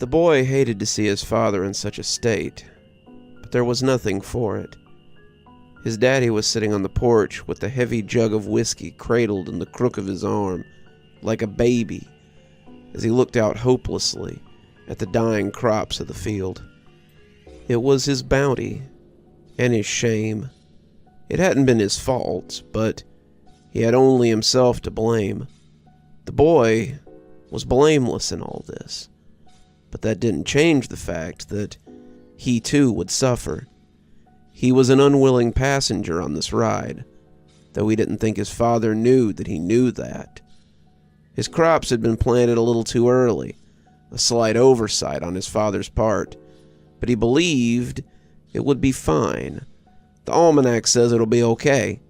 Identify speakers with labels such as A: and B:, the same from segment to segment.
A: The boy hated to see his father in such a state, but there was nothing for it. His daddy was sitting on the porch with a heavy jug of whiskey cradled in the crook of his arm, like a baby, as he looked out hopelessly at the dying crops of the field. It was his bounty, and his shame. It hadn't been his fault, but he had only himself to blame. The boy was blameless in all this, but that didn't change the fact that he too would suffer. He was an unwilling passenger on this ride, though he didn't think his father knew that he knew that. His crops had been planted a little too early, a slight oversight on his father's part, but he believed it would be fine. The almanac says it'll be okay,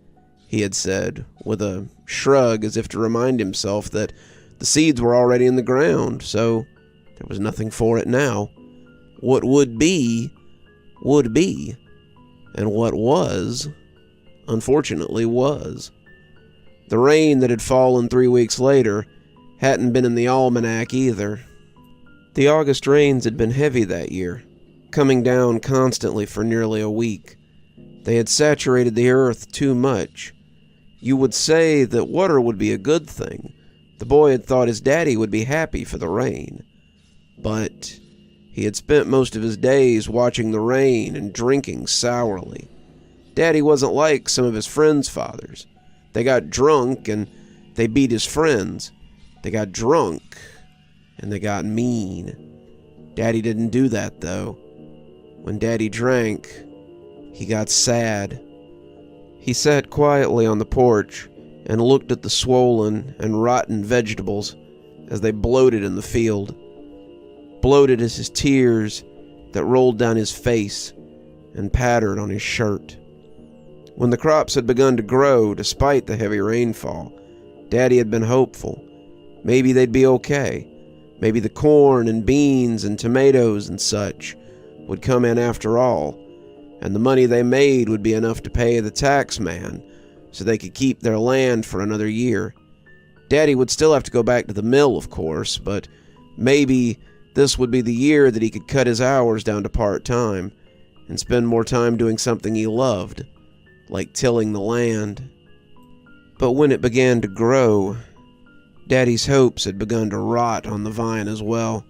A: he had said, with a shrug as if to remind himself that the seeds were already in the ground, so there was nothing for it now. What would be, and what was, unfortunately was. The rain that had fallen 3 weeks later hadn't been in the almanac either. The August rains had been heavy that year, coming down constantly for nearly a week. They had saturated the earth too much. You would say that water would be a good thing. The boy had thought his daddy would be happy for the rain. But he had spent most of his days watching the rain and drinking sourly. Daddy wasn't like some of his friends' fathers. They got drunk and they beat his friends. They got drunk and they got mean. Daddy didn't do that, though. When Daddy drank, he got sad. He sat quietly on the porch and looked at the swollen and rotten vegetables as they bloated in the field. Bloated as his tears that rolled down his face and pattered on his shirt. When the crops had begun to grow despite the heavy rainfall, Daddy had been hopeful. Maybe they'd be okay. Maybe the corn and beans and tomatoes and such would come in after all, and the money they made would be enough to pay the tax man so they could keep their land for another year. Daddy would still have to go back to the mill, of course, but maybe this would be the year that he could cut his hours down to part-time and spend more time doing something he loved, like tilling the land. But when it began to grow, Daddy's hopes had begun to rot on the vine as well.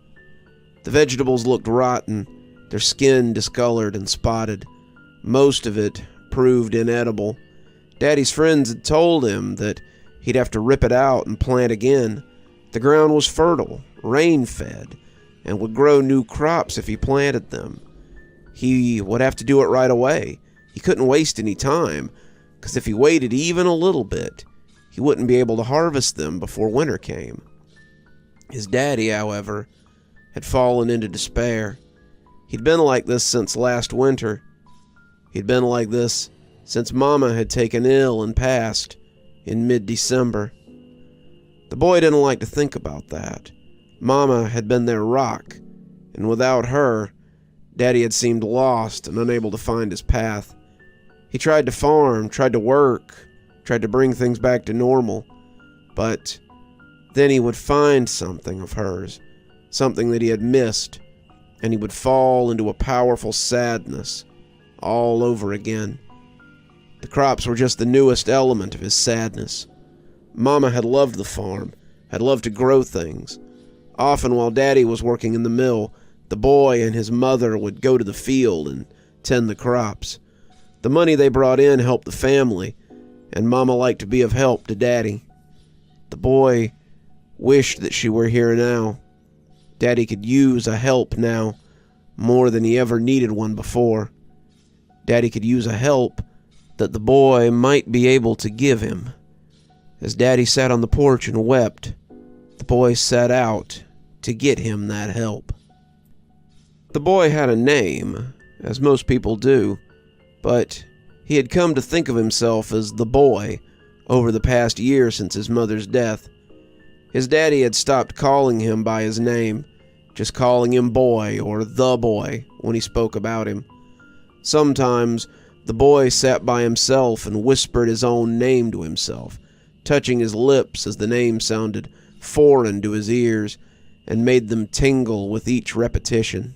A: The vegetables looked rotten, their skin discolored and spotted. Most of it proved inedible. Daddy's friends had told him that he'd have to rip it out and plant again. The ground was fertile, rain-fed, and would grow new crops if he planted them. He would have to do it right away. He couldn't waste any time, because if he waited even a little bit, he wouldn't be able to harvest them before winter came. His daddy, however, had fallen into despair. He'd been like this since last winter. He'd been like this since Mama had taken ill and passed in mid-December. The boy didn't like to think about that. Mama had been their rock, and without her, Daddy had seemed lost and unable to find his path. He tried to farm, tried to work, tried to bring things back to normal, but then he would find something of hers, something that he had missed, and he would fall into a powerful sadness all over again. The crops were just the newest element of his sadness. Mama had loved the farm, had loved to grow things. Often while Daddy was working in the mill, the boy and his mother would go to the field and tend the crops. The money they brought in helped the family, and Mama liked to be of help to Daddy. The boy wished that she were here now. Daddy could use a help now, more than he ever needed one before. Daddy could use a help that the boy might be able to give him. As Daddy sat on the porch and wept, the boy set out to get him that help. The boy had a name, as most people do, but he had come to think of himself as the boy over the past year since his mother's death. His daddy had stopped calling him by his name, just calling him boy or the boy when he spoke about him. Sometimes the boy sat by himself and whispered his own name to himself, touching his lips as the name sounded foreign to his ears, and made them tingle with each repetition.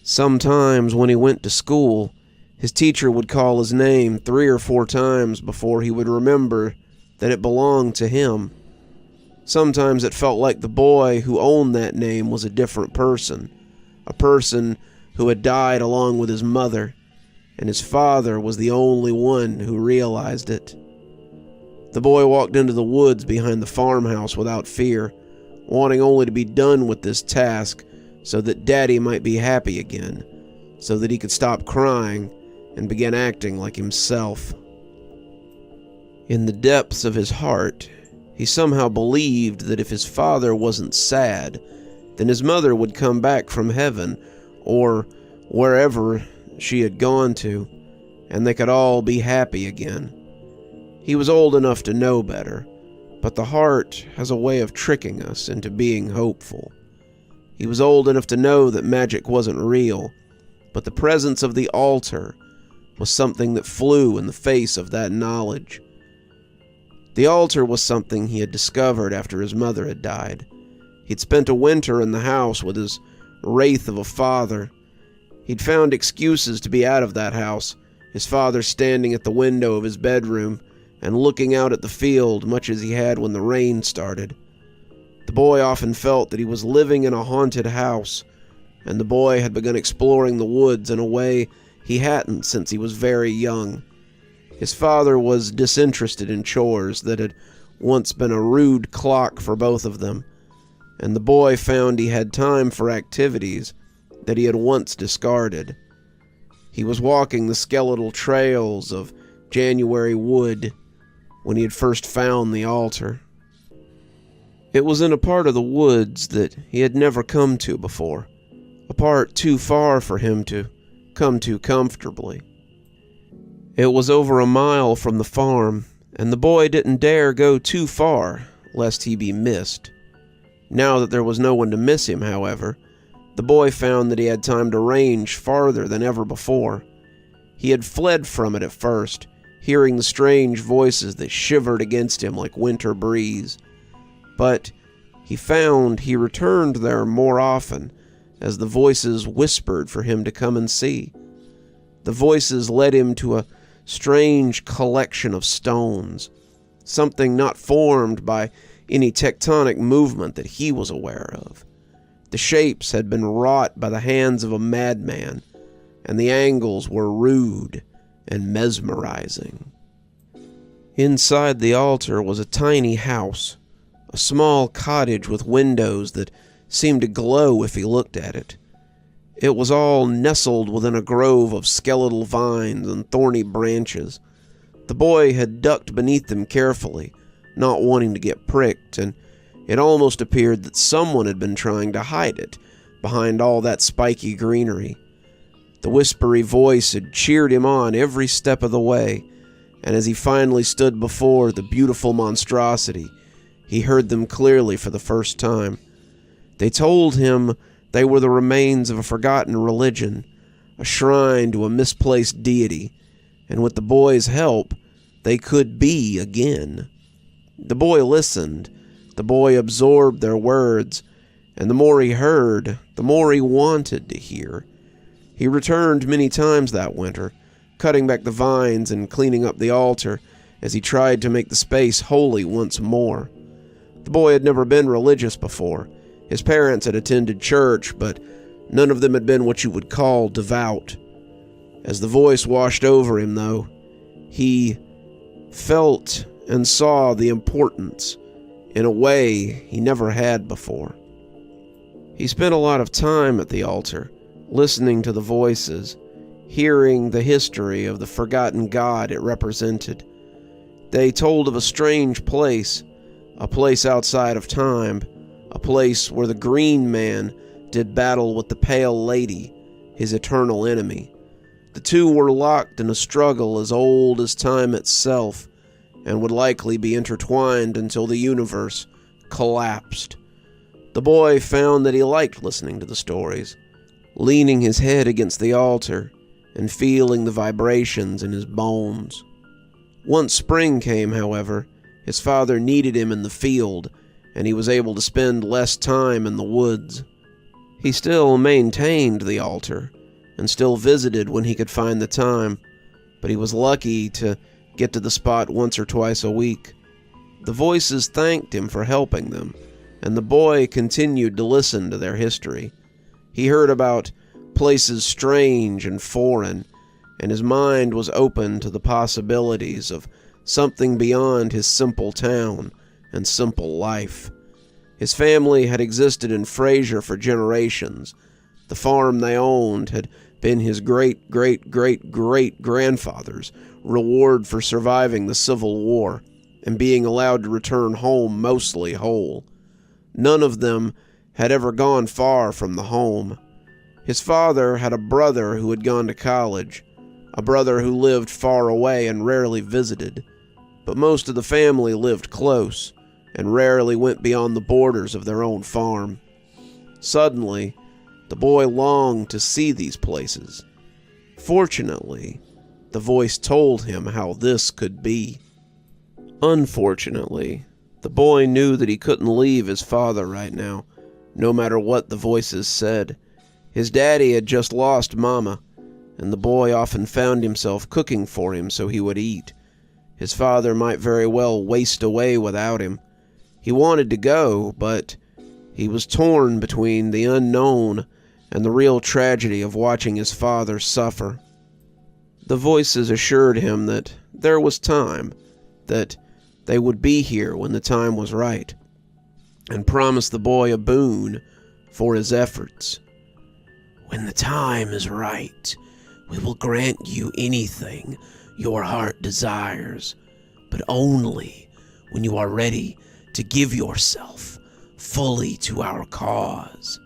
A: Sometimes when he went to school, his teacher would call his name 3 or 4 times before he would remember that it belonged to him. Sometimes it felt like the boy who owned that name was a different person, a person who had died along with his mother, and his father was the only one who realized it. The boy walked into the woods behind the farmhouse without fear, wanting only to be done with this task so that Daddy might be happy again, so that he could stop crying and begin acting like himself. In the depths of his heart, he somehow believed that if his father wasn't sad, then his mother would come back from heaven or wherever she had gone to, and they could all be happy again. He was old enough to know better, but the heart has a way of tricking us into being hopeful. He was old enough to know that magic wasn't real, but the presence of the altar was something that flew in the face of that knowledge. The altar was something he had discovered after his mother had died. He'd spent a winter in the house with his wraith of a father. He'd found excuses to be out of that house, his father standing at the window of his bedroom and looking out at the field much as he had when the rain started. The boy often felt that he was living in a haunted house, and the boy had begun exploring the woods in a way he hadn't since he was very young. His father was disinterested in chores that had once been a rude clock for both of them, and the boy found he had time for activities that he had once discarded. He was walking the skeletal trails of January wood when he had first found the altar. It was in a part of the woods that he had never come to before, a part too far for him to come to comfortably. It was over a mile from the farm, and the boy didn't dare go too far, lest he be missed. Now that there was no one to miss him, however, the boy found that he had time to range farther than ever before. He had fled from it at first, hearing the strange voices that shivered against him like winter breeze. But he found he returned there more often as the voices whispered for him to come and see. The voices led him to a strange collection of stones, something not formed by any tectonic movement that he was aware of. The shapes had been wrought by the hands of a madman, and the angles were rude and mesmerizing. Inside the altar was a tiny house, a small cottage with windows that seemed to glow if he looked at it. It was all nestled within a grove of skeletal vines and thorny branches. The boy had ducked beneath them carefully, not wanting to get pricked, and it almost appeared that someone had been trying to hide it behind all that spiky greenery. The whispery voice had cheered him on every step of the way, and as he finally stood before the beautiful monstrosity, he heard them clearly for the first time. They told him they were the remains of a forgotten religion, a shrine to a misplaced deity, and with the boy's help, they could be again. The boy listened. The boy absorbed their words, and the more he heard, the more he wanted to hear. He returned many times that winter, cutting back the vines and cleaning up the altar as he tried to make the space holy once more. The boy had never been religious before. His parents had attended church, but none of them had been what you would call devout. As the voice washed over him, though, he felt and saw the importance in a way he never had before. He spent a lot of time at the altar, listening to the voices, hearing the history of the forgotten god it represented. They told of a strange place, a place outside of time, a place where the Green Man did battle with the Pale Lady, his eternal enemy. The two were locked in a struggle as old as time itself, and would likely be intertwined until the universe collapsed. The boy found that he liked listening to the stories, leaning his head against the altar and feeling the vibrations in his bones. Once spring came, however, his father needed him in the field, and he was able to spend less time in the woods. He still maintained the altar, and still visited when he could find the time, but he was lucky to get to the spot once or twice a week. The voices thanked him for helping them, and the boy continued to listen to their history. He heard about places strange and foreign, and his mind was open to the possibilities of something beyond his simple town and simple life. His family had existed in Frazier for generations. The farm they owned had been his great-great-great-great-grandfather's reward for surviving the Civil War and being allowed to return home mostly whole. None of them had ever gone far from the home. His father had a brother who had gone to college, a brother who lived far away and rarely visited, but most of the family lived close and rarely went beyond the borders of their own farm. Suddenly, the boy longed to see these places. Fortunately, the voice told him how this could be. Unfortunately, the boy knew that he couldn't leave his father right now, no matter what the voices said. His daddy had just lost Mama, and the boy often found himself cooking for him so he would eat. His father might very well waste away without him. He wanted to go, but he was torn between the unknown and the real tragedy of watching his father suffer. The voices assured him that there was time, that they would be here when the time was right, and promised the boy a boon for his efforts. "When the time is right, we will grant you anything your heart desires, but only when you are ready to give yourself fully to our cause."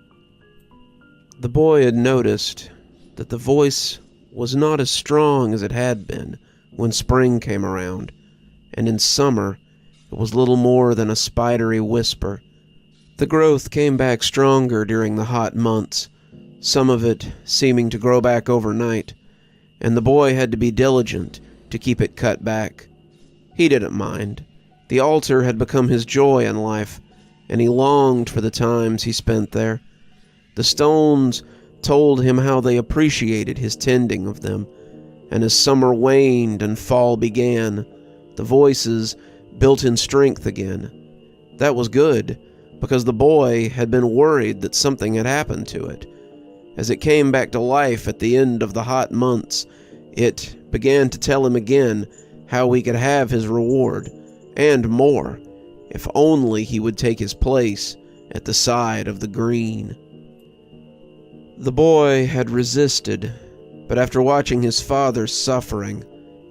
A: The boy had noticed that the voice was not as strong as it had been when spring came around, and in summer it was little more than a spidery whisper. The growth came back stronger during the hot months, some of it seeming to grow back overnight, and the boy had to be diligent to keep it cut back. He didn't mind. The altar had become his joy in life, and he longed for the times he spent there. The stones told him how they appreciated his tending of them, and as summer waned and fall began, the voices built in strength again. That was good, because the boy had been worried that something had happened to it. As it came back to life at the end of the hot months, it began to tell him again how he could have his reward, and more, if only he would take his place at the side of the green. The boy had resisted, but after watching his father's suffering,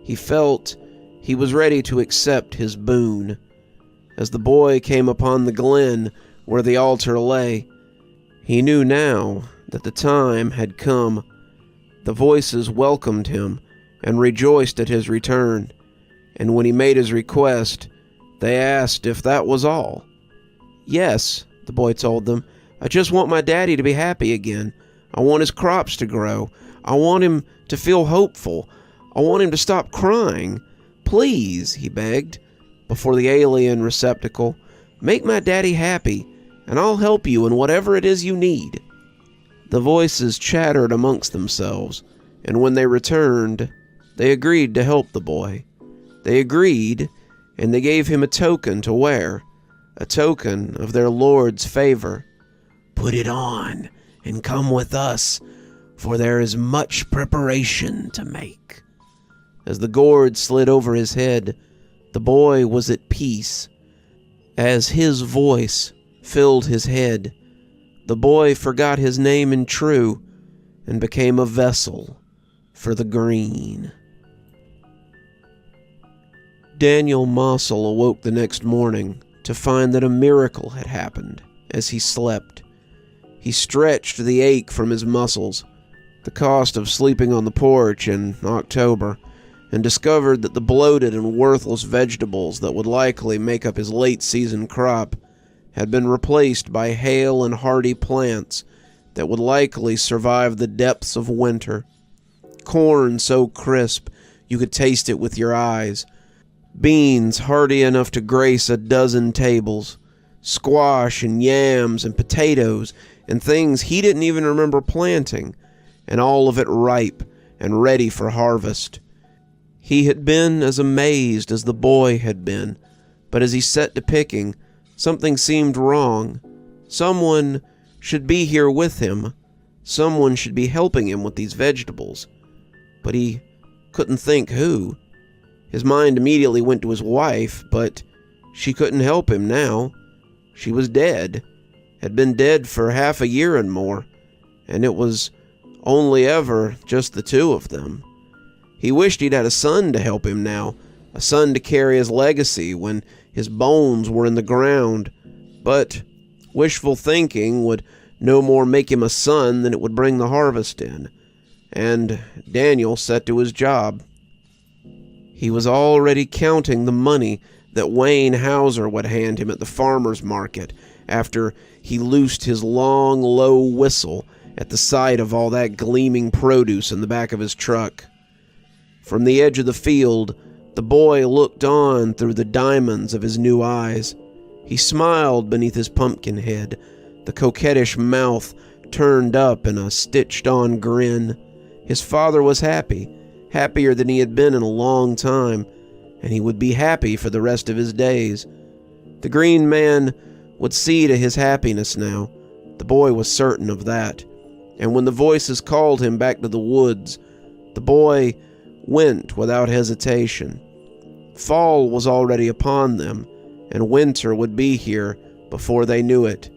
A: he felt he was ready to accept his boon. As the boy came upon the glen where the altar lay, he knew now that the time had come. The voices welcomed him and rejoiced at his return, and when he made his request, they asked if that was all. "Yes," the boy told them. "I just want my daddy to be happy again. I want his crops to grow. I want him to feel hopeful. I want him to stop crying. Please," he begged, before the alien receptacle, "make my daddy happy, and I'll help you in whatever it is you need." The voices chattered amongst themselves, and when they returned, they agreed to help the boy. They agreed, and they gave him a token to wear, a token of their Lord's favor. "Put it on and come with us, for there is much preparation to make." As the gourd slid over his head, the boy was at peace. As his voice filled his head, the boy forgot his name in True and became a vessel for the green. Daniel Mossel awoke the next morning to find that a miracle had happened as he slept. He stretched the ache from his muscles, the cost of sleeping on the porch in October, and discovered that the bloated and worthless vegetables that would likely make up his late-season crop had been replaced by hale and hardy plants that would likely survive the depths of winter. Corn so crisp you could taste it with your eyes. Beans hardy enough to grace a dozen tables. Squash and yams and potatoes and things he didn't even remember planting, and all of it ripe and ready for harvest. He had been as amazed as the boy had been, but as he set to picking, something seemed wrong. Someone should be here with him. Someone should be helping him with these vegetables. But he couldn't think who. His mind immediately went to his wife, but she couldn't help him now. She was dead, had been dead for half a year and more, and it was only ever just the two of them. He wished he'd had a son to help him now, a son to carry his legacy when his bones were in the ground, but wishful thinking would no more make him a son than it would bring the harvest in, and Daniel set to his job. He was already counting the money that Wayne Hauser would hand him at the farmer's market after he loosed his long, low whistle at the sight of all that gleaming produce in the back of his truck. From the edge of the field, the boy looked on through the diamonds of his new eyes. He smiled beneath his pumpkin head, the coquettish mouth turned up in a stitched-on grin. His father was happy, happier than he had been in a long time, and he would be happy for the rest of his days. The green man would see to his happiness now. The boy was certain of that. And when the voices called him back to the woods, the boy went without hesitation. Fall was already upon them, and winter would be here before they knew it.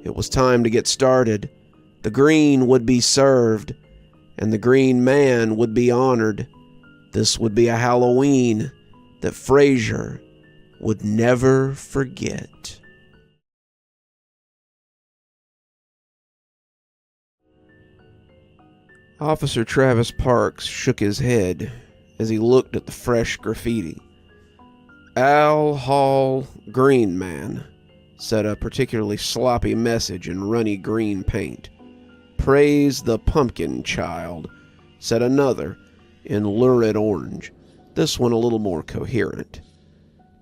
A: It was time to get started. The green would be served, and the green man would be honored. This would be a Halloween that Frazier would never forget. Officer Travis Parks shook his head as he looked at the fresh graffiti. Al Hall, Green Man, said a particularly sloppy message in runny green paint. Praise the Pumpkin Child, said another in lurid orange, this one a little more coherent.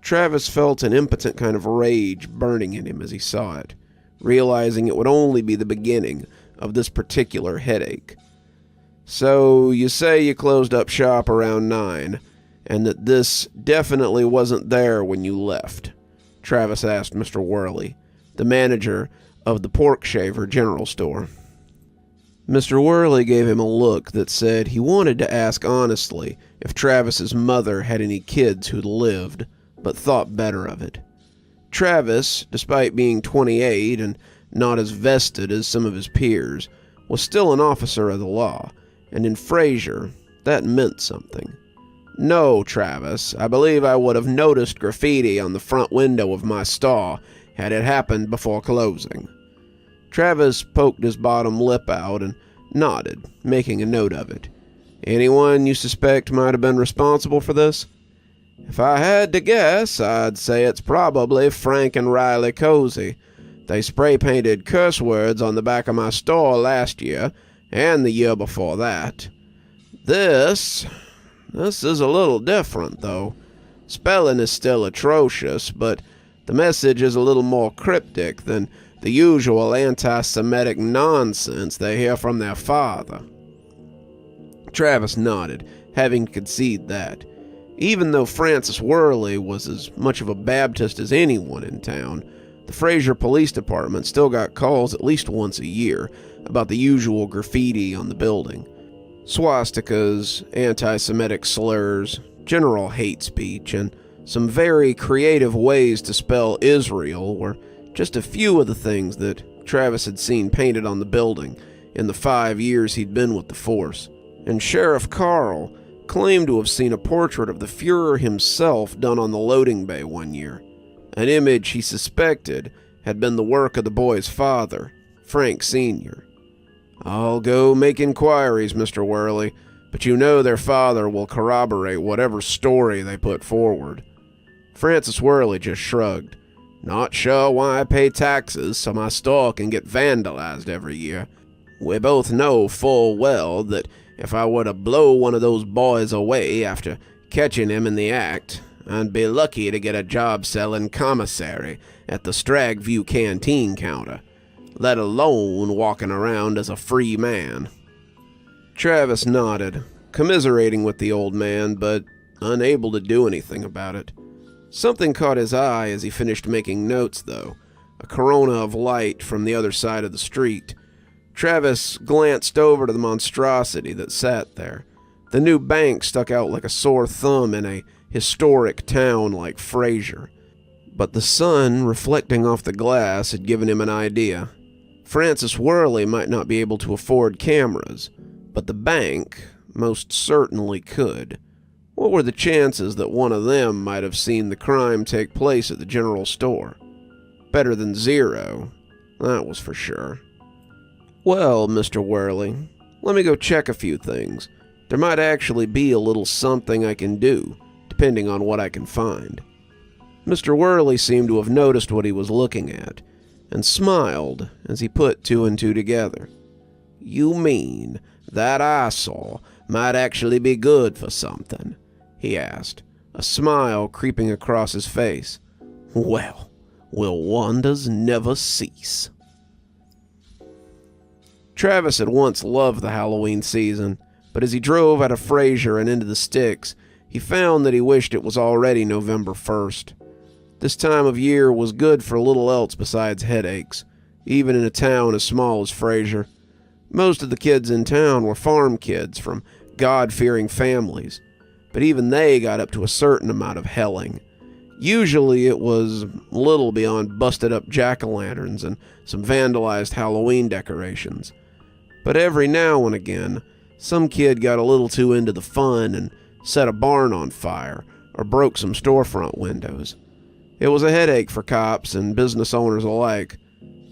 A: Travis felt an impotent kind of rage burning in him as he saw it, realizing it would only be the beginning of this particular headache. So, you say you closed up shop around 9, and that this definitely wasn't there when you left? Travis asked Mr. Worley, the manager of the Pork Shaver General Store. Mr. Worley gave him a look that said he wanted to ask honestly if Travis's mother had any kids who'd lived, but thought better of it. Travis, despite being 28 and not as vested as some of his peers, was still an officer of the law, and in Frazier, that meant something. No, Travis, I believe I would have noticed graffiti on the front window of my stall had it happened before closing. Travis poked his bottom lip out and nodded, making a note of it. Anyone you suspect might have been responsible for this? If I had to guess, I'd say it's probably Frank and Riley Cozy. They spray-painted curse words on the back of my store last year, and the year before that. This is a little different, though. Spelling is still atrocious, but the message is a little more cryptic than the usual anti-Semitic nonsense they hear from their father. Travis nodded, having conceded that. Even though Francis Worley was as much of a Baptist as anyone in town, the Frazier Police Department still got calls at least once a year about the usual graffiti on the building. Swastikas, anti-Semitic slurs, general hate speech, and some very creative ways to spell Israel were just a few of the things that Travis had seen painted on the building in the 5 years he'd been with the force. And Sheriff Carl claimed to have seen a portrait of the Fuhrer himself done on the loading bay one year, an image he suspected had been the work of the boy's father, Frank Sr. I'll go make inquiries, Mr. Worley, but you know their father will corroborate whatever story they put forward. Francis Worley just shrugged. Not sure why I pay taxes so my store can get vandalized every year. We both know full well that if I were to blow one of those boys away after catching him in the act, and be lucky to get a job selling commissary at the Stragview canteen counter, let alone walking around as a free man. Travis nodded, commiserating with the old man, but unable to do anything about it. Something caught his eye as he finished making notes, though, a corona of light from the other side of the street. Travis glanced over to the monstrosity that sat there. The new bank stuck out like a sore thumb in a historic town like Fraziers. But the sun reflecting off the glass had given him an idea. Francis Worley might not be able to afford cameras, but the bank most certainly could. What were the chances that one of them might have seen the crime take place at the general store? Better than zero, that was for sure. Well, Mr. Worley, let me go check a few things. There might actually be a little something I can do, depending on what I can find. Mr. Worley seemed to have noticed what he was looking at, and smiled as he put two and two together. You mean that eyesore might actually be good for something? He asked, a smile creeping across his face. Well, will wonders never cease? Travis had once loved the Halloween season, but as he drove out of Fraziers and into the sticks, he found that he wished it was already November 1st. This time of year was good for little else besides headaches, even in a town as small as Fraziers. Most of the kids in town were farm kids from God-fearing families, but even they got up to a certain amount of helling. Usually it was little beyond busted-up jack-o'-lanterns and some vandalized Halloween decorations. But every now and again, some kid got a little too into the fun and set a barn on fire or broke some storefront windows. It was a headache for cops and business owners alike,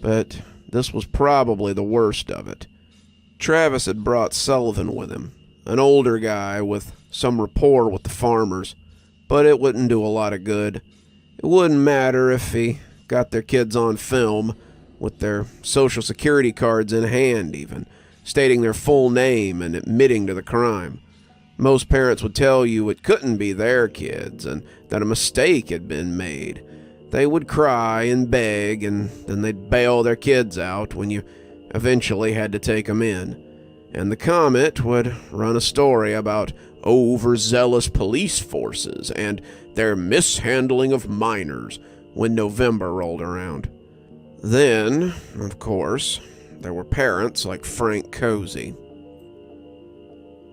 A: but this was probably the worst of it. Travis had brought Sullivan with him, an older guy with some rapport with the farmers, but it wouldn't do a lot of good. It wouldn't matter if he got their kids on film, with their social security cards in hand even, stating their full name and admitting to the crime. Most parents would tell you it couldn't be their kids and that a mistake had been made. They would cry and beg, and then they'd bail their kids out when you eventually had to take them in. And the Comet would run a story about overzealous police forces and their mishandling of minors when November rolled around. Then, of course, there were parents like Frank Cozy.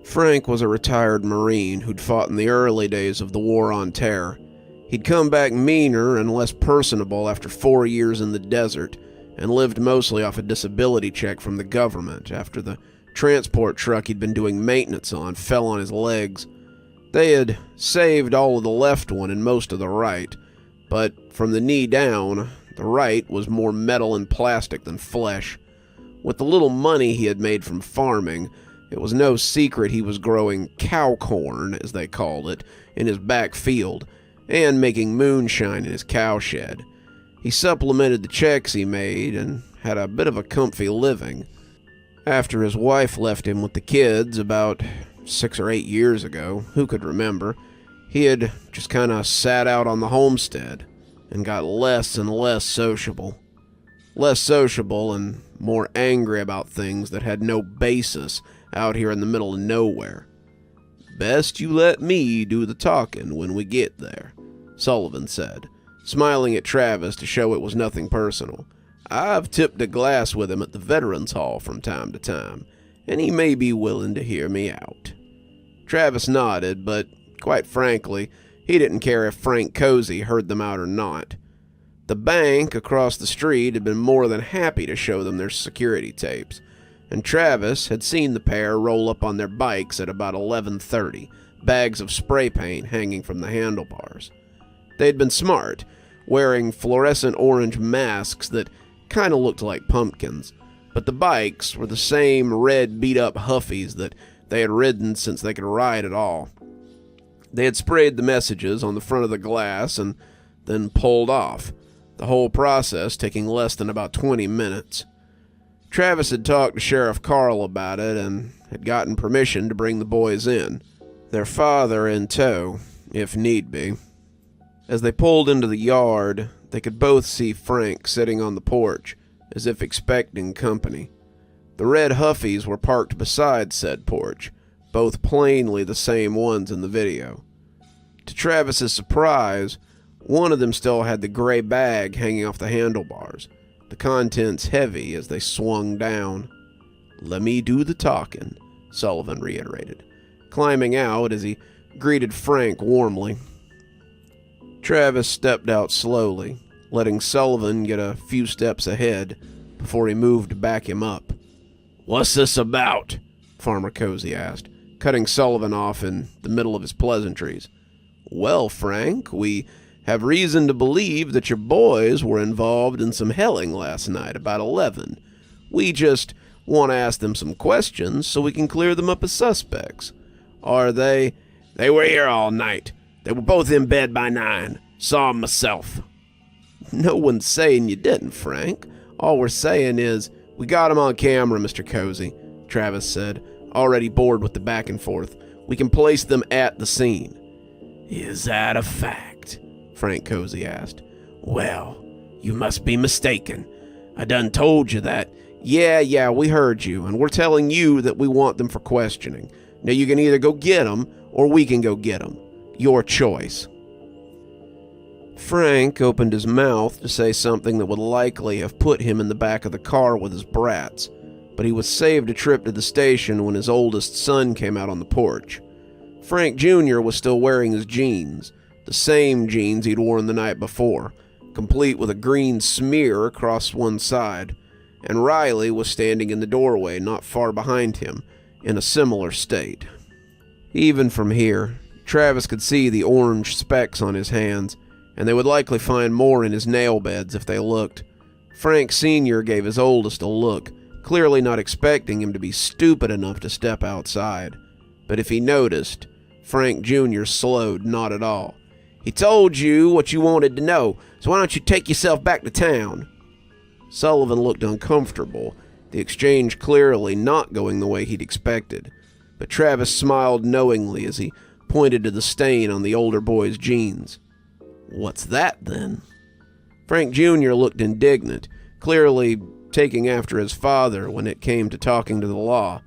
A: Frank was a retired Marine who'd fought in the early days of the War on Terror. He'd come back meaner and less personable after 4 years in the desert, and lived mostly off a disability check from the government after the transport truck he'd been doing maintenance on fell on his legs. They had saved all of the left one and most of the right, but from the knee down, the right was more metal and plastic than flesh. With the little money he had made from farming, it was no secret he was growing cow corn, as they called it, in his back field, and making moonshine in his cowshed. He supplemented the checks he made and had a bit of a comfy living. After his wife left him with the kids about 6 or 8 years ago, who could remember, he had just kind of sat out on the homestead and got less and less sociable. Less sociable and more angry about things that had no basis out here in the middle of nowhere. Best you let me do the talking when we get there, Sullivan said, smiling at Travis to show it was nothing personal. I've tipped a glass with him at the Veterans Hall from time to time, and he may be willing to hear me out. Travis nodded, but quite frankly, he didn't care if Frank Cozy heard them out or not. The bank across the street had been more than happy to show them their security tapes, and Travis had seen the pair roll up on their bikes at about 11:30, bags of spray paint hanging from the handlebars. They'd been smart, wearing fluorescent orange masks that kind of looked like pumpkins, but the bikes were the same red beat-up Huffies that they had ridden since they could ride at all. They had sprayed the messages on the front of the glass and then pulled off, the whole process taking less than about 20 minutes. Travis had talked to Sheriff Carl about it and had gotten permission to bring the boys in, their father in tow, if need be. As they pulled into the yard, they could both see Frank sitting on the porch, as if expecting company. The red Huffies were parked beside said porch, both plainly the same ones in the video. To Travis's surprise, one of them still had the gray bag hanging off the handlebars, the contents heavy as they swung down. "Let me do the talking," Sullivan reiterated, climbing out as he greeted Frank warmly. Travis stepped out slowly, letting Sullivan get a few steps ahead before he moved to back him up. "What's this about?" Farmer Cozy asked, cutting Sullivan off in the middle of his pleasantries. "Well, Frank, we have reason to believe that your boys were involved in some helling last night about 11. We just want to ask them some questions so we can clear them up as suspects. Are they..." "They were here all night. They were both in bed by 9. Saw 'em myself." "No one's saying you didn't, Frank. All we're saying is, we got 'em on camera, Mr. Cozy," Travis said, already bored with the back and forth. "We can place them at the scene." "Is that a fact?" Frank Cozy asked. "Well, you must be mistaken. I done told you that." Yeah, we heard you, and we're telling you that we want them for questioning. Now you can either go get them, or we can go get them. Your choice." Frank opened his mouth to say something that would likely have put him in the back of the car with his brats, but he was saved a trip to the station when his oldest son came out on the porch. Frank Jr. was still wearing his jeans, the same jeans he'd worn the night before, complete with a green smear across one side, and Riley was standing in the doorway not far behind him, in a similar state. Even from here, Travis could see the orange specks on his hands, and they would likely find more in his nail beds if they looked. Frank Sr. gave his oldest a look, clearly not expecting him to be stupid enough to step outside. But if he noticed, Frank Jr. slowed not at all. "He told you what you wanted to know, so why don't you take yourself back to town?" Sullivan looked uncomfortable, the exchange clearly not going the way he'd expected. But Travis smiled knowingly as he pointed to the stain on the older boy's jeans. "What's that, then?" Frank Jr. looked indignant, clearly taking after his father when it came to talking to the law.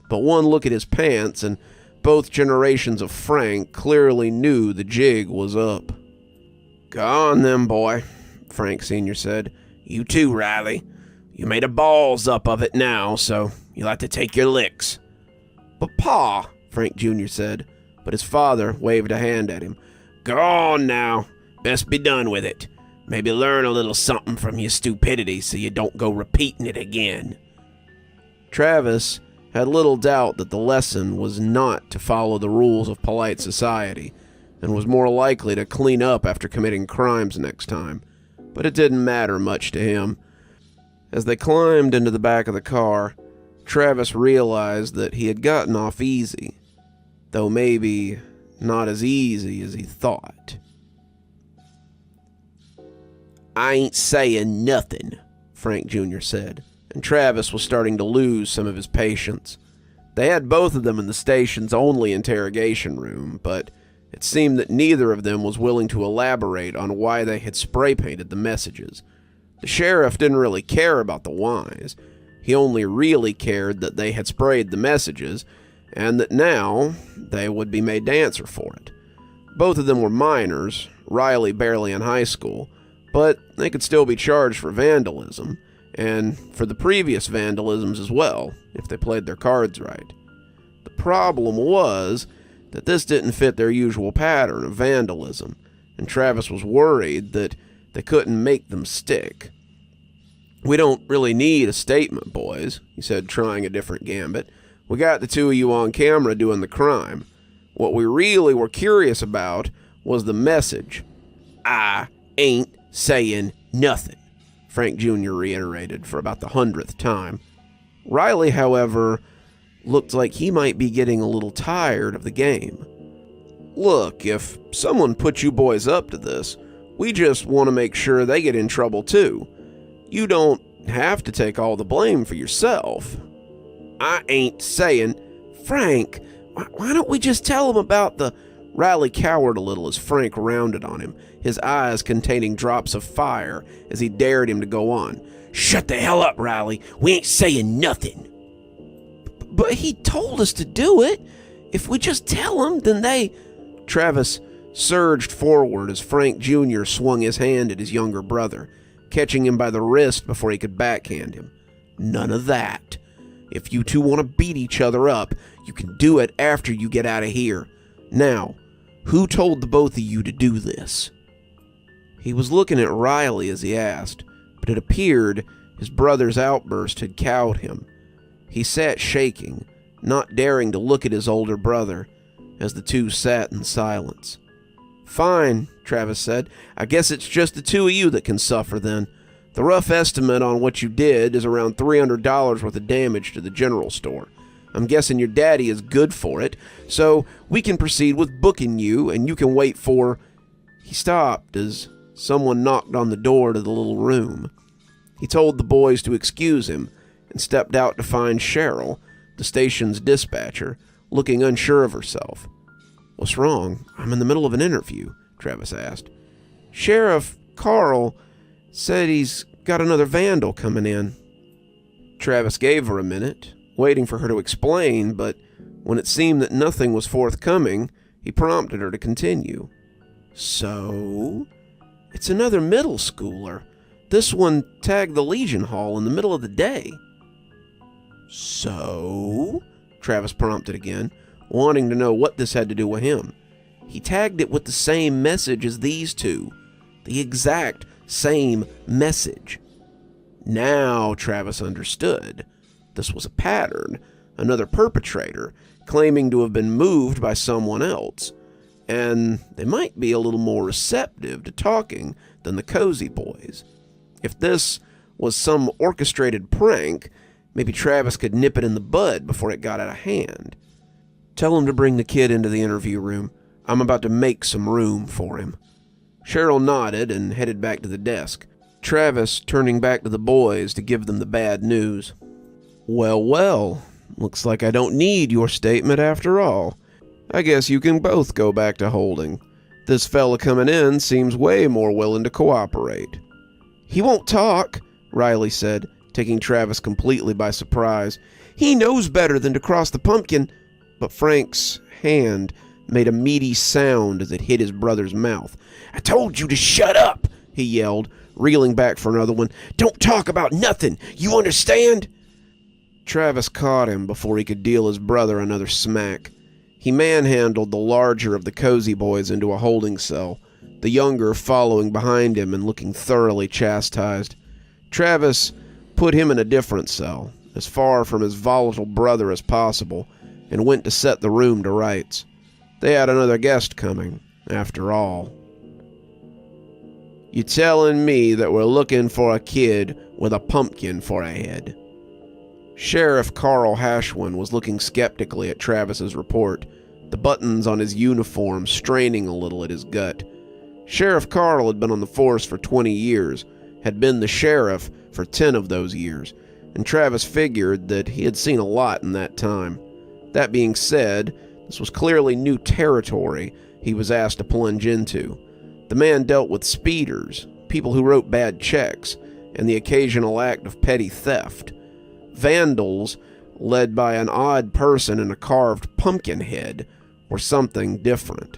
A: But one look at his pants, and both generations of Frank clearly knew the jig was up. "Go on then, boy," Frank Sr. said. "You too, Riley. You made a balls up of it now, so you'll have to take your licks." "But Pa," Frank Jr. said, but his father waved a hand at him. "Go on now. Best be done with it. Maybe learn a little something from your stupidity so you don't go repeating it again." Travis had little doubt that the lesson was not to follow the rules of polite society, and was more likely to clean up after committing crimes next time, but it didn't matter much to him. As they climbed into the back of the car, Travis realized that he had gotten off easy, though maybe not as easy as he thought. "I ain't saying nothing," Frank Jr. said, and Travis was starting to lose some of his patience. They had both of them in the station's only interrogation room, but it seemed that neither of them was willing to elaborate on why they had spray-painted the messages. The sheriff didn't really care about the whys. He only really cared that they had sprayed the messages, and that now they would be made to answer for it. Both of them were minors, Riley barely in high school, but they could still be charged for vandalism, and for the previous vandalisms as well, if they played their cards right. The problem was that this didn't fit their usual pattern of vandalism, and Travis was worried that they couldn't make them stick. "We don't really need a statement, boys," he said, trying a different gambit. "We got the two of you on camera doing the crime. What we really were curious about was the message." "I ain't saying nothing," Frank Jr. reiterated for about the 100th time. Riley, however, looked like he might be getting a little tired of the game. "Look, if someone put you boys up to this, we just want to make sure they get in trouble too. You don't have to take all the blame for yourself." "I ain't saying..." "Frank, why don't we just tell them about the..." Riley cowered a little as Frank rounded on him, his eyes containing drops of fire as he dared him to go on.
B: "Shut the hell up, Riley. We ain't saying nothing."
A: But he told us to do it. If we just tell him, then they... Travis surged forward as Frank Jr. swung his hand at his younger brother, catching him by the wrist before he could backhand him. None of that. If you two want to beat each other up, you can do it after you get out of here. Now, who told the both of you to do this? He was looking at Riley as he asked, but it appeared his brother's outburst had cowed him. He sat shaking, not daring to look at his older brother, as the two sat in silence. "Fine," Travis said. "I guess it's just the two of you that can suffer then. The rough estimate on what you did is around $300 worth of damage to the general store. I'm guessing your daddy is good for it, so we can proceed with booking you, and you can wait for..." He stopped as someone knocked on the door to the little room. He told the boys to excuse him and stepped out to find Cheryl, the station's dispatcher, looking unsure of herself. "What's wrong? I'm in the middle of an interview," Travis asked. "Sheriff Carl said he's got another vandal coming in." Travis gave her a minute, waiting for her to explain, but when it seemed that nothing was forthcoming, he prompted her to continue. "So? It's another middle schooler. This one tagged the Legion Hall in the middle of the day." "So?" Travis prompted again, wanting to know what this had to do with him. "He tagged it with the same message as these two. The exact same message." Now Travis understood. This was a pattern, another perpetrator, claiming to have been moved by someone else. And they might be a little more receptive to talking than the Cozy Boys. If this was some orchestrated prank, maybe Travis could nip it in the bud before it got out of hand. "Tell him to bring the kid into the interview room. I'm about to make some room for him." Cheryl nodded and headed back to the desk, Travis turning back to the boys to give them the bad news. Well, looks like I don't need your statement after all. I guess you can both go back to holding. This fella coming in seems way more willing to cooperate." "He won't talk," Riley said, taking Travis completely by surprise. "He knows better than to cross the pumpkin." But Frank's hand made a meaty sound as it hit his brother's mouth.
B: "I told you to shut up," he yelled, reeling back for another one. "Don't talk about nothing, you understand?"
A: Travis caught him before he could deal his brother another smack. He manhandled the larger of the Cozy Boys into a holding cell, the younger following behind him and looking thoroughly chastised. Travis put him in a different cell, as far from his volatile brother as possible, and went to set the room to rights. They had another guest coming, after all. "You telling me that we're looking for a kid with a pumpkin for a head?" Sheriff Carl Hashwin was looking skeptically at Travis's report, the buttons on his uniform straining a little at his gut. Sheriff Carl had been on the force for 20 years, had been the sheriff for 10 of those years, and Travis figured that he had seen a lot in that time. That being said, this was clearly new territory he was asked to plunge into. The man dealt with speeders, people who wrote bad checks, and the occasional act of petty theft. Vandals, led by an odd person in a carved pumpkin head, were something different.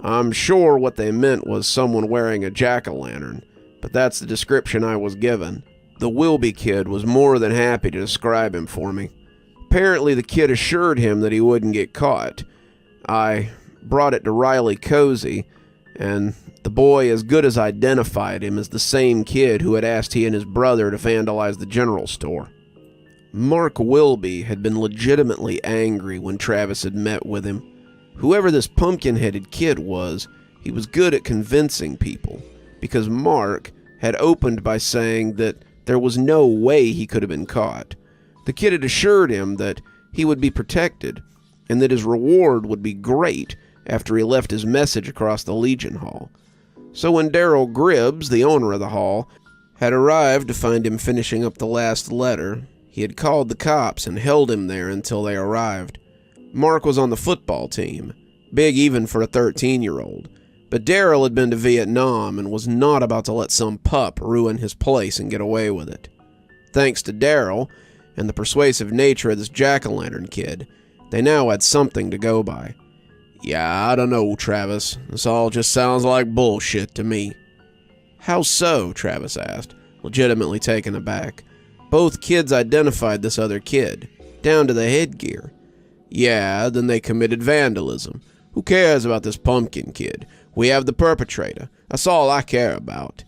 A: I'm sure what they meant was someone wearing a jack-o'-lantern, but that's the description I was given. The Wilby kid was more than happy to describe him for me. Apparently the kid assured him that he wouldn't get caught. I brought it to Riley Cozy, and the boy as good as identified him as the same kid who had asked he and his brother to vandalize the general store. Mark Wilby had been legitimately angry when Travis had met with him. Whoever this pumpkin-headed kid was, he was good at convincing people, because Mark had opened by saying that there was no way he could have been caught. The kid had assured him that he would be protected, and that his reward would be great after he left his message across the Legion Hall. So when Darrell Gribbs, the owner of the hall, had arrived to find him finishing up the last letter, he had called the cops and held him there until they arrived. Mark was on the football team, big even for a 13-year-old. But Daryl had been to Vietnam and was not about to let some pup ruin his place and get away with it. Thanks to Daryl and the persuasive nature of this jack-o'-lantern kid, they now had something to go by. "Yeah, I don't know, Travis. This all just sounds like bullshit to me." "How so?" Travis asked, legitimately taken aback. Both kids identified this other kid, down to the headgear. "Yeah, then they committed vandalism. Who cares about this pumpkin kid? We have the perpetrator. That's all I care about.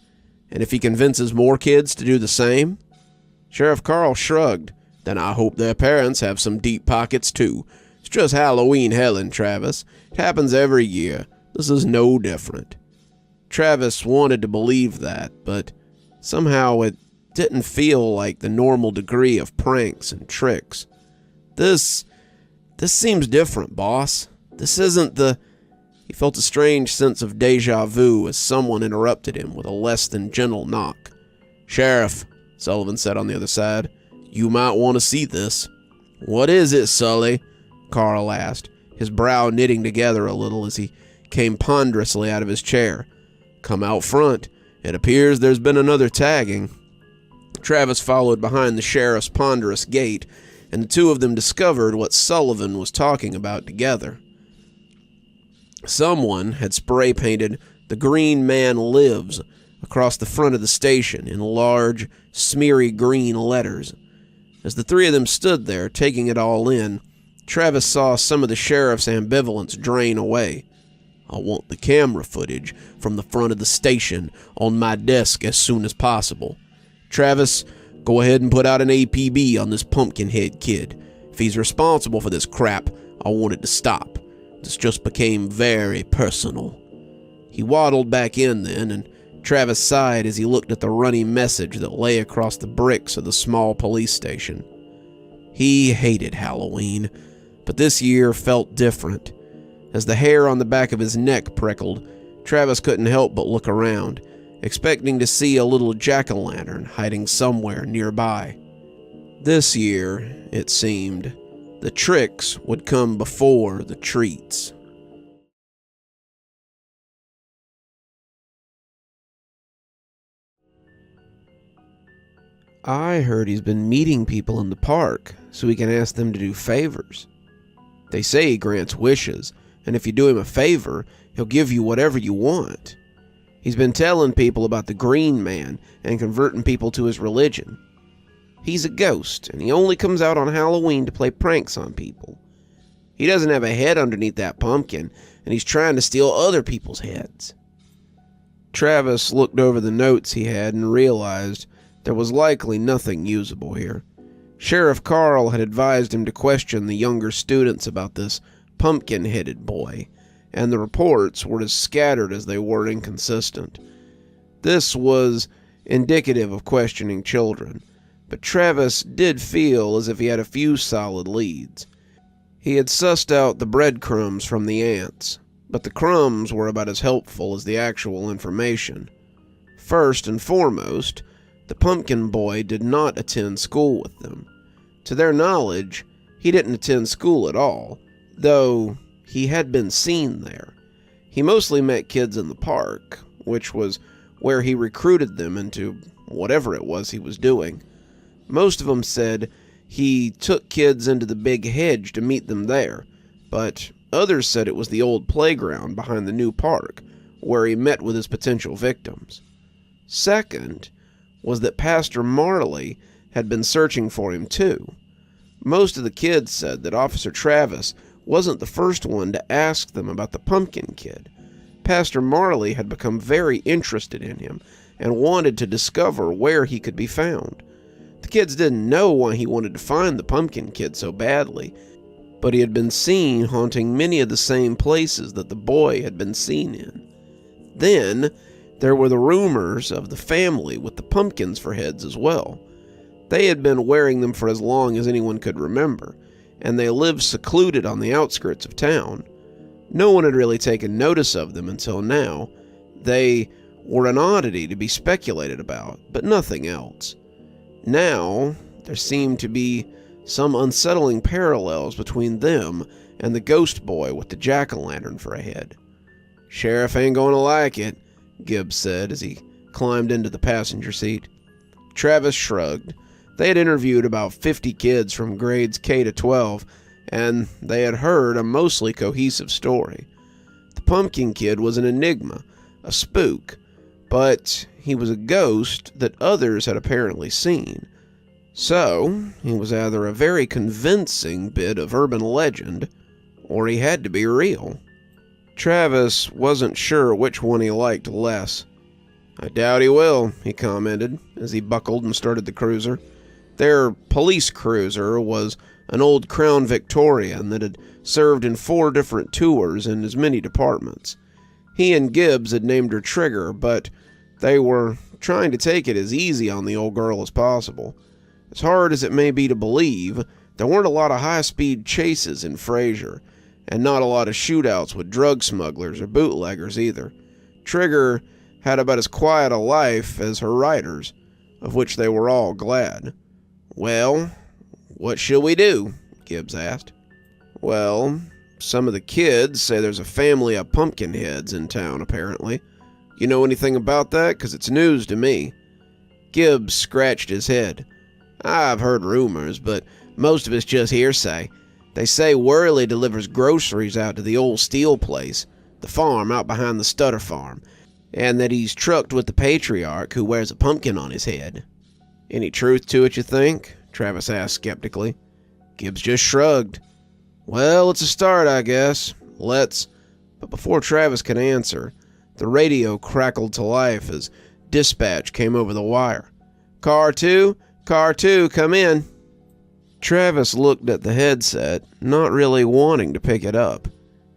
A: And if he convinces more kids to do the same?" Sheriff Carl shrugged. "Then I hope their parents have some deep pockets too. It's just Halloween hellin', Travis. It happens every year. This is no different." Travis wanted to believe that, but somehow it didn't feel like the normal degree of pranks and tricks. This seems different, boss. This isn't the... He felt a strange sense of deja vu as someone interrupted him with a less than gentle knock. "Sheriff," Sullivan said on the other side, "you might want to see this." "What is it, Sully?" Carl asked, his brow knitting together a little as he came ponderously out of his chair. "Come out front. It appears there's been another tagging." Travis followed behind the sheriff's ponderous gait, and the two of them discovered what Sullivan was talking about together. Someone had spray-painted "The Green Man Lives" across the front of the station in large, smeary green letters. As the three of them stood there, taking it all in, Travis saw some of the sheriff's ambivalence drain away. "I want the camera footage from the front of the station on my desk as soon as possible. Travis, go ahead and put out an APB on this Pumpkinhead kid. If he's responsible for this crap, I want it to stop. This just became very personal." He waddled back in then, and Travis sighed as he looked at the runny message that lay across the bricks of the small police station. He hated Halloween, but this year felt different. As the hair on the back of his neck prickled, Travis couldn't help but look around, expecting to see a little jack-o'-lantern hiding somewhere nearby. This year, it seemed, the tricks would come before the treats. "I heard he's been meeting people in the park so he can ask them to do favors. They say he grants wishes, and if you do him a favor, he'll give you whatever you want. He's been telling people about the Green Man and converting people to his religion. He's a ghost, and he only comes out on Halloween to play pranks on people. He doesn't have a head underneath that pumpkin, and he's trying to steal other people's heads." Travis looked over the notes he had and realized there was likely nothing usable here. Sheriff Carl had advised him to question the younger students about this pumpkin-headed boy, and the reports were as scattered as they were inconsistent. This was indicative of questioning children, but Travis did feel as if he had a few solid leads. He had sussed out the breadcrumbs from the ants, but the crumbs were about as helpful as the actual information. First and foremost, the pumpkin boy did not attend school with them. To their knowledge, he didn't attend school at all, though he had been seen there. He mostly met kids in the park, which was where he recruited them into whatever it was he was doing. Most of them said he took kids into the big hedge to meet them there, but others said it was the old playground behind the new park, where he met with his potential victims. Second was that Pastor Marley had been searching for him too. Most of the kids said that Officer Travis wasn't the first one to ask them about the pumpkin kid. Pastor Marley had become very interested in him and wanted to discover where he could be found. The kids didn't know why he wanted to find the pumpkin kid so badly, but he had been seen haunting many of the same places that the boy had been seen in. Then there were the rumors of the family with the pumpkins for heads as well. They had been wearing them for as long as anyone could remember, and they lived secluded on the outskirts of town. No one had really taken notice of them until now. They were an oddity to be speculated about, but nothing else. Now, there seemed to be some unsettling parallels between them and the ghost boy with the jack-o'-lantern for a head. "Sheriff ain't gonna like it," Gibbs said as he climbed into the passenger seat. Travis shrugged. They had interviewed about 50 kids from grades K to 12, and they had heard a mostly cohesive story. The pumpkin kid was an enigma, a spook, but he was a ghost that others had apparently seen. So, he was either a very convincing bit of urban legend, or he had to be real. Travis wasn't sure which one he liked less. "I doubt he will," he commented as he buckled and started the cruiser. Their police cruiser was an old Crown Victorian that had served in 4 different tours in as many departments. He and Gibbs had named her Trigger, but they were trying to take it as easy on the old girl as possible. As hard as it may be to believe, there weren't a lot of high-speed chases in Frazier, and not a lot of shootouts with drug smugglers or bootleggers either. Trigger had about as quiet a life as her riders, of which they were all glad. "Well, what should we do?" Gibbs asked. "Well, some of the kids say there's a family of pumpkin heads in town, apparently. You know anything about that? 'Cause it's news to me." Gibbs scratched his head. "I've heard rumors, but most of it's just hearsay. They say Worley delivers groceries out to the old steel place, the farm out behind the Stutter farm, and that he's trucked with the patriarch who wears a pumpkin on his head." "Any truth to it, you think?" Travis asked skeptically. Gibbs just shrugged. "Well, it's a start, I guess. Let's..." But before Travis could answer, the radio crackled to life as dispatch came over the wire. Car 2, come in." Travis looked at the headset, not really wanting to pick it up.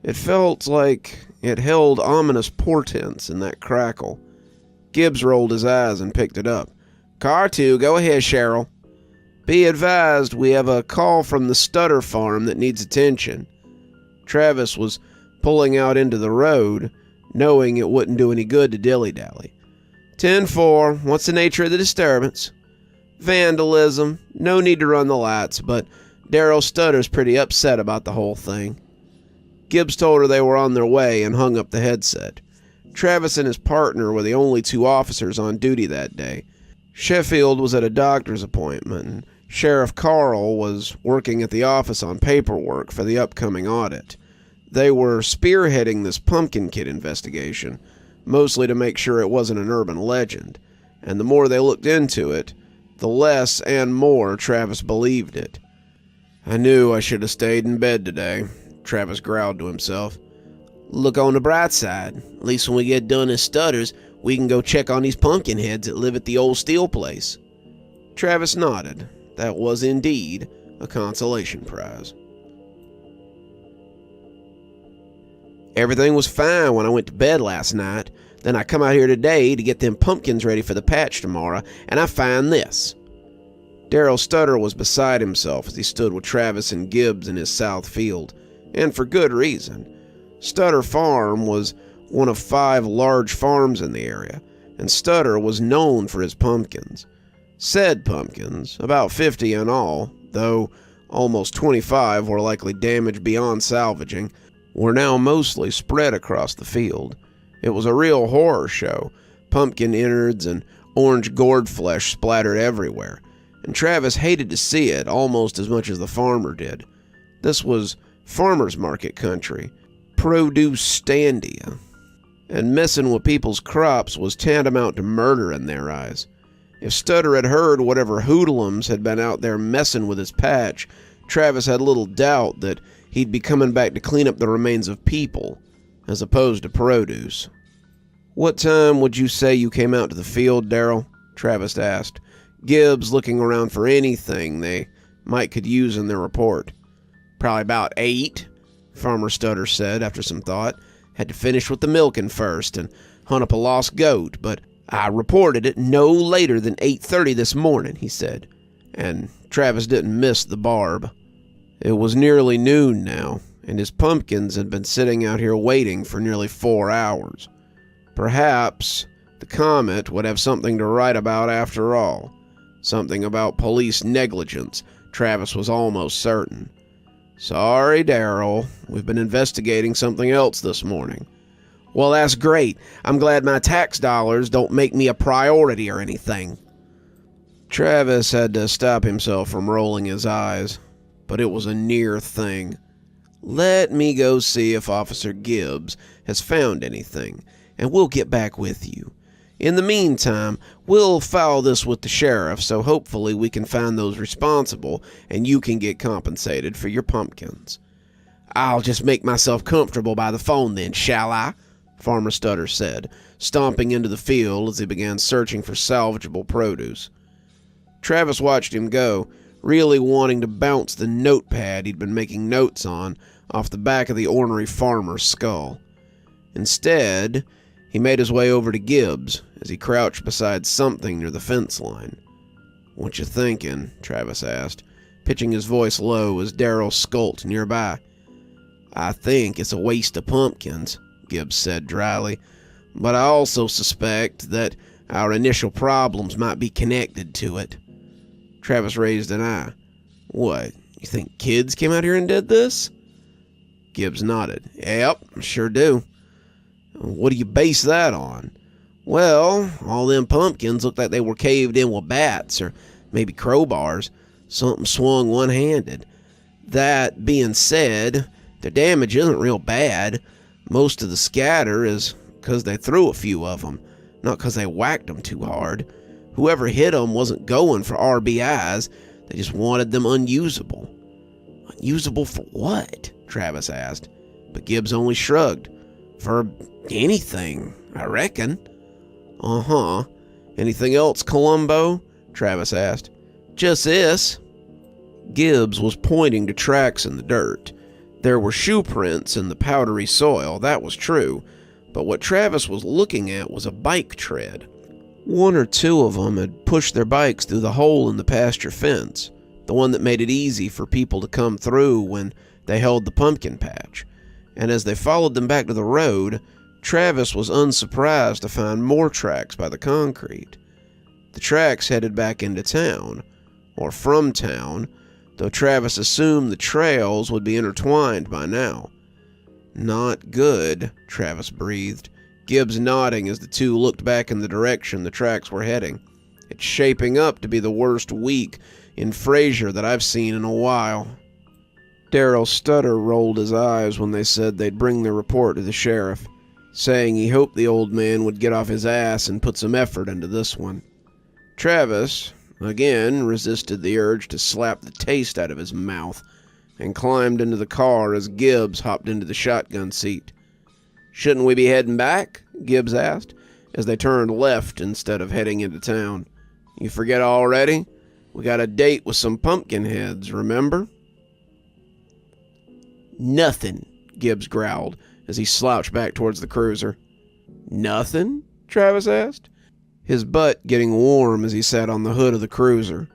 A: It felt like it held ominous portents in that crackle. Gibbs rolled his eyes and picked it up. "Car 2, go ahead, Cheryl." "Be advised, we have a call from the Stutter farm that needs attention." Travis was pulling out into the road, knowing it wouldn't do any good to dilly-dally. 10-4, what's the nature of the disturbance?" "Vandalism. No need to run the lights, but Darryl Stutter's pretty upset about the whole thing." Gibbs told her they were on their way and hung up the headset. Travis and his partner were the only 2 officers on duty that day. Sheffield was at a doctor's appointment, and Sheriff Carl was working at the office on paperwork for the upcoming audit. They were spearheading this pumpkin kid investigation, mostly to make sure it wasn't an urban legend, and the more they looked into it, the less and more Travis believed it. "I knew I should have stayed in bed today," Travis growled to himself. "Look on the bright side. At least when we get done at Stutter's, we can go check on these pumpkin heads that live at the old steel place." Travis nodded. That was indeed a consolation prize. "Everything was fine when I went to bed last night. Then I come out here today to get them pumpkins ready for the patch tomorrow, and I find this." Darryl Stutter was beside himself as he stood with Travis and Gibbs in his south field, and for good reason. Stutter Farm was one of 5 large farms in the area, and Stutter was known for his pumpkins. Said pumpkins, about 50 in all, though almost 25 were likely damaged beyond salvaging, were now mostly spread across the field. It was a real horror show. Pumpkin innards and orange gourd flesh splattered everywhere, and Travis hated to see it almost as much as the farmer did. This was farmers market country, produce standia, and messing with people's crops was tantamount to murder in their eyes. If Stutter had heard whatever hoodlums had been out there messing with his patch, Travis had little doubt that he'd be coming back to clean up the remains of people, as opposed to produce. "What time would you say you came out to the field, Darryl?" Travis asked, Gibbs looking around for anything they might could use in their report. "Probably about 8, Farmer Stutter said after some thought. "Had to finish with the milking first and hunt up a lost goat, but I reported it no later than 8:30 this morning," he said, and Travis didn't miss the barb. It was nearly noon now, and his pumpkins had been sitting out here waiting for nearly 4 hours. Perhaps the Comet would have something to write about after all. Something about police negligence, Travis was almost certain. Sorry, Daryl. We've been investigating something else this morning.
B: Well, that's great. I'm glad my tax dollars don't make me a priority or anything.
A: Travis had to stop himself from rolling his eyes, but it was a near thing. Let me go see if Officer Gibbs has found anything, and we'll get back with you. In the meantime, we'll file this with the sheriff, so hopefully we can find those responsible, and you can get compensated for your pumpkins.
B: I'll just make myself comfortable by the phone then, shall I?
A: Farmer Stutter said, stomping into the field as he began searching for salvageable produce. Travis watched him go, really wanting to bounce the notepad he'd been making notes on off the back of the ornery farmer's skull. Instead, he made his way over to Gibbs as he crouched beside something near the fence line. "What you thinking?" Travis asked, pitching his voice low as Daryl skulked nearby.
B: "I think it's a waste of pumpkins," Gibbs said dryly,
A: "but I also suspect that our initial problems might be connected to it." Travis raised an eye. "What, you think kids came out here and did this?" Gibbs nodded. "Yep, sure do." "What do you base that on?"
B: "Well, all them pumpkins looked like they were caved in with bats or maybe crowbars, something swung one-handed. That being said, the damage isn't real bad. Most of the scatter is because they threw a few of them, not because they whacked them too hard. Whoever hit them wasn't going for RBIs, they just wanted them unusable."
A: "Unusable for what?" Travis asked,
B: but Gibbs only shrugged. "For anything, I reckon."
A: "Uh-huh. Anything else, Columbo?" Travis asked.
B: "Just this."
A: Gibbs was pointing to tracks in the dirt. There were shoe prints in the powdery soil, that was true, but what Travis was looking at was a bike tread. One or two of them had pushed their bikes through the hole in the pasture fence, the one that made it easy for people to come through when they held the pumpkin patch, and as they followed them back to the road, Travis was unsurprised to find more tracks by the concrete. The tracks headed back into town, or from town, though Travis assumed the trails would be intertwined by now. "Not good," Travis breathed, Gibbs nodding as the two looked back in the direction the tracks were heading. "It's shaping up to be the worst week in Fraziers that I've seen in a while." Daryl Stutter rolled his eyes when they said they'd bring their report to the sheriff, saying he hoped the old man would get off his ass and put some effort into this one. Travis, again, resisted the urge to slap the taste out of his mouth and climbed into the car as Gibbs hopped into the shotgun seat. "Shouldn't we be heading back?" Gibbs asked, as they turned left instead of heading into town. "You forget already? We got a date with some pumpkin heads, remember?"
B: "Nothing,"
A: Gibbs growled as he slouched back towards the cruiser.
B: "Nothing?"
A: Travis asked, his butt getting warm as he sat on the hood of the cruiser.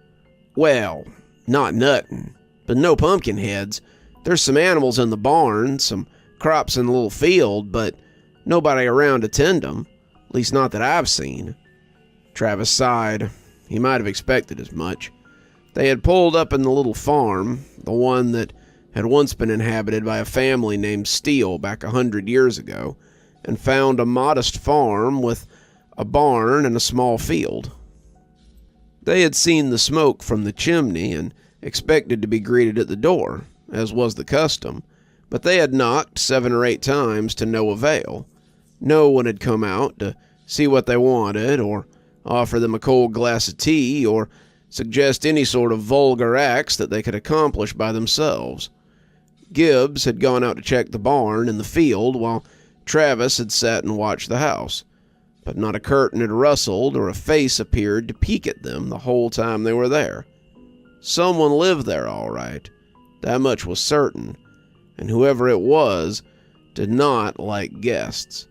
B: "Well, not nothing, but no pumpkin heads. There's some animals in the barn, some crops in the little field, but nobody around to tend them, at least not that I've seen."
A: Travis sighed. He might have expected as much. They had pulled up in the little farm, the one that had once been inhabited by a family named Steele back 100 years ago, and found a modest farm with a barn and a small field. They had seen the smoke from the chimney and expected to be greeted at the door, as was the custom, but they had knocked 7 or 8 times to no avail. No one had come out to see what they wanted, or offer them a cold glass of tea, or suggest any sort of vulgar acts that they could accomplish by themselves. Gibbs had gone out to check the barn and the field, while Travis had sat and watched the house, but not a curtain had rustled or a face appeared to peek at them the whole time they were there. Someone lived there, all right. That much was certain, and whoever it was did not like guests.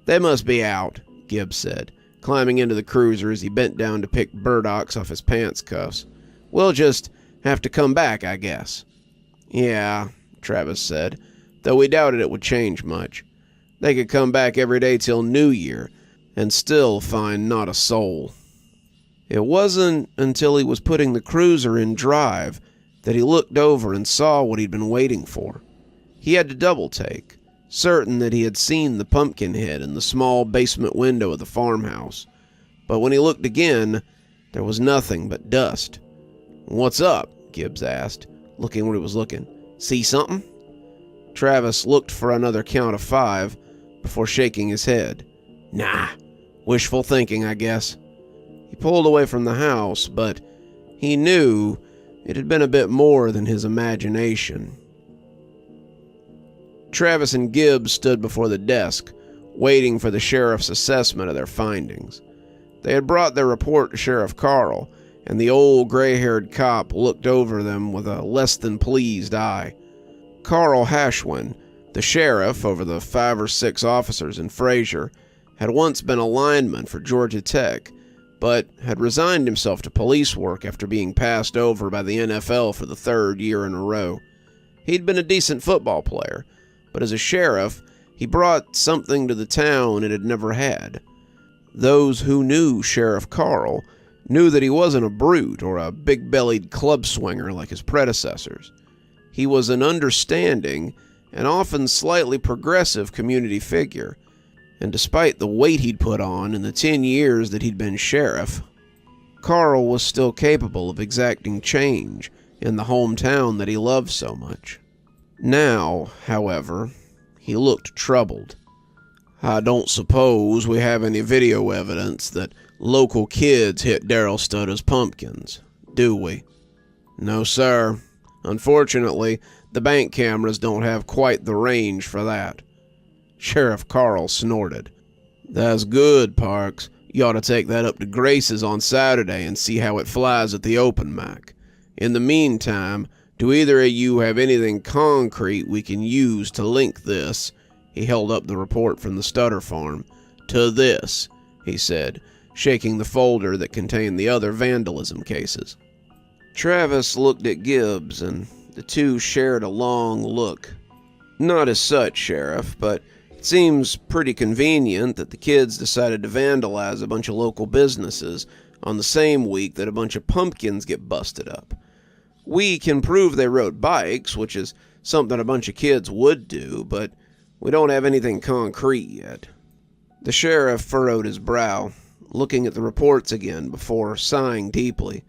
A: "They must be out," Gibbs said, climbing into the cruiser as he bent down to pick burdocks off his pants cuffs. "We'll just have to come back, I guess." "Yeah," Travis said, though he doubted it would change much. They could come back every day till New Year and still find not a soul. It wasn't until he was putting the cruiser in drive that he looked over and saw what he'd been waiting for. He had to double-take, certain that he had seen the pumpkin head in the small basement window of the farmhouse. But when he looked again, there was nothing but dust. "What's up?" Gibbs asked, looking where he was looking. "See something?" Travis looked for another count of 5 before shaking his head. "Nah, wishful thinking, I guess." He pulled away from the house, but he knew it had been a bit more than his imagination. Travis and Gibbs stood before the desk, waiting for the sheriff's assessment of their findings. They had brought their report to Sheriff Carl, and the old gray-haired cop looked over them with a less-than-pleased eye. Carl Hashwin, the sheriff over the 5 or 6 officers in Frazier, had once been a lineman for Georgia Tech, but had resigned himself to police work after being passed over by the NFL for the 3rd year in a row. He'd been a decent football player, but as a sheriff, he brought something to the town it had never had. Those who knew Sheriff Carl knew that he wasn't a brute or a big-bellied club swinger like his predecessors. He was an understanding and often slightly progressive community figure, and despite the weight he'd put on in the 10 years that he'd been sheriff, Carl was still capable of exacting change in the hometown that he loved so much. Now, however, he looked troubled. "I don't suppose we have any video evidence that local kids hit Darrell Studder's pumpkins, do we?" "No, sir. Unfortunately, the bank cameras don't have quite the range for that." Sheriff Carl snorted. "That's good, Parks. You ought to take that up to Grace's on Saturday and see how it flies at the open mic. In the meantime, do either of you have anything concrete we can use to link this?" He held up the report from the Studder farm. "To this," he said, shaking the folder that contained the other vandalism cases. Travis looked at Gibbs, and the two shared a long look. "Not as such, Sheriff, but it seems pretty convenient that the kids decided to vandalize a bunch of local businesses on the same week that a bunch of pumpkins get busted up. We can prove they rode bikes, which is something a bunch of kids would do, but we don't have anything concrete yet." The sheriff furrowed his brow, looking at the reports again before sighing deeply.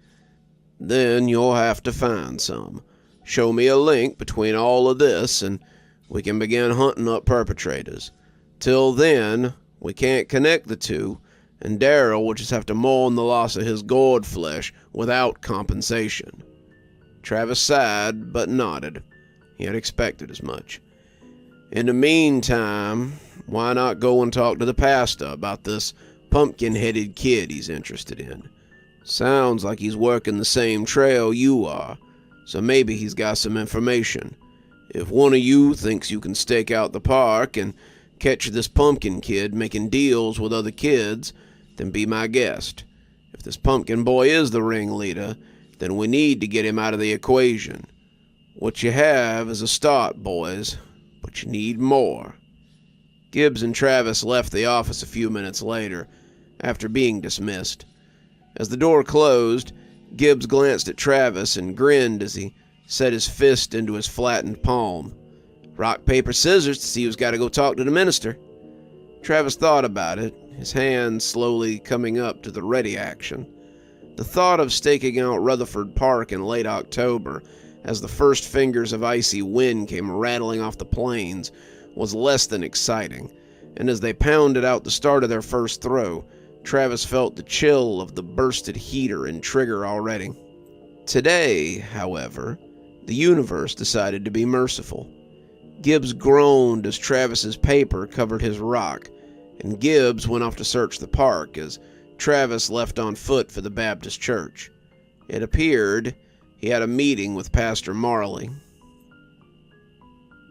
A: "Then you'll have to find some. Show me a link between all of this, and we can begin hunting up perpetrators. Till then, we can't connect the two, and Darrell will just have to mourn the loss of his gourd flesh without compensation." Travis sighed, but nodded. He had expected as much. "In the meantime, why not go and talk to the pastor about this pumpkin-headed kid he's interested in? Sounds like he's working the same trail you are, so maybe he's got some information. If one of you thinks you can stake out the park and catch this pumpkin kid making deals with other kids, then be my guest. If this pumpkin boy is the ringleader, then we need to get him out of the equation. What you have is a start, boys, but you need more." Gibbs and Travis left the office a few minutes later, after being dismissed. As the door closed, Gibbs glanced at Travis and grinned as he set his fist into his flattened palm. "Rock, paper, scissors to see who's got to go talk to the minister." Travis thought about it, his hand slowly coming up to the ready action. The thought of staking out Rutherford Park in late October, as the first fingers of icy wind came rattling off the plains, was less than exciting, and as they pounded out the start of their first throw, Travis felt the chill of the bursted heater and trigger already. Today, however, the universe decided to be merciful. Gibbs groaned as Travis's paper covered his rock, and Gibbs went off to search the park as Travis left on foot for the Baptist church. It appeared he had a meeting with Pastor Marley.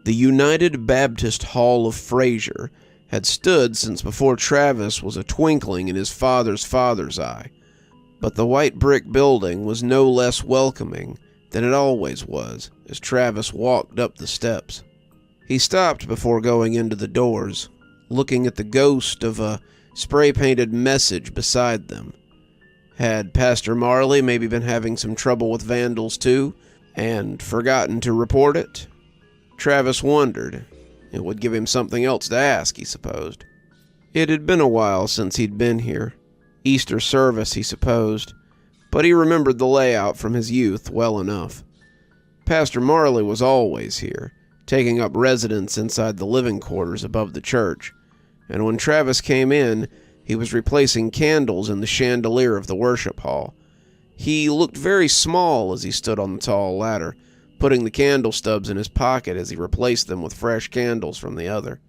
A: The United Baptist Hall of Frazier had stood since before Travis was a twinkling in his father's eye, but the white brick building was no less welcoming than it always was as Travis walked up the steps. He stopped before going into the doors, looking at the ghost of a spray-painted message beside them. Had Pastor Marley maybe been having some trouble with vandals too, And forgotten to report it? Travis wondered. It would give him something else to ask, he supposed. It had been a while since he'd been here. Easter service, he supposed, but he remembered the layout from his youth well enough. Pastor Marley was always here, taking up residence inside the living quarters above the church, and when Travis came in, he was replacing candles in the chandelier of the worship hall. He looked very small as he stood on the tall ladder, putting the candle stubs in his pocket as he replaced them with fresh candles from the other.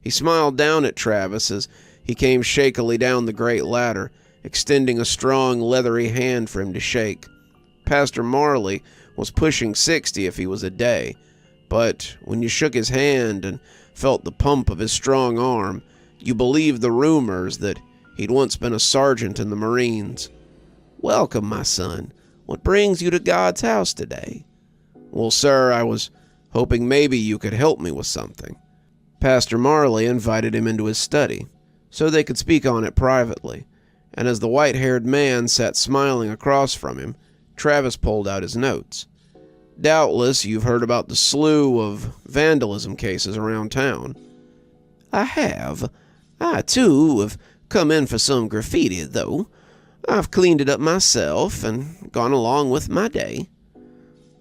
A: He smiled down at Travis as he came shakily down the great ladder, extending a strong, leathery hand for him to shake. Pastor Marley was pushing 60 if he was a day, but when you shook his hand and felt the pump of his strong arm, you believed the rumors that he'd once been a sergeant in the Marines. "Welcome, my son. What brings you to God's house today?" "Well, sir, I was hoping maybe you could help me with something." Pastor Marley invited him into his study, so they could speak on it privately, and as the white-haired man sat smiling across from him, Travis pulled out his notes. "Doubtless you've heard about the slew of vandalism cases around town." "I have. I, too, have come in for some graffiti, though. I've cleaned it up myself and gone along with my day."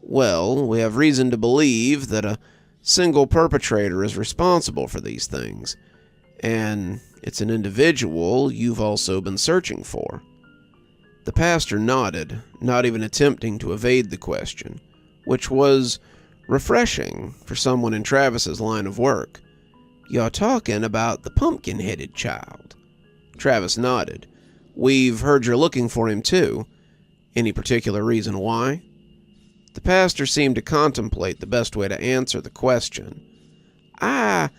A: "Well, we have reason to believe that a single perpetrator is responsible for these things, and it's an individual you've also been searching for." The pastor nodded, not even attempting to evade the question, which was refreshing for someone in Travis's line of work. "You're talking about the pumpkin-headed child?" Travis nodded. "We've heard you're looking for him, too. Any particular reason why?" The pastor seemed to contemplate the best way to answer the question. "I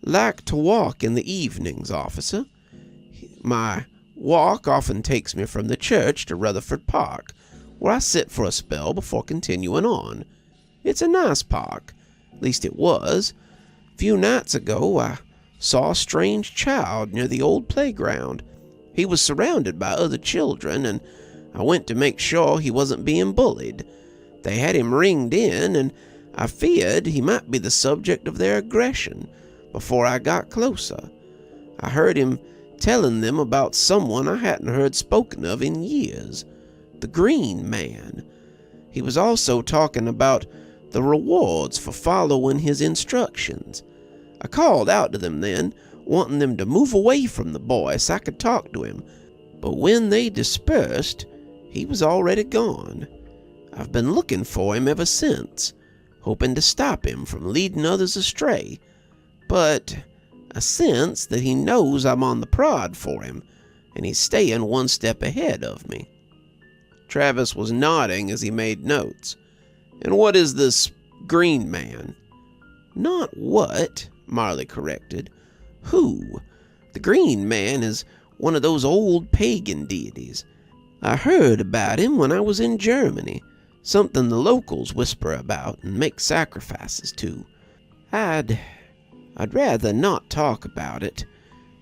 A: like to walk in the evenings, officer. My walk often takes me from the church to Rutherford Park, where I sit for a spell before continuing on. It's a nice park. At least it was. A few nights ago, I saw a strange child near the old playground. He was surrounded by other children, and I went to make sure he wasn't being bullied. They had him ringed in, and I feared he might be the subject of their aggression before I got closer. I heard him telling them about someone I hadn't heard spoken of in years, the Green Man. He was also talking about the rewards for following his instructions. I called out to them then, wanting them to move away from the boy so I could talk to him, but when they dispersed, he was already gone. I've been looking for him ever since, hoping to stop him from leading others astray, but I sense that he knows I'm on the prod for him, and he's staying one step ahead of me." Travis was nodding as he made notes. "And what is this Green Man?" "Not what," Marley corrected. "Who. The Green Man is one of those old pagan deities. I heard about him when I was in Germany. Something the locals whisper about and make sacrifices to. I'd rather not talk about it.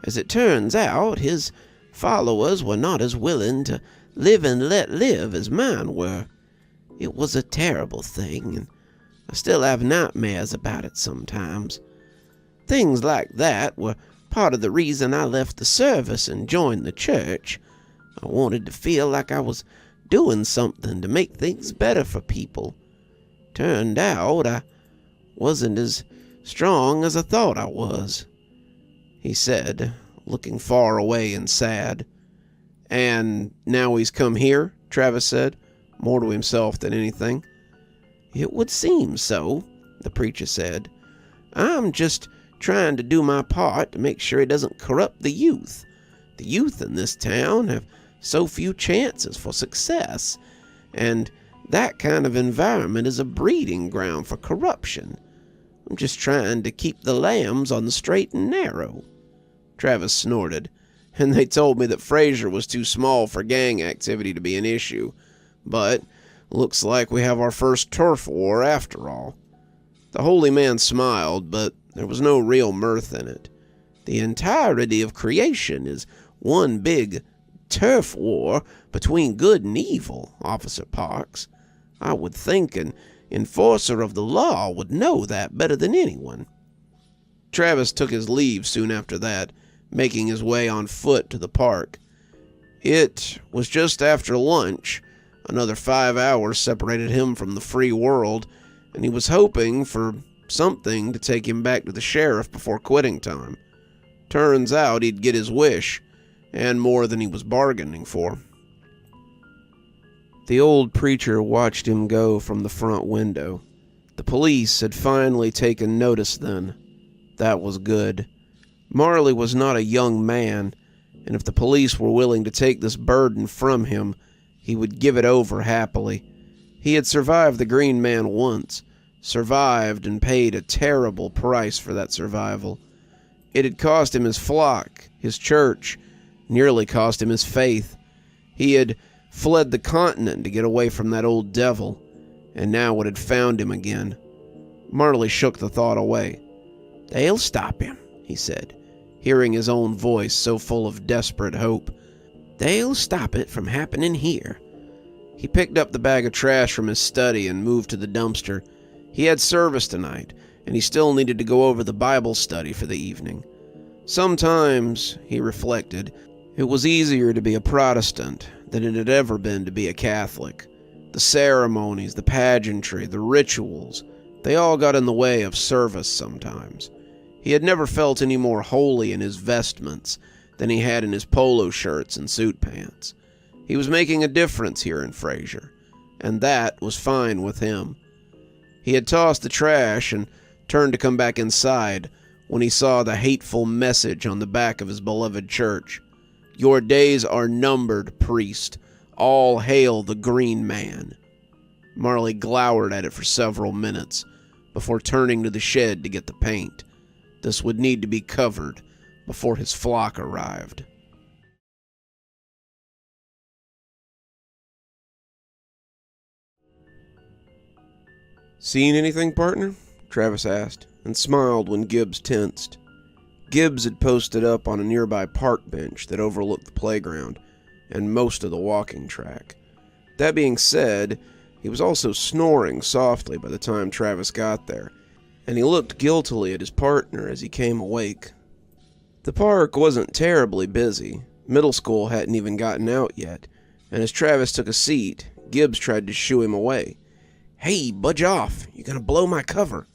A: As it turns out, his followers were not as willing to live and let live as mine were. It was a terrible thing, and I still have nightmares about it sometimes. Things like that were part of the reason I left the service and joined the church. I wanted to feel like I was doing something to make things better for people. Turned out I wasn't as strong as I thought I was," he said, looking far away and sad. "And now he's come here?" Travis said, more to himself than anything. "It would seem so," the preacher said. "I'm just trying to do my part to make sure he doesn't corrupt the youth. The youth in this town have so few chances for success, and that kind of environment is a breeding ground for corruption. I'm just trying to keep the lambs on the straight and narrow." Travis snorted. "And they told me that Frazier was too small for gang activity to be an issue. But looks like we have our first turf war after all." The holy man smiled, but there was no real mirth in it. "The entirety of creation is one big turf war between good and evil, Officer Parks. I would think an
B: enforcer of the law would know that better than anyone."
A: Travis took his leave soon after that, making his way on foot to the park. It was just after lunch. Another 5 hours separated him from the free world, and he was hoping for something to take him back to the sheriff before quitting time. Turns out he'd get his wish, and more than he was bargaining for. The old preacher watched him go from the front window. The police had finally taken notice then. That was good. Marley was not a young man, and if the police were willing to take this burden from him, he would give it over happily. He had survived the Green Man once, survived and paid a terrible price for that survival. It had cost him his flock, his church, nearly cost him his faith. He had fled the continent to get away from that old devil, and now it had found him again. Marley shook the thought away.
B: "They'll stop him," he said,
A: hearing his own voice so full of desperate hope.
B: "They'll stop it from happening here."
A: He picked up the bag of trash from his study and moved to the dumpster. He had service tonight, and he still needed to go over the Bible study for the evening. Sometimes, he reflected, it was easier to be a Protestant than it had ever been to be a Catholic. The ceremonies, the pageantry, the rituals, they all got in the way of service sometimes. He had never felt any more holy in his vestments than he had in his polo shirts and suit pants. He was making a difference here in Frazier, and that was fine with him. He had tossed the trash and turned to come back inside when he saw the hateful message on the back of his beloved church. "Your days are numbered, priest. All hail the Green Man." Marley glowered at it for several minutes before turning to the shed to get the paint. This would need to be covered before his flock arrived. "Seen anything, partner?" Travis asked, and smiled when Gibbs tensed. Gibbs had posted up on a nearby park bench that overlooked the playground and most of the walking track. That being said, he was also snoring softly by the time Travis got there, and he looked guiltily at his partner as he came awake. The park wasn't terribly busy. Middle school hadn't even gotten out yet, and as Travis took a seat, Gibbs tried to shoo him away.
B: "Hey, budge off. You're gonna blow my cover."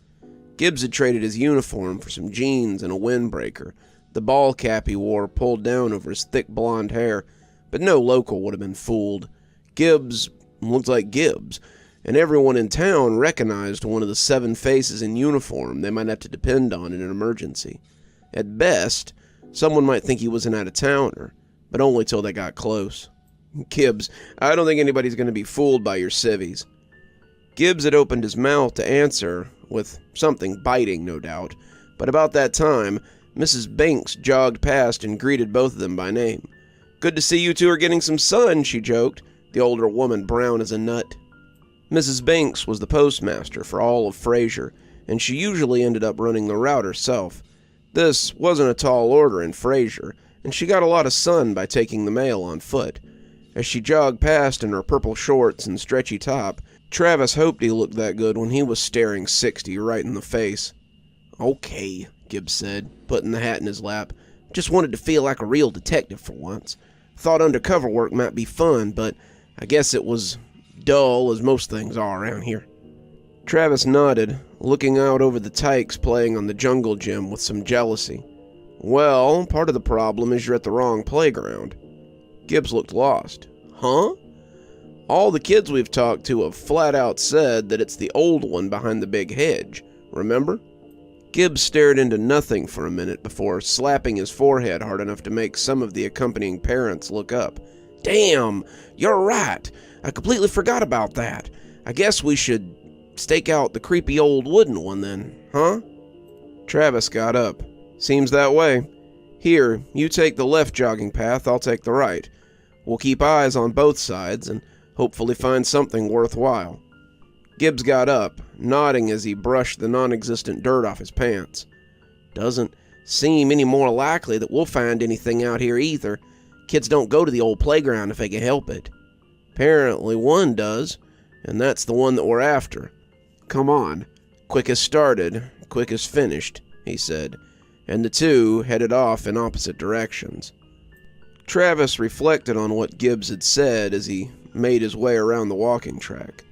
A: Gibbs had traded his uniform for some jeans and a windbreaker, the ball cap he wore pulled down over his thick blonde hair, but no local would have been fooled. Gibbs looked like Gibbs, and everyone in town recognized one of the 7 faces in uniform they might have to depend on in an emergency. At best, someone might think he was an out-of-towner, but only till they got close. "Gibbs, I don't think anybody's going to be fooled by your civvies." Gibbs had opened his mouth to answer, with something biting, no doubt, but about that time, Mrs. Banks jogged past and greeted both of them by name. "Good to see you two are getting some sun," she joked, the older woman brown as a nut. Mrs. Banks was the postmaster for all of Frazier, and she usually ended up running the route herself. This wasn't a tall order in Frazier, and she got a lot of sun by taking the mail on foot. As she jogged past in her purple shorts and stretchy top, Travis hoped he looked that good when he was staring 60 right in the face.
B: "Okay," Gibbs said, putting the hat in his lap. "Just wanted to feel like a real detective for once. Thought undercover work might be fun, but I guess it was dull as most things are around here."
A: Travis nodded, looking out over the tykes playing on the jungle gym with some jealousy. "Well, part of the problem is you're at the wrong playground." Gibbs looked lost. "Huh?" "All the kids we've talked to have flat out said that it's the old one behind the big hedge. Remember?" Gibbs stared into nothing for a minute before slapping his forehead hard enough to make some of the accompanying parents look up.
B: "Damn, you're right. I completely forgot about that. I guess we should stake out the creepy old wooden one then, huh?"
A: Travis got up. "Seems that way. Here, you take the left jogging path, I'll take the right. We'll keep eyes on both sides and hopefully find something worthwhile." Gibbs got up, nodding as he brushed the non-existent dirt off his pants.
B: "Doesn't seem any more likely that we'll find anything out here either. Kids don't go to the old playground if they can help it."
A: "Apparently one does, and that's the one that we're after." Come on. Quick as started, quick as finished, he said, and the two headed off in opposite directions. Travis reflected on what Gibbs had said as he made his way around the walking track.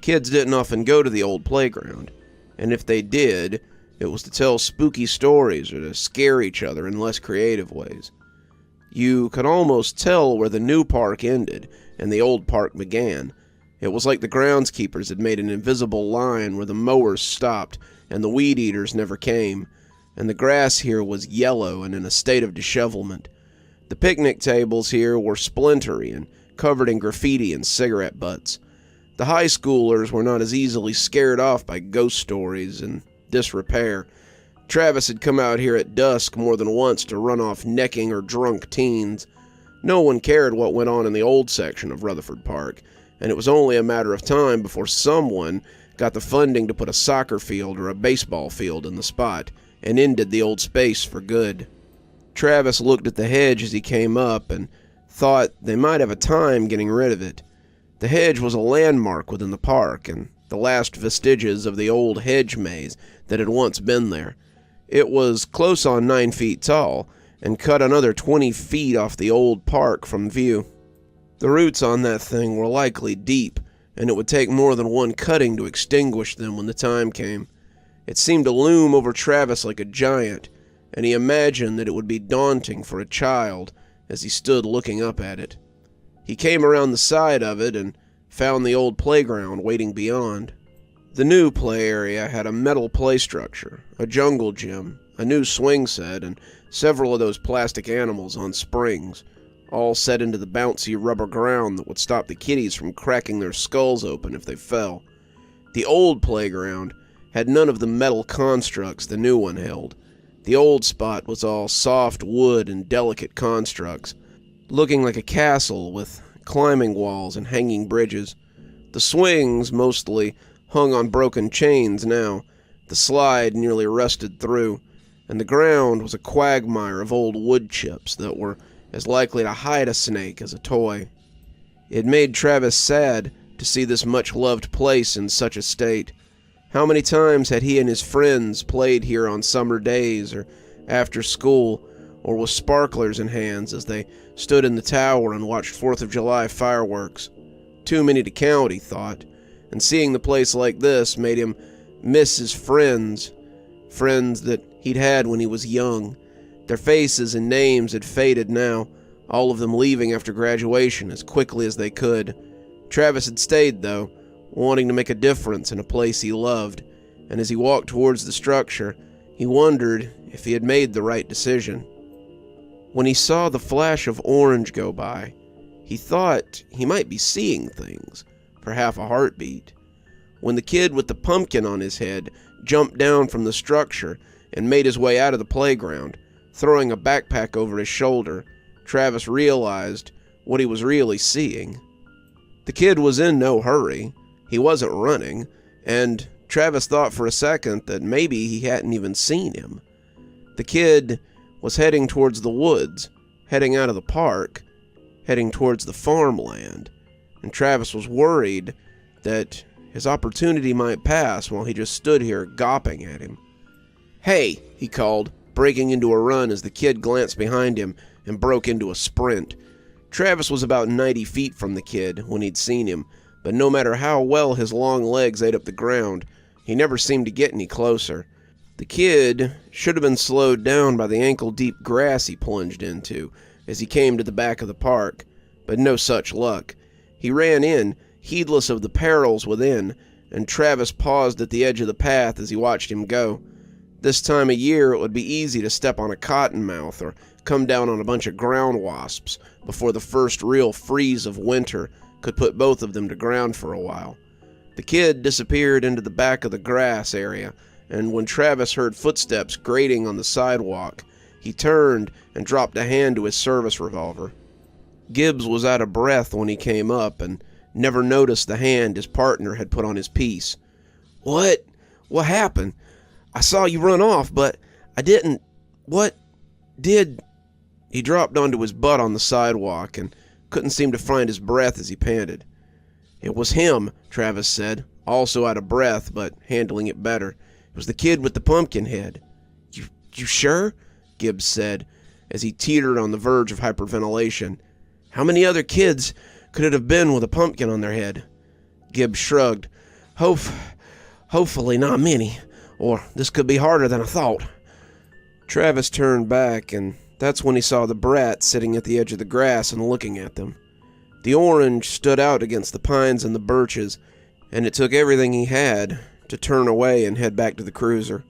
A: Kids didn't often go to the old playground, and if they did, it was to tell spooky stories or to scare each other in less creative ways. You could almost tell where the new park ended and the old park began. It was like the groundskeepers had made an invisible line where the mowers stopped and the weed eaters never came, and the grass here was yellow and in a state of dishevelment. The picnic tables here were splintery and covered in graffiti and cigarette butts. The high schoolers were not as easily scared off by ghost stories and disrepair. Travis had come out here at dusk more than once to run off necking or drunk teens. No one cared what went on in the old section of Rutherford Park, and it was only a matter of time before someone got the funding to put a soccer field or a baseball field in the spot, and ended the old space for good. Travis looked at the hedge as he came up and thought they might have a time getting rid of it. The hedge was a landmark within the park, and the last vestiges of the old hedge maze that had once been there. It was close on 9 feet tall, and cut another 20 feet off the old park from view. The roots on that thing were likely deep, and it would take more than one cutting to extinguish them when the time came. It seemed to loom over Travis like a giant, and he imagined that it would be daunting for a child as he stood looking up at it. He came around the side of it and found the old playground waiting beyond. The new play area had a metal play structure, a jungle gym, a new swing set, and several of those plastic animals on springs, all set into the bouncy rubber ground that would stop the kiddies from cracking their skulls open if they fell. The old playground had none of the metal constructs the new one held. The old spot was all soft wood and delicate constructs, looking like a castle with climbing walls and hanging bridges. The swings mostly hung on broken chains now, the slide nearly rusted through, and the ground was a quagmire of old wood chips that were as likely to hide a snake as a toy. It made Travis sad to see this much-loved place in such a state. How many times had he and his friends played here on summer days or after school, or with sparklers in hands as they stood in the tower and watched 4th of July fireworks? Too many to count, he thought, and seeing the place like this made him miss his friends that he'd had when he was young. Their faces and names had faded now, all of them leaving after graduation as quickly as they could. Travis had stayed, though, wanting to make a difference in a place he loved, and as he walked towards the structure, he wondered if he had made the right decision. When he saw the flash of orange go by, he thought he might be seeing things for half a heartbeat. When the kid with the pumpkin on his head jumped down from the structure and made his way out of the playground, throwing a backpack over his shoulder, Travis realized what he was really seeing. The kid was in no hurry. He wasn't running, and Travis thought for a second that maybe he hadn't even seen him. The kid was heading towards the woods, heading out of the park, heading towards the farmland, and Travis was worried that his opportunity might pass while he just stood here gawping at him. "Hey," he called, breaking into a run as the kid glanced behind him and broke into a sprint. Travis was about 90 feet from the kid when he'd seen him, but no matter how well his long legs ate up the ground, he never seemed to get any closer. The kid should have been slowed down by the ankle-deep grass he plunged into as he came to the back of the park, but no such luck. He ran in, heedless of the perils within, and Travis paused at the edge of the path as he watched him go. This time of year, it would be easy to step on a cottonmouth or come down on a bunch of ground wasps before the first real freeze of winter could put both of them to ground for a while. The kid disappeared into the back of the grass area, and when Travis heard footsteps grating on the sidewalk, he turned and dropped a hand to his service revolver. Gibbs was out of breath when he came up and never noticed the hand his partner had put on his piece. What happened? I saw you run off, but I didn't. What did..." He dropped onto his butt on the sidewalk and couldn't seem to find his breath as he panted. "It was him," Travis said, also out of breath, but handling it better. It was the kid with the pumpkin head. You sure? Gibbs said, as he teetered on the verge of hyperventilation. How many other kids could it have been with a pumpkin on their head? Gibbs shrugged. Hopefully not many, or this could be harder than I thought. Travis turned back, and that's when he saw the brat sitting at the edge of the grass and looking at them. The orange stood out against the pines and the birches, and it took everything he had to turn away and head back to the cruiser.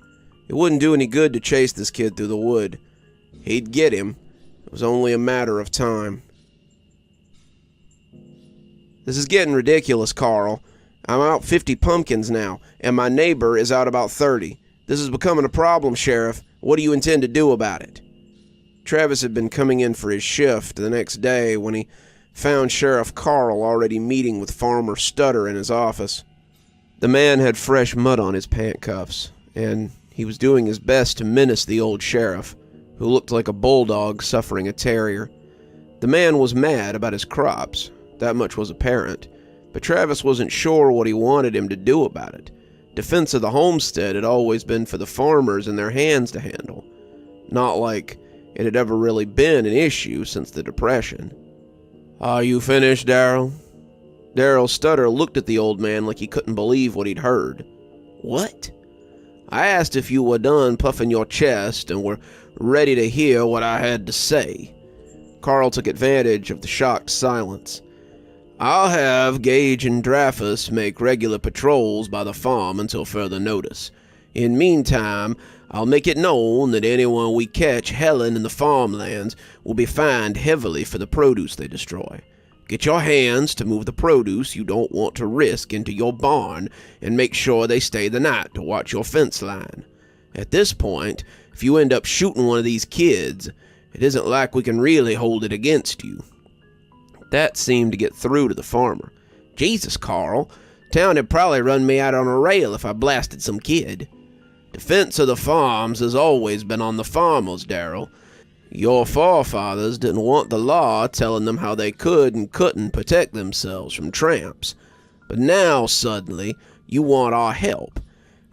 A: It wouldn't do any good to chase this kid through the wood. He'd get him. It was only a matter of time. This is getting ridiculous, Carl. I'm out 50 pumpkins now, and my neighbor is out about 30. This is becoming a problem, Sheriff. What do you intend to do about it? Travis had been coming in for his shift the next day when he found Sheriff Carl already meeting with Farmer Stutter in his office. The man had fresh mud on his pant cuffs, and he was doing his best to menace the old sheriff, who looked like a bulldog suffering a terrier. The man was mad about his crops, that much was apparent, but Travis wasn't sure what he wanted him to do about it. Defense of the homestead had always been for the farmers and their hands to handle, not like it had ever really been an issue since the Depression. Are you finished, Darrell? Darrell Stutter looked at the old man like he couldn't believe what he'd heard. What? I asked if you were done puffing your chest and were ready to hear what I had to say. Carl took advantage of the shocked silence. I'll have Gage and Dreyfus make regular patrols by the farm until further notice. In meantime, I'll make it known that anyone we catch helling in the farmlands will be fined heavily for the produce they destroy. Get your hands to move the produce you don't want to risk into your barn and make sure they stay the night to watch your fence line. At this point, if you end up shooting one of these kids, it isn't like we can really hold it against you. That seemed to get through to the farmer. Jesus, Carl, town had probably run me out on a rail if I blasted some kid. Defense of the farms has always been on the farmers, Darrell. Your forefathers didn't want the law telling them how they could and couldn't protect themselves from tramps. But now, suddenly, you want our help.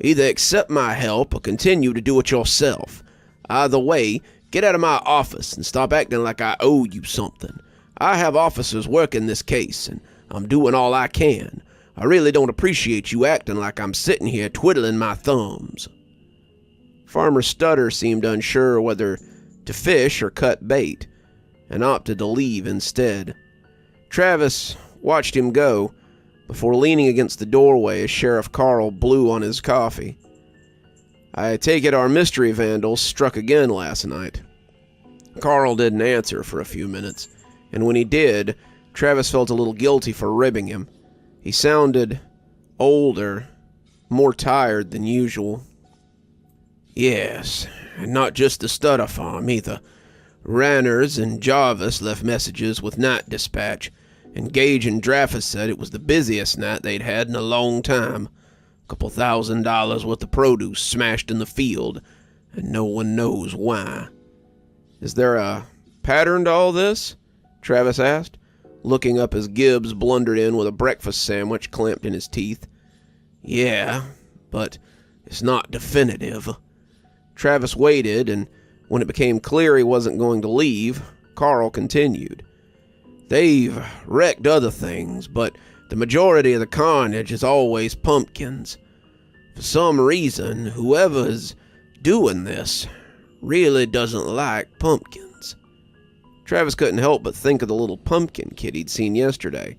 A: Either accept my help or continue to do it yourself. Either way, get out of my office and stop acting like I owe you something. I have officers working this case, and I'm doing all I can. I really don't appreciate you acting like I'm sitting here twiddling my thumbs. Farmer Stutter seemed unsure whether to fish or cut bait, and opted to leave instead. Travis watched him go before leaning against the doorway as Sheriff Carl blew on his coffee. I take it our mystery vandals struck again last night. Carl didn't answer for a few minutes, and when he did, Travis felt a little guilty for ribbing him. He sounded older, more tired than usual. Yes, and not just the Stutter farm either. Ranners and Jarvis left messages with night dispatch, and Gage and Dreyfus said it was the busiest night they'd had in a long time. $2,000 worth of produce smashed in the field, and no one knows why. Is there a pattern to all this? Travis asked, looking up as Gibbs blundered in with a breakfast sandwich clamped in his teeth. Yeah, but it's not definitive. Travis waited, and when it became clear he wasn't going to leave, Carl continued. They've wrecked other things, but the majority of the carnage is always pumpkins. For some reason, whoever's doing this really doesn't like pumpkins. Travis couldn't help but think of the little pumpkin kid he'd seen yesterday,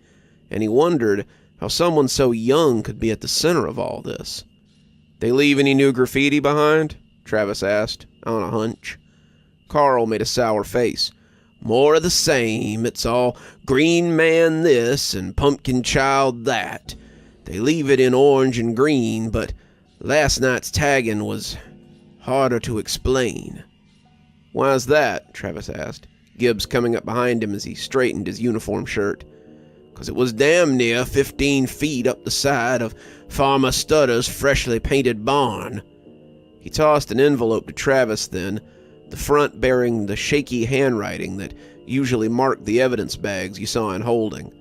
A: and he wondered how someone so young could be at the center of all this. They leave any new graffiti behind? Travis asked, on a hunch. Carl made a sour face. More of the same. It's all green man this and pumpkin child that. They leave it in orange and green, but last night's tagging was harder to explain. Why's that? Travis asked, Gibbs coming up behind him as he straightened his uniform shirt. 'Cause it was damn near 15 feet up the side of Farmer Stutter's freshly painted barn. He tossed an envelope to Travis then, the front bearing the shaky handwriting that usually marked the evidence bags you saw in holding.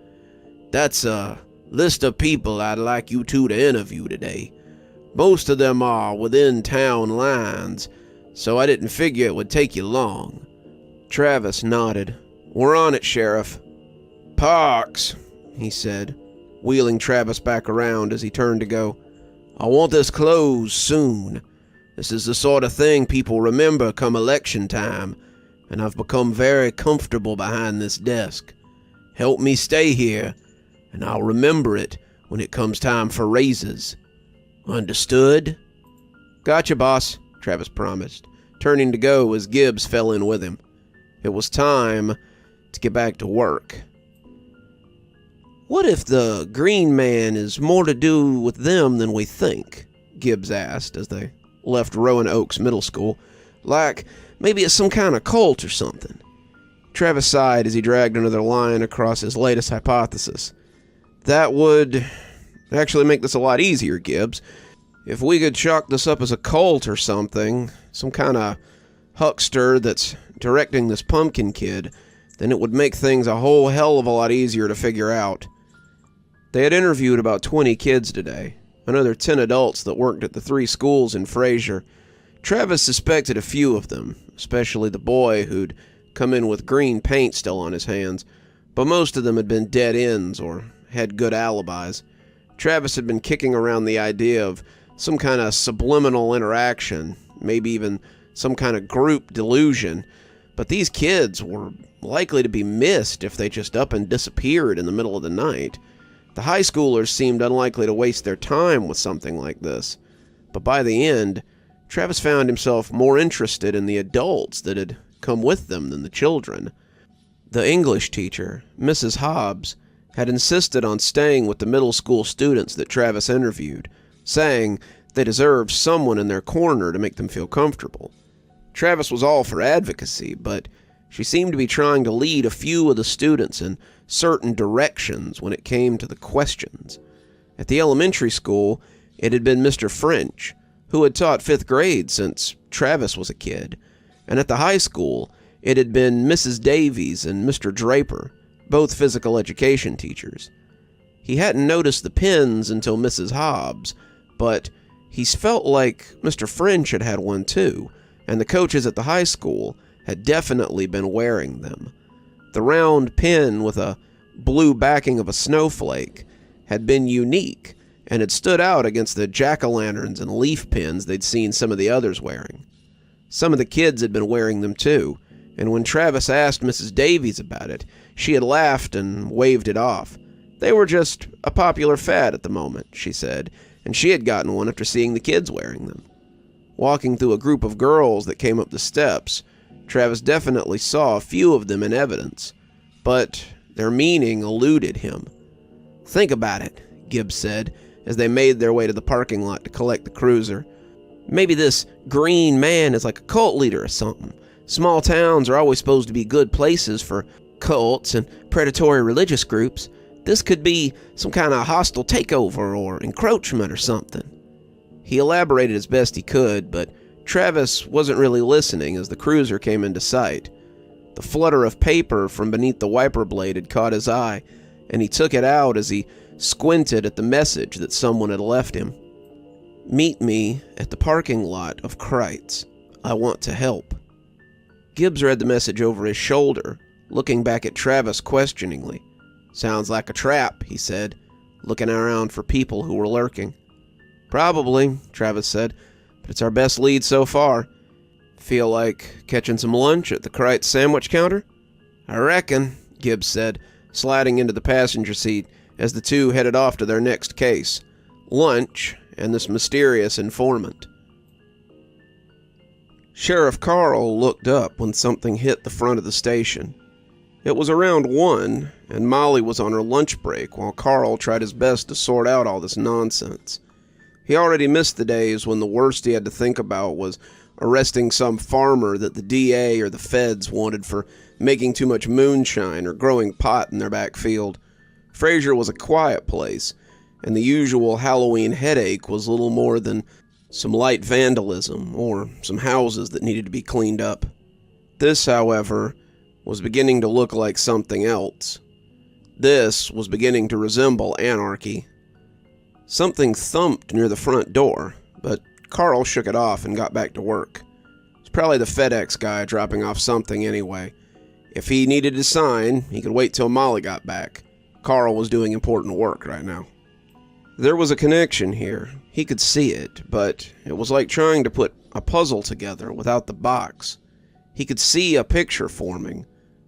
A: That's a
B: List of people I'd like you two to interview today. Most of them are within town lines, so I didn't figure it would take you long."
A: Travis nodded. "We're on it, Sheriff."
B: "Parks," he said,
A: wheeling Travis back around as he turned to go.
B: "I want this closed soon. This is the sort of thing people remember come election time, and I've become very comfortable behind this desk. Help me stay here, and I'll remember it when it comes time for raises. Understood?"
A: "Gotcha, boss," Travis promised, turning to go as Gibbs fell in with him. It was time to get back to work.
B: "What if the Green Man is more to do with them than we think?"
A: Gibbs asked as they left Roanoke Middle School.
B: "Like, maybe it's some kind of cult or something."
A: Travis sighed as he dragged another line across his latest hypothesis. "That would actually make this a lot easier, Gibbs. If we could chalk this up as a cult or something, some kind of huckster that's directing this pumpkin kid, then it would make things a whole hell of a lot easier to figure out." They had interviewed about 20 kids today, another 10 adults that worked at the 3 schools in Frazier. Travis suspected a few of them, especially the boy who'd come in with green paint still on his hands, but most of them had been dead ends or had good alibis. Travis had been kicking around the idea of some kind of subliminal interaction, maybe even some kind of group delusion, but these kids were likely to be missed if they just up and disappeared in the middle of the night. The high schoolers seemed unlikely to waste their time with something like this, but by the end, Travis found himself more interested in the adults that had come with them than the children. The English teacher, Mrs. Hobbs, had insisted on staying with the middle school students that Travis interviewed, saying they deserved someone in their corner to make them feel comfortable. Travis was all for advocacy, but she seemed to be trying to lead a few of the students in certain directions when it came to the questions. At the elementary school, it had been Mr. French, who had taught 5th grade since Travis was a kid, and at the high school, it had been Mrs. Davies and Mr. Draper, both physical education teachers. He hadn't noticed the pins until Mrs. Hobbs, but he felt like Mr. French had had one too, and the coaches at the high school had definitely been wearing them. The round pin with a blue backing of a snowflake had been unique and had stood out against the jack-o'-lanterns and leaf pins they'd seen some of the others wearing. Some of the kids had been wearing them too, and when Travis asked Mrs. Davies about it, she had laughed and waved it off. They were just a popular fad at the moment, she said, and she had gotten one after seeing the kids wearing them. Walking through a group of girls that came up the steps, Travis definitely saw a few of them in evidence, but their meaning eluded him. "Think about it," Gibbs said, as they made their way to the parking lot to collect the cruiser. "Maybe this Green Man is like a cult leader or something. Small towns are always supposed to be good places for cults and predatory religious groups. This could be some kind of hostile takeover or encroachment or something." He elaborated as best he could, but Travis wasn't really listening as the cruiser came into sight. The flutter of paper from beneath the wiper blade had caught his eye, and he took it out as he squinted at the message that someone had left him. "Meet me at the parking lot of Crites. I want to help." Gibbs read the message over his shoulder, looking back at Travis questioningly. "Sounds like a trap," he said, looking around for people who were lurking. "Probably," Travis said, "but it's our best lead so far. Feel like catching some lunch at the Crites sandwich counter?" "I reckon," Gibbs said, sliding into the passenger seat as the two headed off to their next case, lunch and this mysterious informant. Sheriff Carl looked up when something hit the front of the station. It was around 1, and Molly was on her lunch break while Carl tried his best to sort out all this nonsense. He already missed the days when the worst he had to think about was arresting some farmer that the DA or the feds wanted for making too much moonshine or growing pot in their back field. Frazier was a quiet place, and the usual Halloween headache was little more than some light vandalism or some houses that needed to be cleaned up. This, however, was beginning to look like something else. This was beginning to resemble anarchy. Something thumped near the front door, but Carl shook it off and got back to work. It's probably the FedEx guy dropping off something anyway. If he needed to sign, he could wait till Molly got back. Carl was doing important work right now. There was a connection here. He could see it, but it was like trying to put a puzzle together without the box. He could see a picture forming,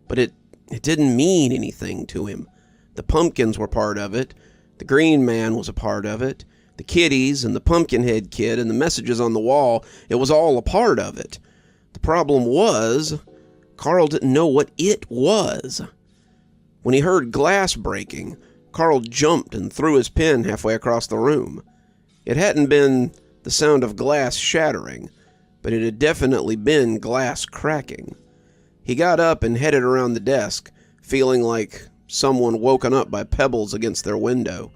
A: but it didn't mean anything to him. The pumpkins were part of it. The green man was a part of it. The kitties and the Pumpkinhead kid and the messages on the wall, it was all a part of it. The problem was, Carl didn't know what it was. When he heard glass breaking, Carl jumped and threw his pen halfway across the room. It hadn't been the sound of glass shattering, but it had definitely been glass cracking. He got up and headed around the desk, feeling like someone woken up by pebbles against their window,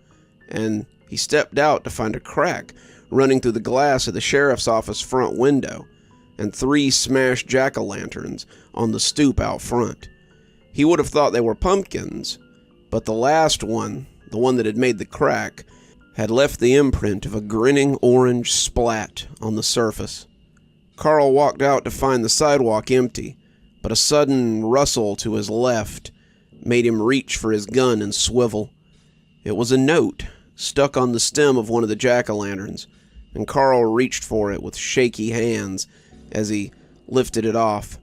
A: and he stepped out to find a crack running through the glass of the sheriff's office front window, and 3 smashed jack-o'-lanterns on the stoop out front. He would have thought they were pumpkins, but the last one, the one that had made the crack, had left the imprint of a grinning orange splat on the surface. Carl walked out to find the sidewalk empty, but a sudden rustle to his left made him reach for his gun and swivel. It was a note stuck on the stem of one of the jack-o'-lanterns, and Carl reached for it with shaky hands as he lifted it off.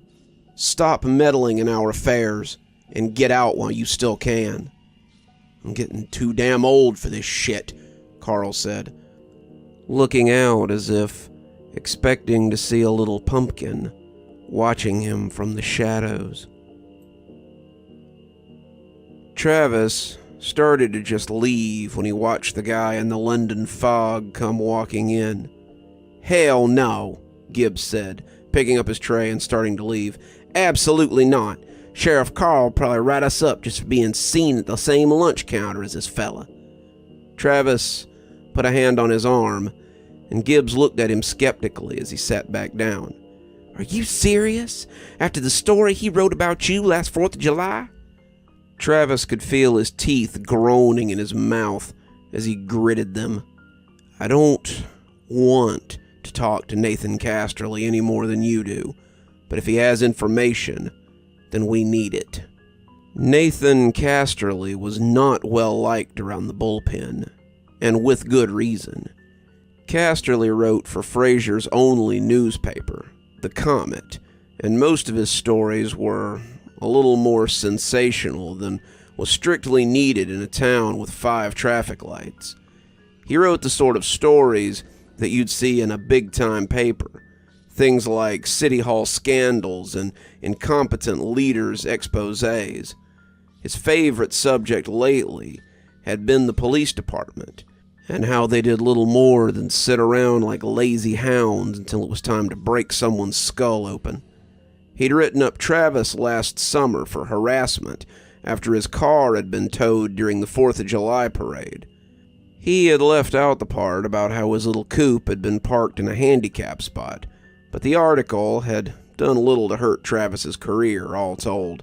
A: "Stop meddling in our affairs and get out while you still can." "I'm getting too damn old for this shit," Carl said, looking out as if expecting to see a little pumpkin watching him from the shadows. Travis started to just leave when he watched the guy in the London fog come walking in. "Hell no," Gibbs said, picking up his tray and starting to leave. "Absolutely not. Sheriff Carl probably write us up just for being seen at the same lunch counter as this fella." Travis put a hand on his arm, and Gibbs looked at him skeptically as he sat back down. "Are you serious? After the story he wrote about you last 4th of July? Travis could feel his teeth groaning in his mouth as he gritted them. "I don't want to talk to Nathan Casterly any more than you do, but if he has information, then we need it." Nathan Casterly was not well liked around the bullpen, and with good reason. Casterly wrote for Fraziers' only newspaper, The Comet, and most of his stories were a little more sensational than was strictly needed in a town with 5 traffic lights. He wrote the sort of stories that you'd see in a big-time paper, things like City Hall scandals and incompetent leaders' exposés. His favorite subject lately had been the police department, and how they did little more than sit around like lazy hounds until it was time to break someone's skull open. He'd written up Travis last summer for harassment after his car had been towed during the 4th of July parade. He had left out the part about how his little coupe had been parked in a handicap spot, but the article had done little to hurt Travis's career, all told.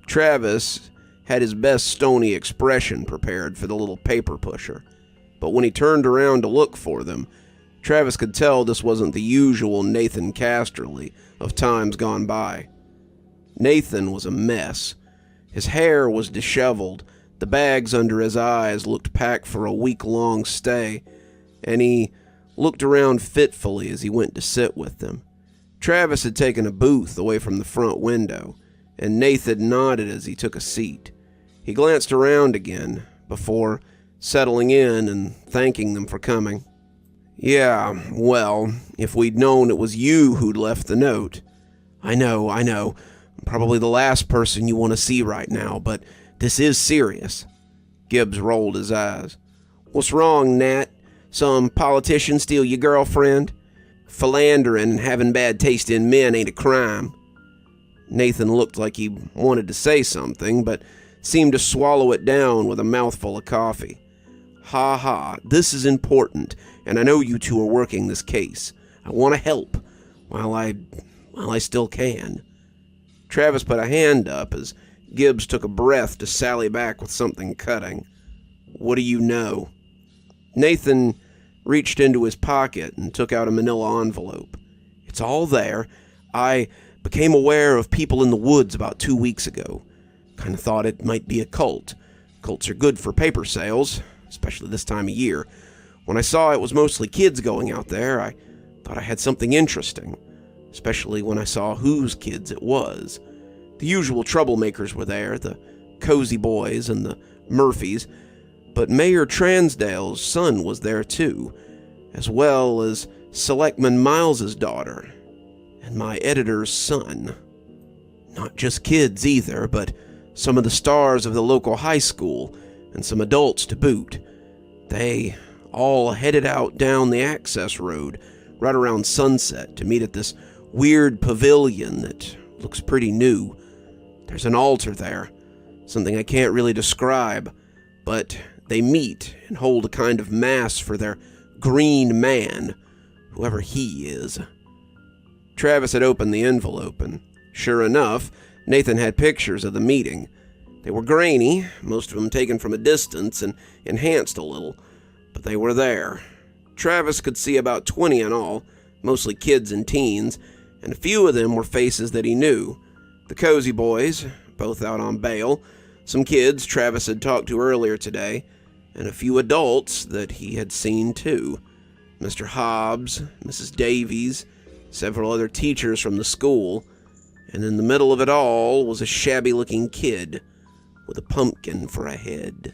A: Travis had his best stony expression prepared for the little paper pusher, but when he turned around to look for them, Travis could tell this wasn't the usual Nathan Casterly of times gone by. Nathan was a mess. His hair was disheveled, the bags under his eyes looked packed for a week-long stay, and he looked around fitfully as he went to sit with them. Travis had taken a booth away from the front window, and Nathan nodded as he took a seat. He glanced around again before settling in and thanking them for coming. "Yeah, well, if we'd known it was you who'd left the note." I know. I'm probably the last person you want to see right now, but this is serious." Gibbs rolled his eyes. "What's wrong, Nat? Some politician steal your girlfriend? Philandering and having bad taste in men ain't a crime." Nathan looked like he wanted to say something, but seemed to swallow it down with a mouthful of coffee. Ha, this is important, and I know you two are working this case. I want to help, while I still can." Travis put a hand up as Gibbs took a breath to sally back with something cutting. "What do you know?" Nathan reached into his pocket and took out a manila envelope. "It's all there. I became aware of people in the woods about 2 weeks ago. Kind of thought it might be a cult. Cults are good for paper sales, especially this time of year. When I saw it was mostly kids going out there, I thought I had something interesting, especially when I saw whose kids it was. The usual troublemakers were there, the Cozy Boys and the Murphys, but Mayor Transdale's son was there too, as well as Selectman Miles's daughter, and my editor's son. Not just kids either, but some of the stars of the local high school, and some adults to boot. They all headed out down the access road right around sunset to meet at this weird pavilion that looks pretty new. There's an altar there, something I can't really describe, but they meet and hold a kind of mass for their green man, whoever he is." Travis had opened the envelope, and sure enough, Nathan had pictures of the meeting. They were grainy, most of them taken from a distance and enhanced a little, but they were there. Travis could see about 20 in all, mostly kids and teens, and a few of them were faces that he knew. The Cozy Boys, both out on bail, some kids Travis had talked to earlier today, and a few adults that he had seen too. Mr. Hobbs, Mrs. Davies, several other teachers from the school, and in the middle of it all was a shabby-looking kid with a pumpkin for a head.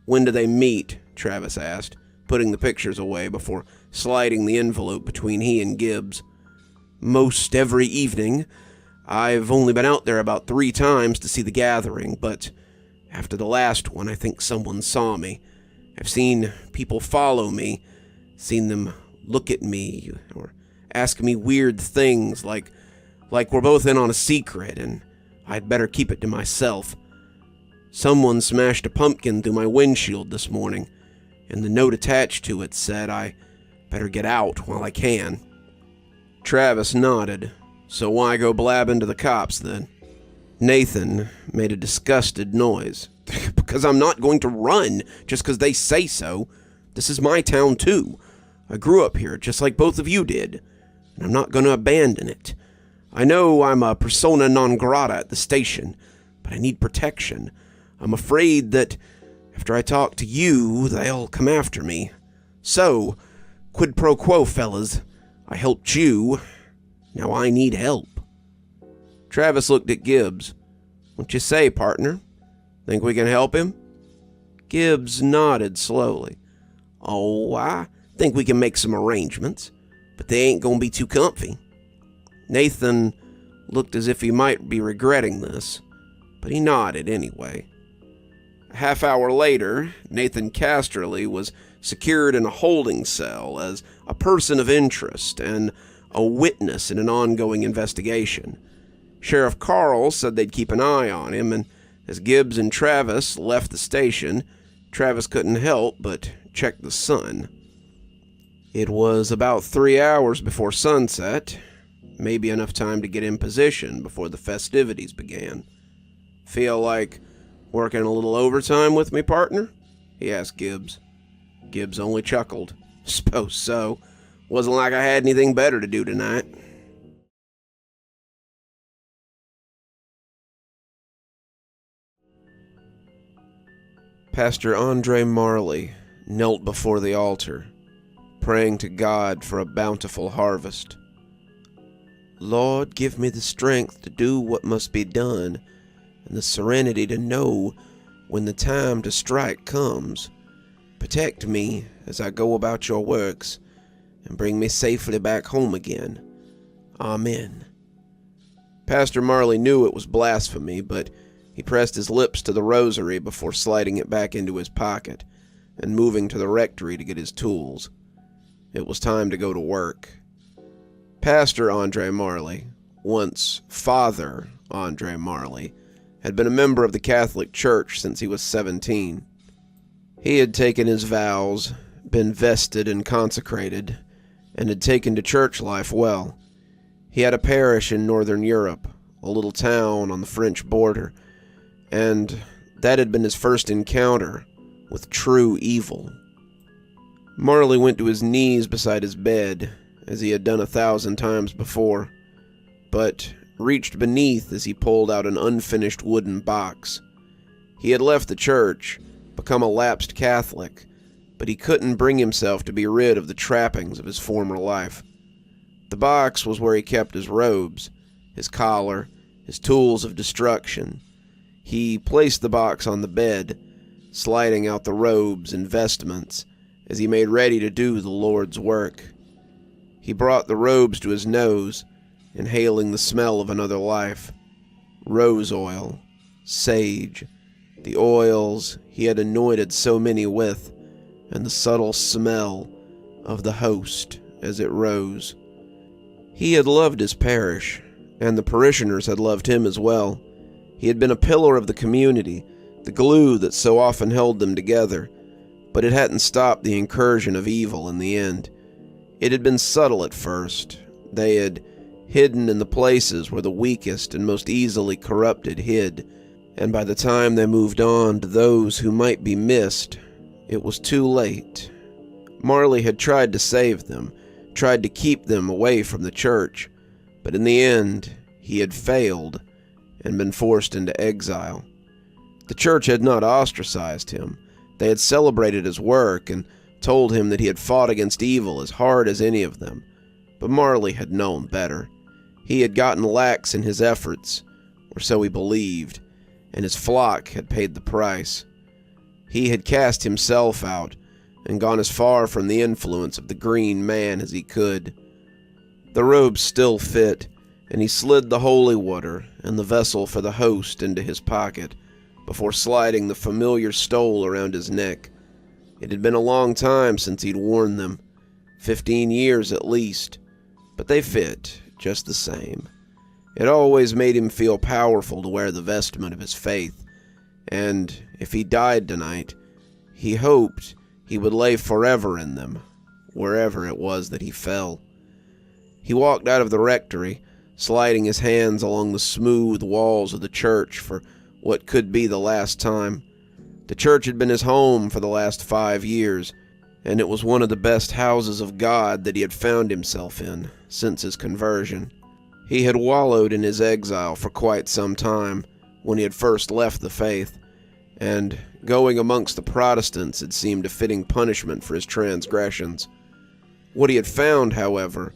A: "When do they meet?" Travis asked, putting the pictures away before sliding the envelope between he and Gibbs. "Most every evening. I've only been out there about 3 times to see the gathering, but after the last one, I think someone saw me. I've seen people follow me, seen them look at me, or ask me weird things like we're both in on a secret, and I'd better keep it to myself. Someone smashed a pumpkin through my windshield this morning, and the note attached to it said I better get out while I can." Travis nodded. "So why go blabbing to the cops then?" Nathan made a disgusted noise. "Because I'm not going to run just because they say so. This is my town too. I grew up here just like both of you did, and I'm not going to abandon it. I know I'm a persona non grata at the station, but I need protection. I'm afraid that after I talk to you, they'll come after me. So, quid pro quo, fellas. I helped you. Now I need help." Travis looked at Gibbs. "What you say, partner? Think we can help him?" Gibbs nodded slowly. "Oh, I think we can make some arrangements, but they ain't gonna be too comfy." Nathan looked as if he might be regretting this, but he nodded anyway. A half-hour later, Nathan Casterly was secured in a holding cell as a person of interest and a witness in an ongoing investigation. Sheriff Carl said they'd keep an eye on him, and as Gibbs and Travis left the station, Travis couldn't help but check the sun. It was about 3 hours before sunset, maybe enough time to get in position before the festivities began. "Feel like working a little overtime with me, partner?" he asked Gibbs. Gibbs only chuckled. "Suppose so. Wasn't like I had anything better to do tonight." Pastor Andre Marley knelt before the altar, praying to God for a bountiful harvest. "Lord, give me the strength to do what must be done, and the serenity to know when the time to strike comes. Protect me as I go about your works, and bring me safely back home again. Amen." Pastor Marley knew it was blasphemy, but he pressed his lips to the rosary before sliding it back into his pocket and moving to the rectory to get his tools. It was time to go to work. Pastor Andre Marley, once Father Andre Marley, had been a member of the Catholic Church since he was 17. He had taken his vows, been vested and consecrated, and had taken to church life well. He had a parish in Northern Europe, a little town on the French border, and that had been his first encounter with true evil. Marley went to his knees beside his bed, as he had done 1,000 times before, but reached beneath as he pulled out an unfinished wooden box. He had left the church, become a lapsed Catholic, but he couldn't bring himself to be rid of the trappings of his former life. The box was where he kept his robes, his collar, his tools of destruction. He placed the box on the bed, sliding out the robes and vestments as he made ready to do the Lord's work. He brought the robes to his nose, inhaling the smell of another life. Rose oil, sage, the oils he had anointed so many with, and the subtle smell of the host as it rose. He had loved his parish, and the parishioners had loved him as well. He had been a pillar of the community, the glue that so often held them together, but it hadn't stopped the incursion of evil in the end. It had been subtle at first. They had hidden in the places where the weakest and most easily corrupted hid, and by the time they moved on to those who might be missed, it was too late. Marley had tried to save them, tried to keep them away from the church, but in the end, he had failed and been forced into exile. The church had not ostracized him. They had celebrated his work and told him that he had fought against evil as hard as any of them, but Marley had known better. He had gotten lax in his efforts, or so he believed, and his flock had paid the price. He had cast himself out and gone as far from the influence of the green man as he could. The robes still fit, and he slid the holy water and the vessel for the host into his pocket before sliding the familiar stole around his neck. It had been a long time since he'd worn them, 15 years at least, but they fit just the same. It always made him feel powerful to wear the vestment of his faith, and if he died tonight, he hoped he would lay forever in them, wherever it was that he fell. He walked out of the rectory, sliding his hands along the smooth walls of the church for what could be the last time. The church had been his home for the last 5 years, and it was one of the best houses of God that he had found himself in since his conversion. He had wallowed in his exile for quite some time when he had first left the faith, and going amongst the Protestants had seemed a fitting punishment for his transgressions. What he had found, however,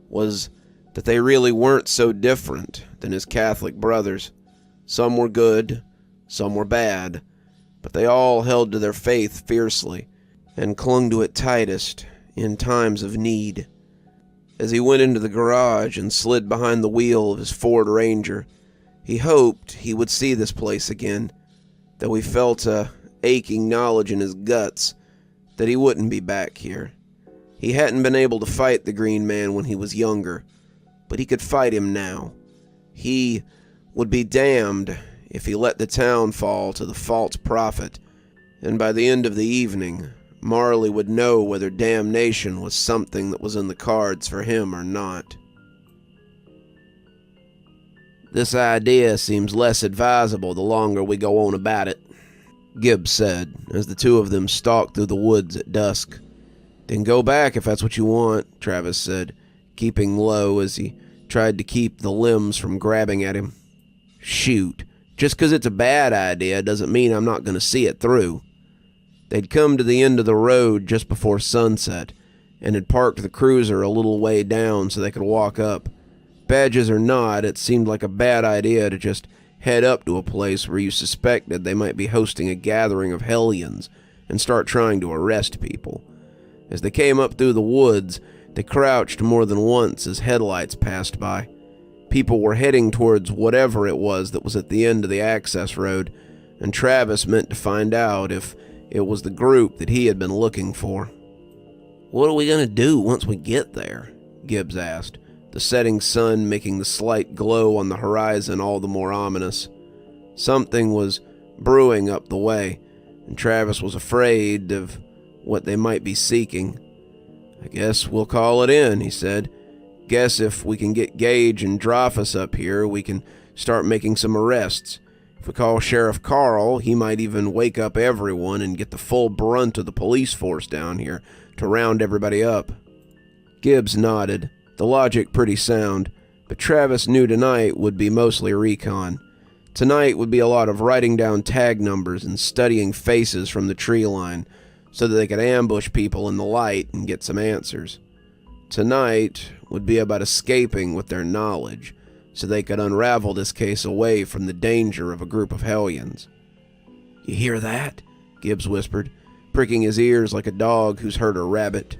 A: was that they really weren't so different than his Catholic brothers. Some were good, some were bad, but they all held to their faith fiercely and clung to it tightest in times of need. As he went into the garage and slid behind the wheel of his Ford Ranger, he hoped he would see this place again, though he felt a aching knowledge in his guts that he wouldn't be back here. He hadn't been able to fight the Green Man when he was younger, but he could fight him now. He would be damned if he let the town fall to the false prophet, and by the end of the evening, Marley would know whether damnation was something that was in the cards for him or not. "This idea seems less advisable the longer we go on about it," Gibbs said, as the two of them stalked through the woods at dusk. "Then go back if that's what you want," Travis said, keeping low as he tried to keep the limbs from grabbing at him. "Shoot, just 'cause it's a bad idea doesn't mean I'm not going to see it through." They'd come to the end of the road just before sunset, and had parked the cruiser a little way down so they could walk up. Badges or not, it seemed like a bad idea to just head up to a place where you suspected they might be hosting a gathering of hellions and start trying to arrest people. As they came up through the woods, they crouched more than once as headlights passed by. People were heading towards whatever it was that was at the end of the access road, and Travis meant to find out if it was the group that he had been looking for. "What are we going to do once we get there?" Gibbs asked, the setting sun making the slight glow on the horizon all the more ominous. Something was brewing up the way, and Travis was afraid of what they might be seeking. "I guess we'll call it in," he said. "Guess if we can get Gage and Dreyfus up here, we can start making some arrests. If we call Sheriff Carl, he might even wake up everyone and get the full brunt of the police force down here to round everybody up." Gibbs nodded, the logic pretty sound, but Travis knew tonight would be mostly recon. Tonight would be a lot of writing down tag numbers and studying faces from the tree line so that they could ambush people in the light and get some answers. Tonight would be about escaping with their knowledge so they could unravel this case away from the danger of a group of hellions. "You hear that?" Gibbs whispered, pricking his ears like a dog who's heard a rabbit.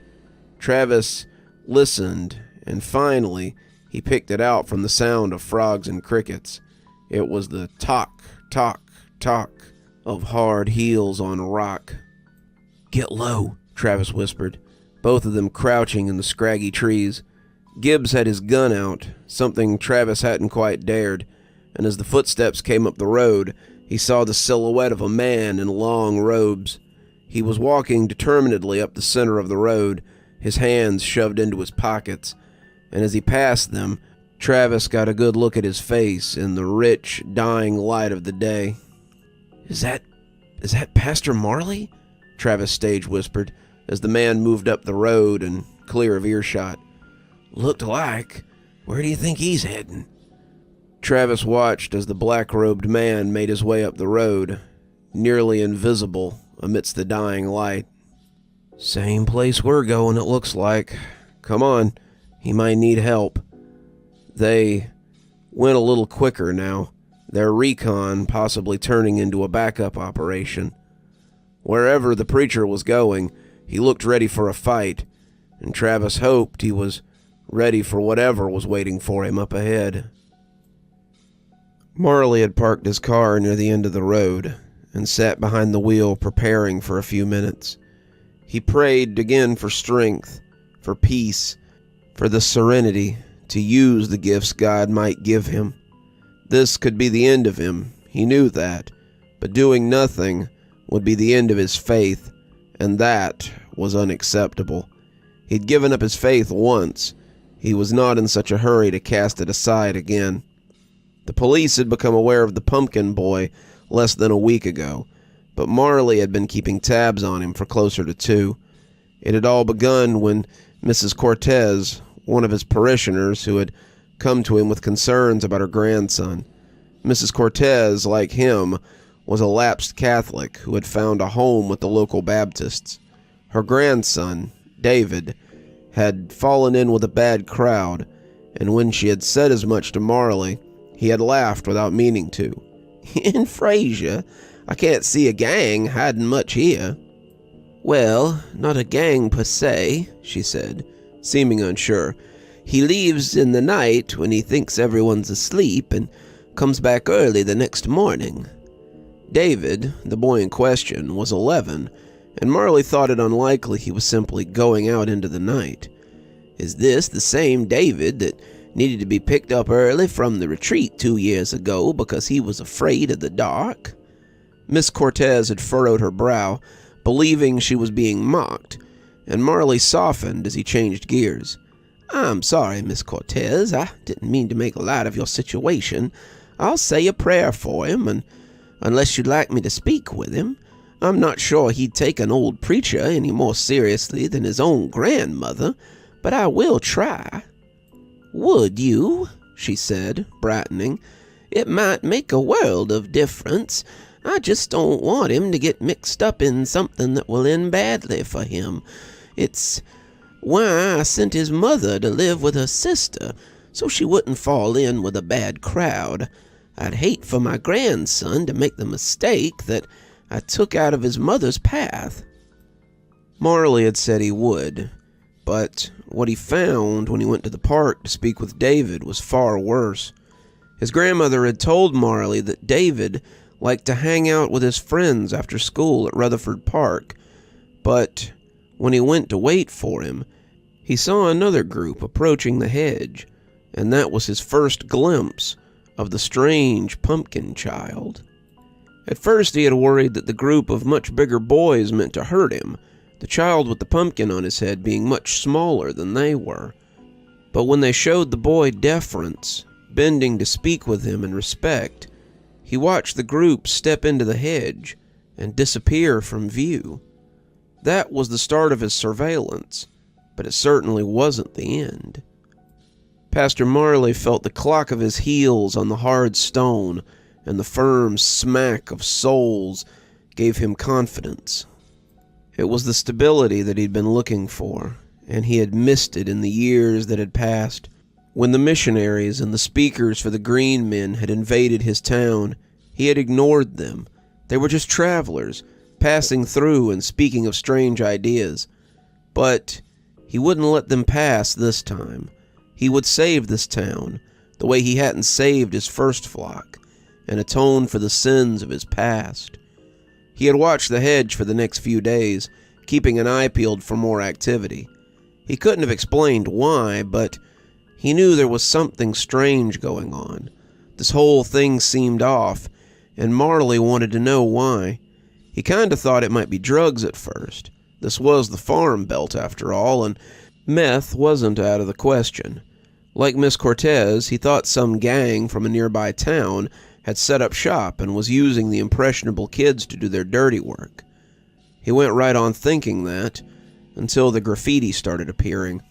A: Travis listened, and finally he picked it out from the sound of frogs and crickets. It was the tock, tock, tock of hard heels on rock. "Get low," Travis whispered, both of them crouching in the scraggy trees. Gibbs had his gun out, something Travis hadn't quite dared, and as the footsteps came up the road, he saw the silhouette of a man in long robes. He was walking determinedly up the center of the road, his hands shoved into his pockets, and as he passed them, Travis got a good look at his face in the rich, dying light of the day. Is that Pastor Marley?" Travis stage whispered, as the man moved up the road and clear of earshot. "Looked like. Where do you think he's heading?" Travis watched as the black-robed man made his way up the road, nearly invisible amidst the dying light. "Same place we're going, it looks like. Come on, he might need help." They went a little quicker now, their recon possibly turning into a backup operation. Wherever the preacher was going, he looked ready for a fight, and Travis hoped he was ready for whatever was waiting for him up ahead. Marley had parked his car near the end of the road and sat behind the wheel preparing for a few minutes. He prayed again for strength, for peace, for the serenity to use the gifts God might give him. This could be the end of him, he knew that, but doing nothing would be the end of his faith, and that was unacceptable. He'd given up his faith once. He was not in such a hurry to cast it aside again. The police had become aware of the pumpkin boy less than a week ago, but Marley had been keeping tabs on him for closer to 2. It had all begun when Mrs. Cortez, one of his parishioners who had come to him with concerns about her grandson. Mrs. Cortez, like him, was a lapsed Catholic who had found a home with the local Baptists. Her grandson, David, had fallen in with a bad crowd, and when she had said as much to Marley, he had laughed without meaning to. "In Frazier, I can't see a gang hiding much here." "Well, not a gang per se," she said, seeming unsure. "He leaves in the night when he thinks everyone's asleep and comes back early the next morning." David, the boy in question, was 11, and Marley thought it unlikely he was simply going out into the night. "Is this the same David that needed to be picked up early from the retreat 2 years ago because he was afraid of the dark?" Miss Cortez had furrowed her brow, believing she was being mocked, and Marley softened as he changed gears. "I'm sorry, Miss Cortez. I didn't mean to make light of your situation. I'll say a prayer for him, and unless you'd like me to speak with him, I'm not sure he'd take an old preacher any more seriously than his own grandmother, but I will try." "Would you?" she said, brightening. "It might make a world of difference. I just don't want him to get mixed up in something that will end badly for him. It's why I sent his mother to live with her sister, so she wouldn't fall in with a bad crowd. I'd hate for my grandson to make the mistake that I took out of his mother's path." Marley had said he would, but what he found when he went to the park to speak with David was far worse. His grandmother had told Marley that David liked to hang out with his friends after school at Rutherford Park, but when he went to wait for him, he saw another group approaching the hedge, and that was his first glimpse of the strange pumpkin child. At first he had worried that the group of much bigger boys meant to hurt him, the child with the pumpkin on his head being much smaller than they were. But when they showed the boy deference, bending to speak with him in respect, he watched the group step into the hedge and disappear from view. That was the start of his surveillance, but it certainly wasn't the end. Pastor Marley felt the clock of his heels on the hard stone, and the firm smack of soles gave him confidence. It was the stability that he'd been looking for, and he had missed it in the years that had passed. When the missionaries and the speakers for the green men had invaded his town, he had ignored them. They were just travelers, passing through and speaking of strange ideas. But he wouldn't let them pass this time. He would save this town, the way he hadn't saved his first flock, and atone for the sins of his past. He had watched the hedge for the next few days, keeping an eye peeled for more activity. He couldn't have explained why, but he knew there was something strange going on. This whole thing seemed off, and Marley wanted to know why. He kind of thought it might be drugs at first. This was the farm belt after all, and meth wasn't out of the question. Like Miss Cortez, he thought some gang from a nearby town had set up shop and was using the impressionable kids to do their dirty work. He went right on thinking that, until the graffiti started appearing.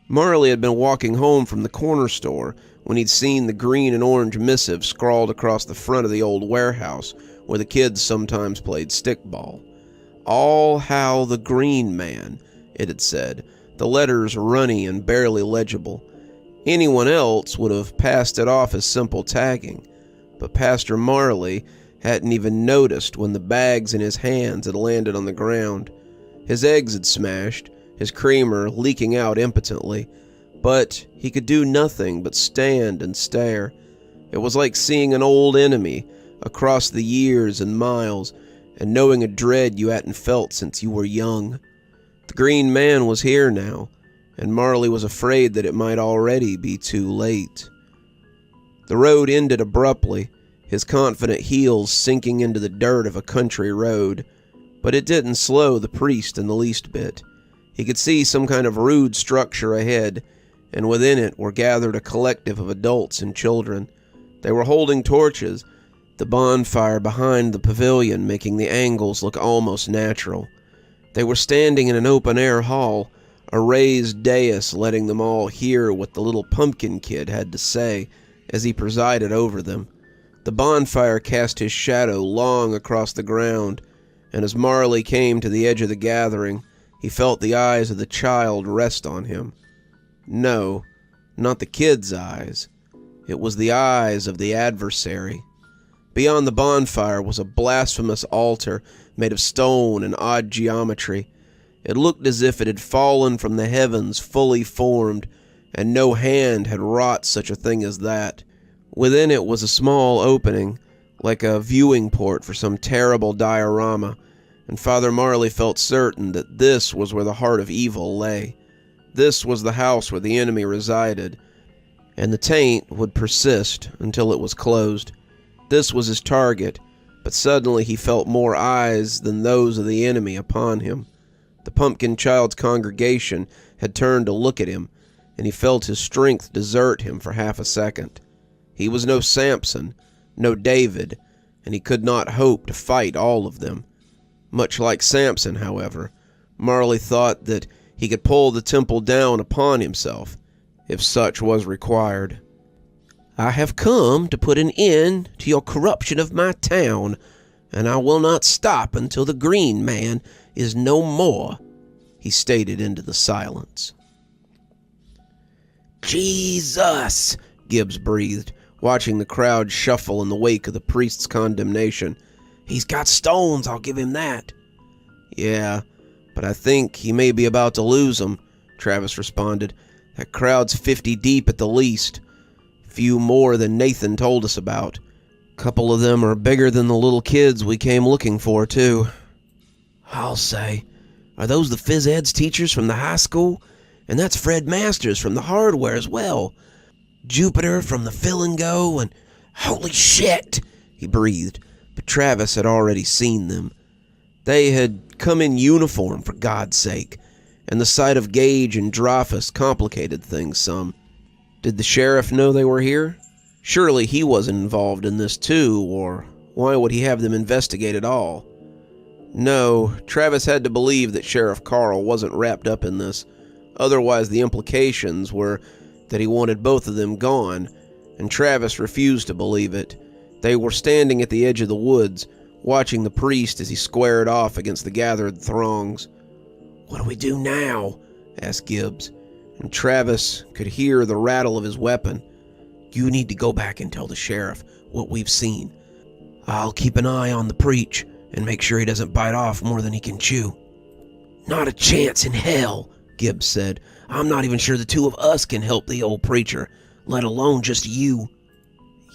A: Marley had been walking home from the corner store when he'd seen the green and orange missive scrawled across the front of the old warehouse where the kids sometimes played stickball. "All Hal the Green Man," it had said, the letters runny and barely legible. Anyone else would have passed it off as simple tagging, but Pastor Marley hadn't even noticed when the bags in his hands had landed on the ground. His eggs had smashed, his creamer leaking out impotently, but he could do nothing but stand and stare. It was like seeing an old enemy across the years and miles, and knowing a dread you hadn't felt since you were young. The Green Man was here now, and Marley was afraid that it might already be too late. The road ended abruptly, his confident heels sinking into the dirt of a country road, but it didn't slow the priest in the least bit. He could see some kind of rude structure ahead, and within it were gathered a collective of adults and children. They were holding torches, the bonfire behind the pavilion making the angles look almost natural. They were standing in an open-air hall, a raised dais letting them all hear what the little pumpkin kid had to say as he presided over them. The bonfire cast his shadow long across the ground, and as Marley came to the edge of the gathering, he felt the eyes of the child rest on him. No, not the kid's eyes. It was the eyes of the adversary. Beyond the bonfire was a blasphemous altar made of stone and odd geometry. It looked as if it had fallen from the heavens fully formed, and no hand had wrought such a thing as that. Within it was a small opening, like a viewing port for some terrible diorama, and Father Marley felt certain that this was where the heart of evil lay. This was the house where the enemy resided, and the taint would persist until it was closed. This was his target, but suddenly he felt more eyes than those of the enemy upon him. The pumpkin child's congregation had turned to look at him, and he felt his strength desert him for half a second. He was no Samson, no David, and he could not hope to fight all of them. Much like Samson, however, Marley thought that he could pull the temple down upon himself, if such was required. "I have come to put an end to your corruption of my town, and I will not stop until the Green Man is no more," he stated into the silence. "Jesus!" Gibbs breathed, watching the crowd shuffle in the wake of the priest's condemnation. "He's got stones, I'll give him that." "Yeah, but I think he may be about to lose them," Travis responded. "That crowd's 50 deep at the least. Few more than Nathan told us about. Couple of them are bigger than the little kids we came looking for, too." "I'll say. Are those the phys eds teachers from the high school? And that's Fred Masters from the hardware as well. Jupiter from the Fill and Go, and holy shit," he breathed, but Travis had already seen them. They had come in uniform, for God's sake, and the sight of Gage and Dreyfus complicated things some. Did the sheriff know they were here? Surely he wasn't involved in this too, or why would he have them investigate at all? No, Travis had to believe that Sheriff Carl wasn't wrapped up in this. Otherwise, the implications were that he wanted both of them gone, and Travis refused to believe it. They were standing at the edge of the woods, watching the priest as he squared off against the gathered throngs.
B: "What do we do now?"
A: asked Gibbs, and Travis could hear the rattle of his weapon.
B: "You need to go back and tell the sheriff what we've seen. I'll keep an eye on the preach and make sure he doesn't bite off more than he can chew." "Not a chance in hell," Gibbs said. "I'm not even sure the two of us can help the old preacher, let alone just you."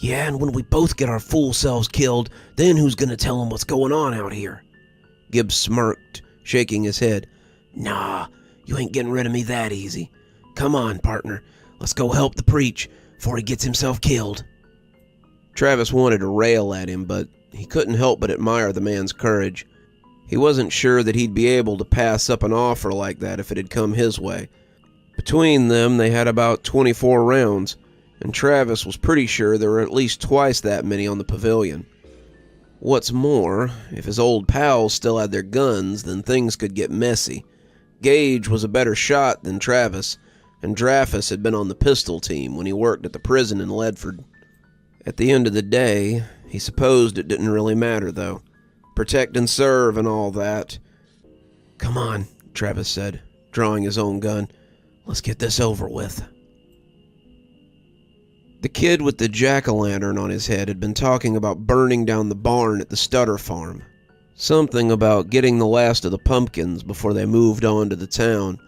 B: "Yeah, and when we both get our fool selves killed, then who's gonna tell him what's going on out here?"
A: Gibbs smirked, shaking his head.
B: "Nah, you ain't getting rid of me that easy. Come on, partner. Let's go help the preach before he gets himself killed."
A: Travis wanted to rail at him, but he couldn't help but admire the man's courage. He wasn't sure that he'd be able to pass up an offer like that if it had come his way. Between them, they had about 24 rounds, and Travis was pretty sure there were at least twice that many on the pavilion. What's more, if his old pals still had their guns, then things could get messy. Gage was a better shot than Travis, and Dreyfus had been on the pistol team when he worked at the prison in Ledford. At the end of the day, he supposed it didn't really matter, though. Protect and serve and all that.
B: "Come on," Travis said, drawing his own gun. "Let's get this over with."
A: The kid with the jack-o'-lantern on his head had been talking about burning down the barn at the Stutter farm. Something about getting the last of the pumpkins before they moved on to the town,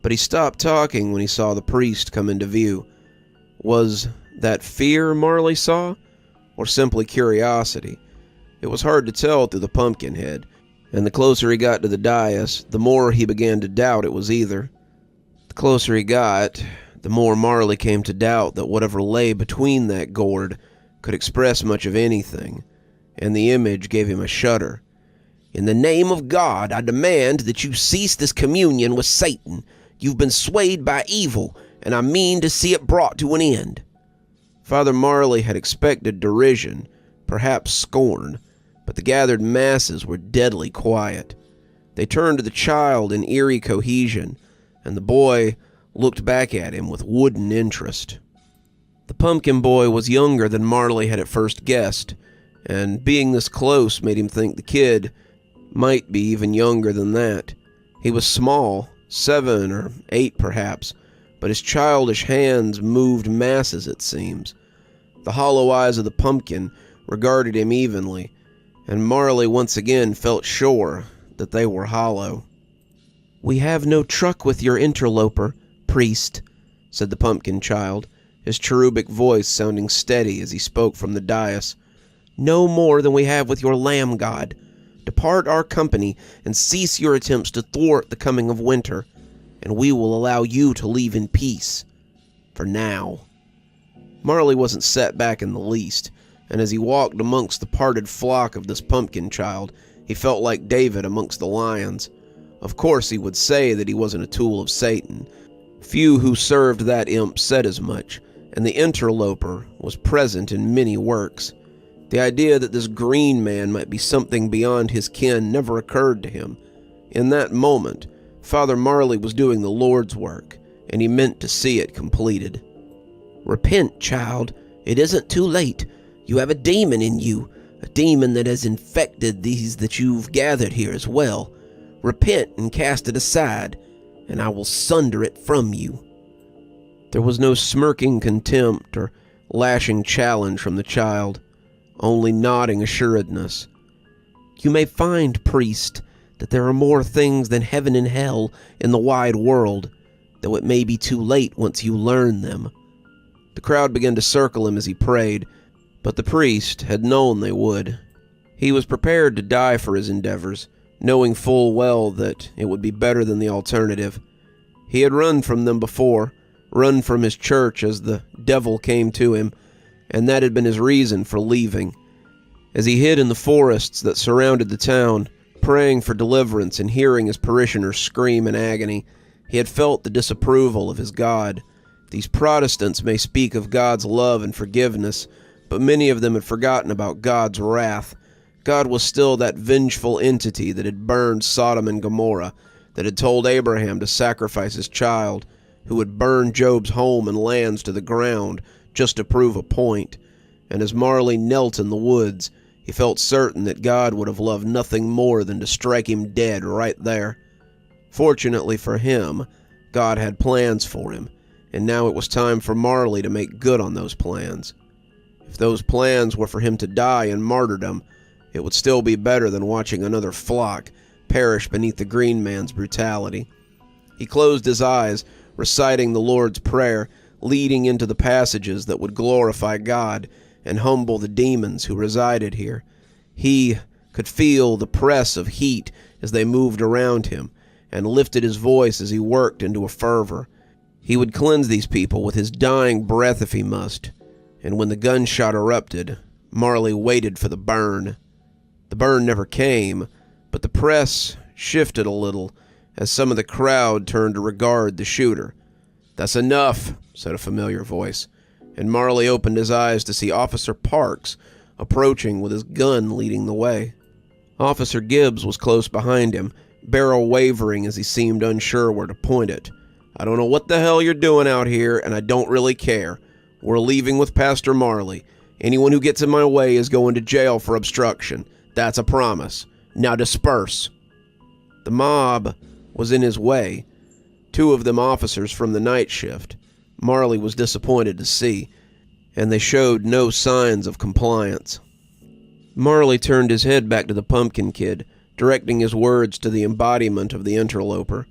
A: but he stopped talking when he saw the priest come into view. Was that fear Marley saw, or simply curiosity? It was hard to tell through the pumpkin head, and the closer he got to the dais, the more he began to doubt it was either. The closer he got, the more Marley came to doubt that whatever lay between that gourd could express much of anything, and the image gave him a shudder.
B: "In the name of God, I demand that you cease this communion with Satan. You've been swayed by evil, and I mean to see it brought to an end."
A: Father Marley had expected derision, perhaps scorn, but the gathered masses were deadly quiet. They turned to the child in eerie cohesion, and the boy looked back at him with wooden interest. The pumpkin boy was younger than Marley had at first guessed, and being this close made him think the kid might be even younger than that. He was small, 7 or 8 perhaps, but his childish hands moved masses, it seems. The hollow eyes of the pumpkin regarded him evenly, and Marley once again felt sure that they were hollow.
B: "We have no truck with your interloper, priest," said the pumpkin child, his cherubic voice sounding steady as he spoke from the dais. "No more than we have with your lamb god. Depart our company and cease your attempts to thwart the coming of winter, and we will allow you to leave in peace. For now."
A: Marley wasn't set back in the least, and as he walked amongst the parted flock of this pumpkin child, he felt like David amongst the lions. Of course he would say that he wasn't a tool of Satan. Few who served that imp said as much, and the interloper was present in many works. The idea that this green man might be something beyond his kin never occurred to him. In that moment, Father Marley was doing the Lord's work, and he meant to see it completed.
B: "Repent, child. It isn't too late. You have a demon in you, a demon that has infected these that you've gathered here as well. Repent and cast it aside, and I will sunder it from you."
A: There was no smirking contempt or lashing challenge from the child, only nodding assuredness.
B: "You may find, priest, that there are more things than heaven and hell in the wide world, though it may be too late once you learn them."
A: The crowd began to circle him as he prayed, but the priest had known they would. He was prepared to die for his endeavors, knowing full well that it would be better than the alternative. He had run from them before, run from his church as the devil came to him, and that had been his reason for leaving. As he hid in the forests that surrounded the town, praying for deliverance and hearing his parishioners scream in agony, he had felt the disapproval of his God. These Protestants may speak of God's love and forgiveness, but many of them had forgotten about God's wrath. God was still that vengeful entity that had burned Sodom and Gomorrah, that had told Abraham to sacrifice his child, who would burn Job's home and lands to the ground just to prove a point. And as Marley knelt in the woods, he felt certain that God would have loved nothing more than to strike him dead right there. Fortunately for him, God had plans for him, and now it was time for Marley to make good on those plans. If those plans were for him to die in martyrdom, it would still be better than watching another flock perish beneath the green man's brutality. He closed his eyes, reciting the Lord's Prayer, leading into the passages that would glorify God and humble the demons who resided here. He could feel the press of heat as they moved around him, and lifted his voice as he worked into a fervor. He would cleanse these people with his dying breath if he must, and when the gunshot erupted, Marley waited for the burn. The burn never came, but the press shifted a little as some of the crowd turned to regard the shooter. "That's enough," said a familiar voice, and Marley opened his eyes to see Officer Parks approaching with his gun leading the way. Officer Gibbs was close behind him, barrel wavering as he seemed unsure where to point it. "I don't know what the hell you're doing out here, and I don't really care. We're leaving with Pastor Marley. Anyone who gets in my way is going to jail for obstruction. That's a promise. Now disperse." The mob was in his way, two of them officers from the night shift. Marley was disappointed to see, and they showed no signs of compliance. Marley turned his head back to the pumpkin kid, directing his words to the embodiment of the interloper.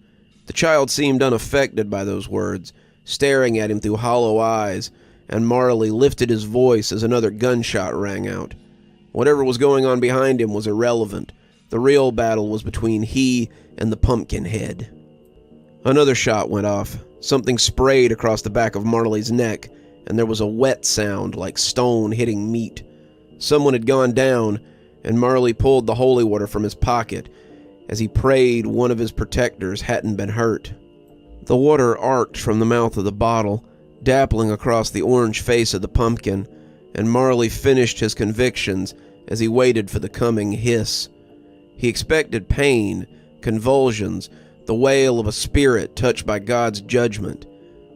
A: The child seemed unaffected by those words, staring at him through hollow eyes, and Marley lifted his voice as another gunshot rang out. Whatever was going on behind him was irrelevant. The real battle was between he and the pumpkin head. Another shot went off. Something sprayed across the back of Marley's neck, and there was a wet sound like stone hitting meat. Someone had gone down, and Marley pulled the holy water from his pocket as he prayed one of his protectors hadn't been hurt. The water arced from the mouth of the bottle, dappling across the orange face of the pumpkin, and Marley finished his convictions as he waited for the coming hiss. He expected pain, convulsions, the wail of a spirit touched by God's judgment.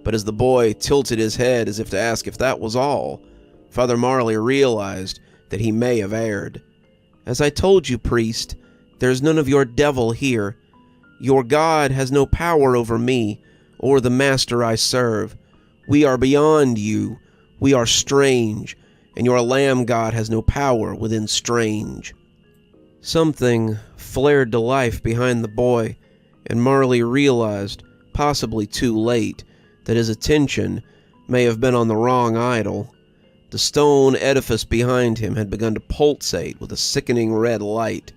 A: But as the boy tilted his head as if to ask if that was all, Father Marley realized that he may have erred. "As I told you, priest, there's none of your devil here. Your God has no power over me or the master I serve. We are beyond you. We are strange, and your lamb God has no power within strange." Something flared to life behind the boy, and Marley realized, possibly too late, that his attention may have been on the wrong idol. The stone edifice behind him had begun to pulsate with a sickening red light.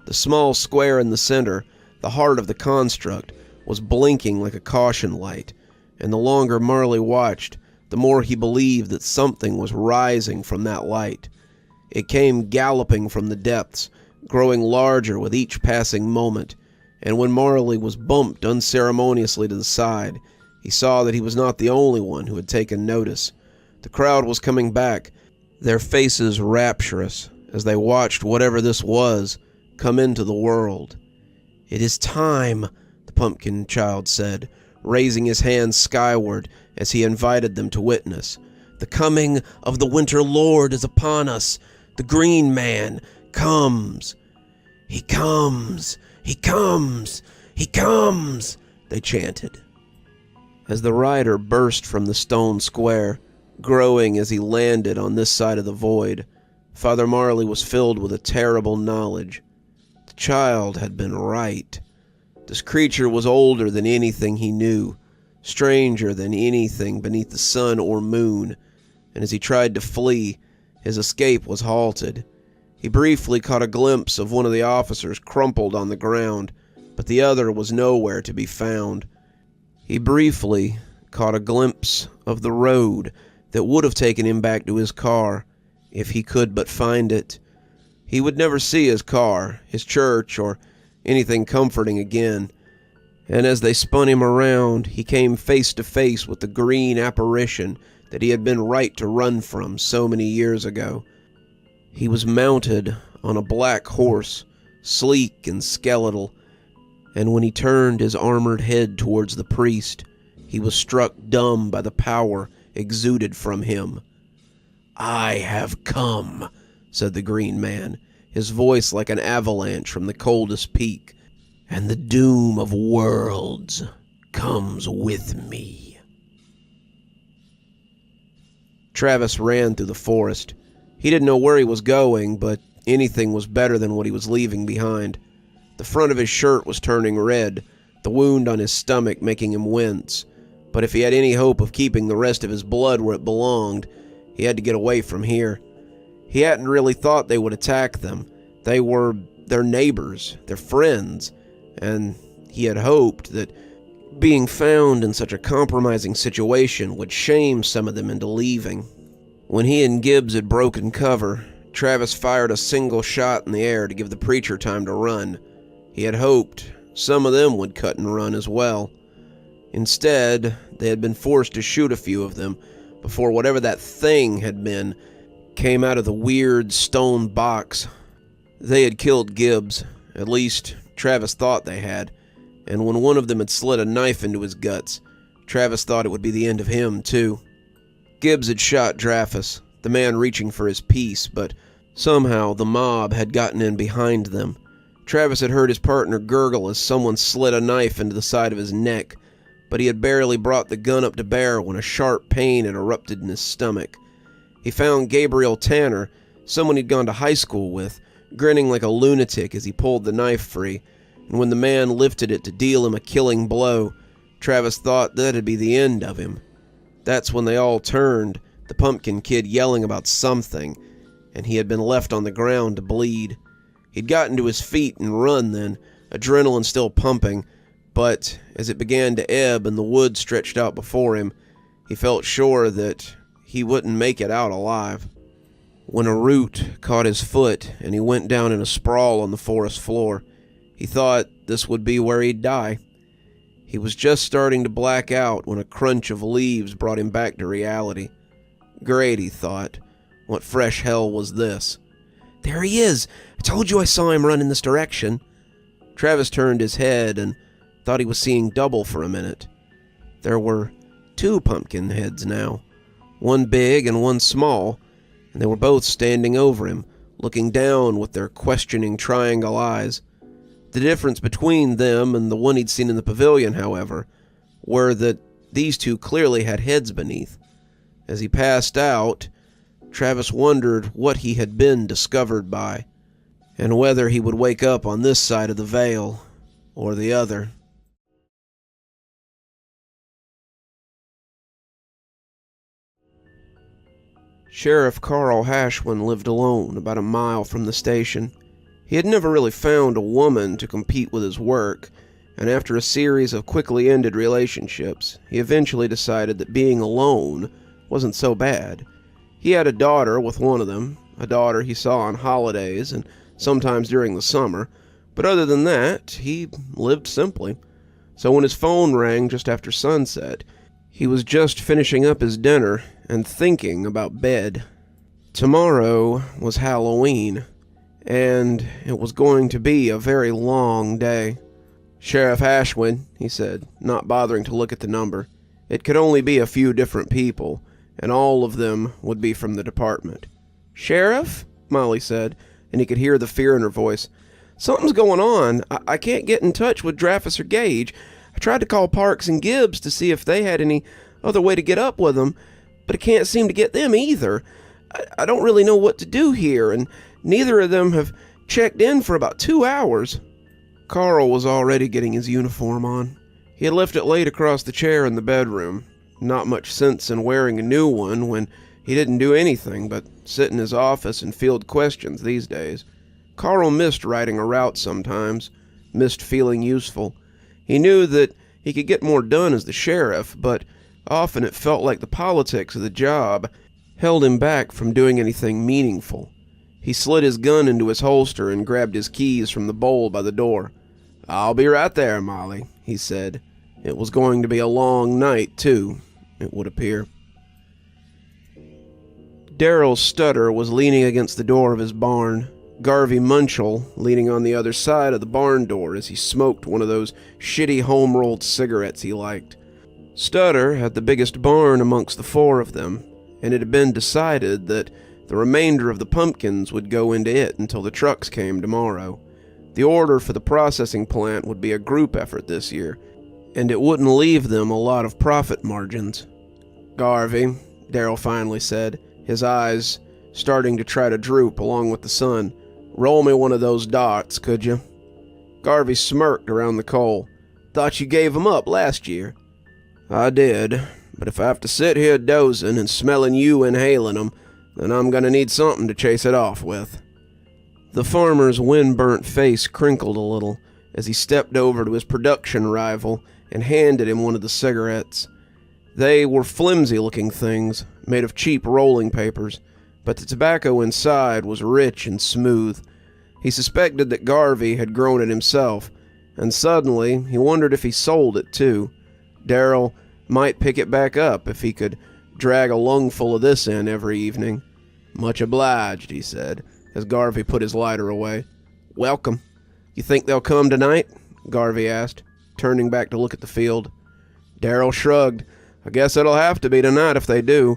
A: The small square in the center, the heart of the construct, was blinking like a caution light, and the longer Marley watched, the more he believed that something was rising from that light. It came galloping from the depths, growing larger with each passing moment, and when Marley was bumped unceremoniously to the side, he saw that he was not the only one who had taken notice. The crowd was coming back, their faces rapturous, as they watched whatever this was come into the world. "It is time," the pumpkin child said, raising his hands skyward as he invited them to witness. "The coming of the Winter Lord is upon us. The Green Man comes. He comes. He comes. He comes," they chanted. As the rider burst from the stone square, growing as he landed on this side of the void, Father Marley was filled with a terrible knowledge. The child had been right. This creature was older than anything he knew, stranger than anything beneath the sun or moon, and as he tried to flee, his escape was halted. He briefly caught a glimpse of one of the officers crumpled on the ground, but the other was nowhere to be found. He briefly caught a glimpse of the road that would have taken him back to his car, if he could but find it. He would never see his car, his church, or anything comforting again. And as they spun him around, he came face to face with the green apparition that he had been right to run from so many years ago. He was mounted on a black horse, sleek and skeletal, and when he turned his armored head towards the priest, he was struck dumb by the power exuded from him. "I have come," said the green man, his voice like an avalanche from the coldest peak, "and the doom of worlds comes with me." Travis ran through the forest. He didn't know where he was going, but anything was better than what he was leaving behind. The front of his shirt was turning red, the wound on his stomach making him wince. But if he had any hope of keeping the rest of his blood where it belonged, he had to get away from here. He hadn't really thought they would attack them. They were their neighbors, their friends, and he had hoped that being found in such a compromising situation would shame some of them into leaving. When he and Gibbs had broken cover, Travis fired a single shot in the air to give the preacher time to run. He had hoped some of them would cut and run as well. Instead, they had been forced to shoot a few of them before whatever that thing had been came out of the weird stone box. They had killed Gibbs, at least Travis thought they had, and when one of them had slid a knife into his guts, Travis thought it would be the end of him too. Gibbs had shot Travis, the man reaching for his piece, but somehow the mob had gotten in behind them. Travis had heard his partner gurgle as someone slid a knife into the side of his neck, but he had barely brought the gun up to bear when a sharp pain had erupted in his stomach. He found Gabriel Tanner, someone he'd gone to high school with, grinning like a lunatic as he pulled the knife free, and when the man lifted it to deal him a killing blow, Travis thought that'd be the end of him. That's when they all turned, the pumpkin kid yelling about something, and he had been left on the ground to bleed. He'd gotten to his feet and run then, adrenaline still pumping, but as it began to ebb and the wood stretched out before him, he felt sure that he wouldn't make it out alive. When a root caught his foot and he went down in a sprawl on the forest floor, he thought this would be where he'd die. He was just starting to black out when a crunch of leaves brought him back to reality. Great, he thought. What fresh hell was this? "There he is! I told you I saw him run in this direction." Travis turned his head and thought he was seeing double for a minute. There were two pumpkin heads now, one big and one small, and they were both standing over him, looking down with their questioning triangle eyes. The difference between them and the one he'd seen in the pavilion, however, were that these two clearly had heads beneath. As he passed out, Travis wondered what he had been discovered by, and whether he would wake up on this side of the veil or the other. Sheriff Carl Hashwin lived alone about a mile from the station. He had never really found a woman to compete with his work, and after a series of quickly ended relationships, he eventually decided that being alone wasn't so bad. He had a daughter with one of them, a daughter he saw on holidays and sometimes during the summer, but other than that, he lived simply. So when his phone rang just after sunset, he was just finishing up his dinner and thinking about bed. Tomorrow was Halloween, and it was going to be a very long day. "Sheriff Hashwin," he said, not bothering to look at the number. It could only be a few different people, and all of them would be from the department. "Sheriff?" Molly said, and he could hear the fear in her voice. "Something's going on. I can't get in touch with Dreyfus or Gage. I tried to call Parks and Gibbs to see if they had any other way to get up with them, but I can't seem to get them either. I don't really know what to do here, and neither of them have checked in for about 2 hours." Carl was already getting his uniform on. He had left it laid across the chair in the bedroom. Not much sense in wearing a new one when he didn't do anything but sit in his office and field questions these days. Carl missed writing a route sometimes, missed feeling useful. He knew that he could get more done as the sheriff, but often it felt like the politics of the job held him back from doing anything meaningful. He slid his gun into his holster and grabbed his keys from the bowl by the door. "I'll be right there, Molly," he said. It was going to be a long night, too, it would appear. Daryl's Stutter was leaning against the door of his barn, Garvey Munchell leaning on the other side of the barn door as he smoked one of those shitty home-rolled cigarettes he liked. Stutter had the biggest barn amongst the four of them, and it had been decided that the remainder of the pumpkins would go into it until the trucks came tomorrow. The order for the processing plant would be a group effort this year, and it wouldn't leave them a lot of profit margins. "Garvey," Daryl finally said, his eyes starting to try to droop along with the sun, "roll me one of those darts, could you?" Garvey smirked around the coal. "Thought you gave 'em up last year." "I did, but if I have to sit here dozing and smelling you inhaling 'em, then I'm gonna need something to chase it off with." The farmer's wind-burnt face crinkled a little as he stepped over to his production rival and handed him one of the cigarettes. They were flimsy-looking things, made of cheap rolling papers, but the tobacco inside was rich and smooth. He suspected that Garvey had grown it himself, and suddenly he wondered if he sold it too. Daryl might pick it back up if he could drag a lungful of this in every evening. "Much obliged," he said, as Garvey put his lighter away. "Welcome. You think they'll come tonight?" Garvey asked, turning back to look at the field. Daryl shrugged. "I guess it'll have to be tonight if they do.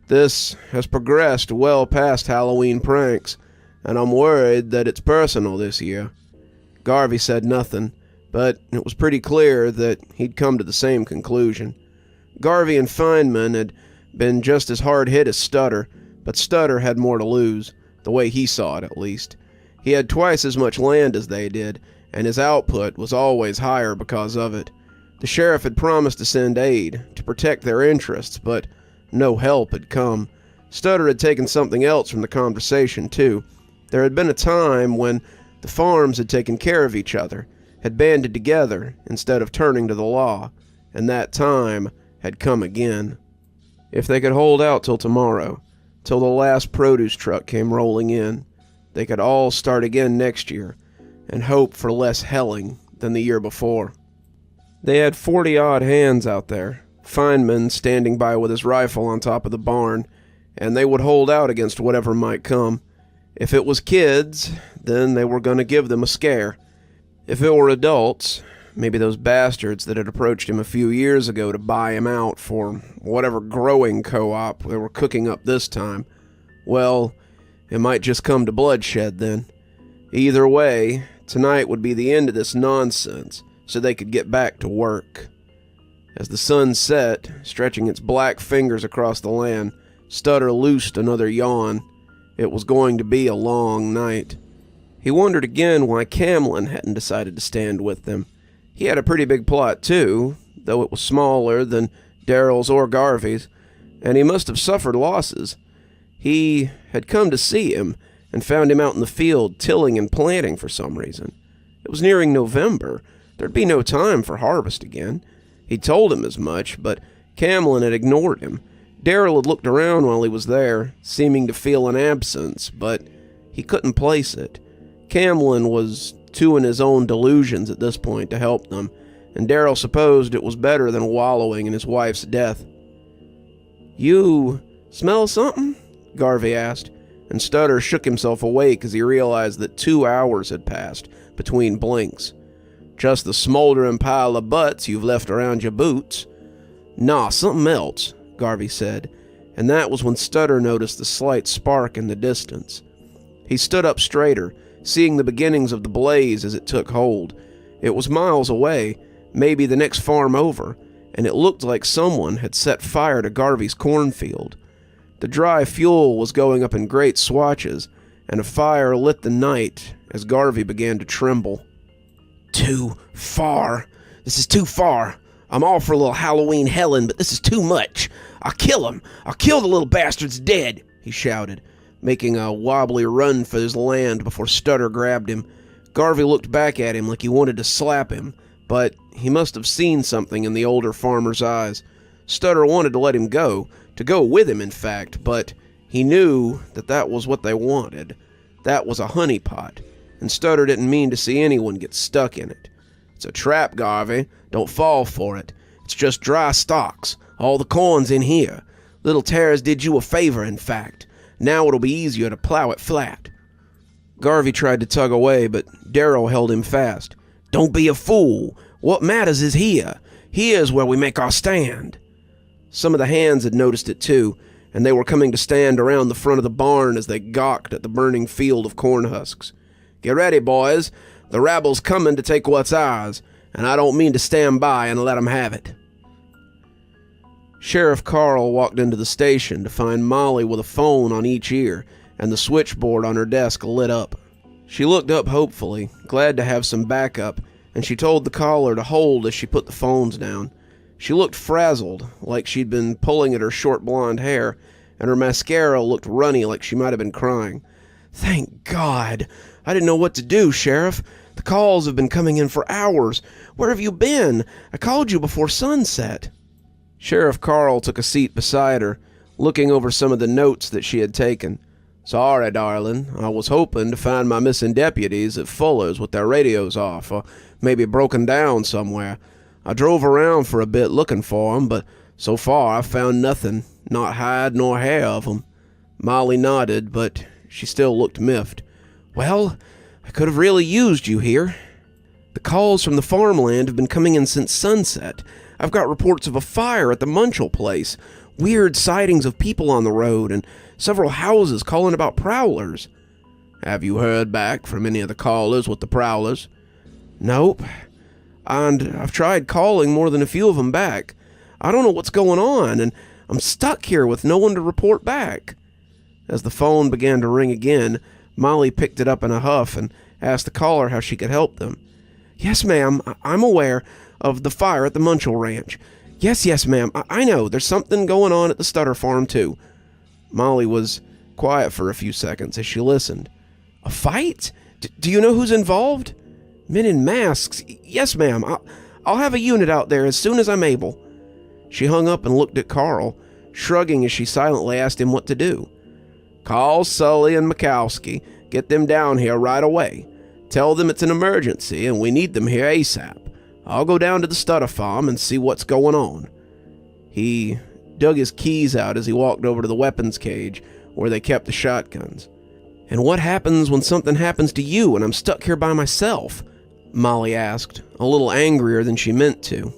A: This has progressed well past Halloween pranks, and I'm worried that it's personal this year." Garvey said nothing, but it was pretty clear that he'd come to the same conclusion. Garvey and Feynman had been just as hard hit as Stutter, but Stutter had more to lose, the way he saw it at least. He had twice as much land as they did, and his output was always higher because of it. The sheriff had promised to send aid, to protect their interests, but no help had come. Stutter had taken something else from the conversation, too. There had been a time when the farms had taken care of each other, had banded together instead of turning to the law, and that time had come again. If they could hold out till tomorrow, till the last produce truck came rolling in, they could all start again next year and hope for less helling than the year before. They had 40-odd hands out there, Feynman standing by with his rifle on top of the barn, and they would hold out against whatever might come. If it was kids, then they were going to give them a scare. If it were adults, maybe those bastards that had approached him a few years ago to buy him out for whatever growing co-op they were cooking up this time, well, it might just come to bloodshed then. Either way, tonight would be the end of this nonsense, so they could get back to work. As the sun set, stretching its black fingers across the land, Stutter loosed another yawn. It was going to be a long night. He wondered again why Camlin hadn't decided to stand with them. He had a pretty big plot too, though it was smaller than Daryl's or Garvey's, and he must have suffered losses. He had come to see him and found him out in the field tilling and planting for some reason. It was nearing November. There'd be no time for harvest again. He'd told him as much, but Camlin had ignored him. Daryl had looked around while he was there, seeming to feel an absence, but he couldn't place it. Camlin was too in his own delusions at this point to help them, and Daryl supposed it was better than wallowing in his wife's death. "You smell something?" Garvey asked, and Stutter shook himself awake as he realized that 2 hours had passed between blinks. "Just the smoldering pile of butts you've left around your boots." "Nah, something else," Garvey said, and that was when Stutter noticed the slight spark in the distance. He stood up straighter, seeing the beginnings of the blaze as it took hold. It was miles away, maybe the next farm over, and it looked like someone had set fire to Garvey's cornfield. The dry fuel was going up in great swatches, and a fire lit the night as Garvey began to tremble. "Too far. This is too far. I'm all for a little Halloween hellin', but this is too much. I'll kill him. I'll kill the little bastards dead," he shouted, making a wobbly run for his land before Stutter grabbed him. Garvey looked back at him like he wanted to slap him, but he must have seen something in the older farmer's eyes. Stutter wanted to let him go, to go with him in fact, but he knew that that was what they wanted. That was a honeypot, and Stutter didn't mean to see anyone get stuck in it.
B: It's a trap, Garvey. Don't fall for it. It's just dry stalks. All the corn's in here. Little Tara's did you a favor, in fact. Now it'll be easier to plow it flat."
A: Garvey tried to tug away, but Darrell held him fast.
B: "Don't be a fool. What matters is here. Here's where we make our stand."
A: Some of the hands had noticed it too, and they were coming to stand around the front of the barn as they gawked at the burning field of corn husks.
B: "Get ready, boys. The rabble's coming to take what's ours, and I don't mean to stand by and let 'em have it."
A: Sheriff Carl walked into the station to find Molly with a phone on each ear and the switchboard on her desk lit up. She looked up hopefully, glad to have some backup, and she told the caller to hold as she put the phones down. She looked frazzled, like she'd been pulling at her short blonde hair, and her mascara looked runny like she might have been crying.
B: "Thank God! I didn't know what to do, Sheriff. The calls have been coming in for hours. Where have you been? I called you before sunset."
A: Sheriff Carl took a seat beside her, looking over some of the notes that she had taken.
B: "Sorry, darling. I was hoping to find my missing deputies at Fuller's with their radios off, or maybe broken down somewhere. I drove around for a bit looking for 'em, but so far I've found nothing, not hide nor hair of 'em."
A: Molly nodded, but she still looked miffed.
B: "Well, I could have really used you here. The calls from the farmland have been coming in since sunset. I've got reports of a fire at the Munchell place, weird sightings of people on the road, and several houses calling about prowlers."
A: "Have you heard back from any of the callers with the prowlers?"
B: "Nope. And I've tried calling more than a few of them back. I don't know what's going on, and I'm stuck here with no one to report back."
A: As the phone began to ring again, Molly picked it up in a huff and asked the caller how she could help them.
B: "Yes, ma'am. I'm aware of the fire at the Munchell Ranch. Yes, ma'am. I know. There's something going on at the Stutter Farm, too."
A: Molly was quiet for a few seconds as she listened.
B: "A fight? Do you know who's involved?" "Men in masks. Yes, ma'am. I'll have a unit out there as soon as I'm able."
A: She hung up and looked at Carl, shrugging as she silently asked him what to do.
B: "Call Sully and Mikowski. Get them down here right away. Tell them it's an emergency and we need them here ASAP. I'll go down to the Stutter Farm and see what's going on."
A: He dug his keys out as he walked over to the weapons cage where they kept the shotguns.
B: "And what happens when something happens to you and I'm stuck here by myself?"
A: Molly asked, a little angrier than she meant to.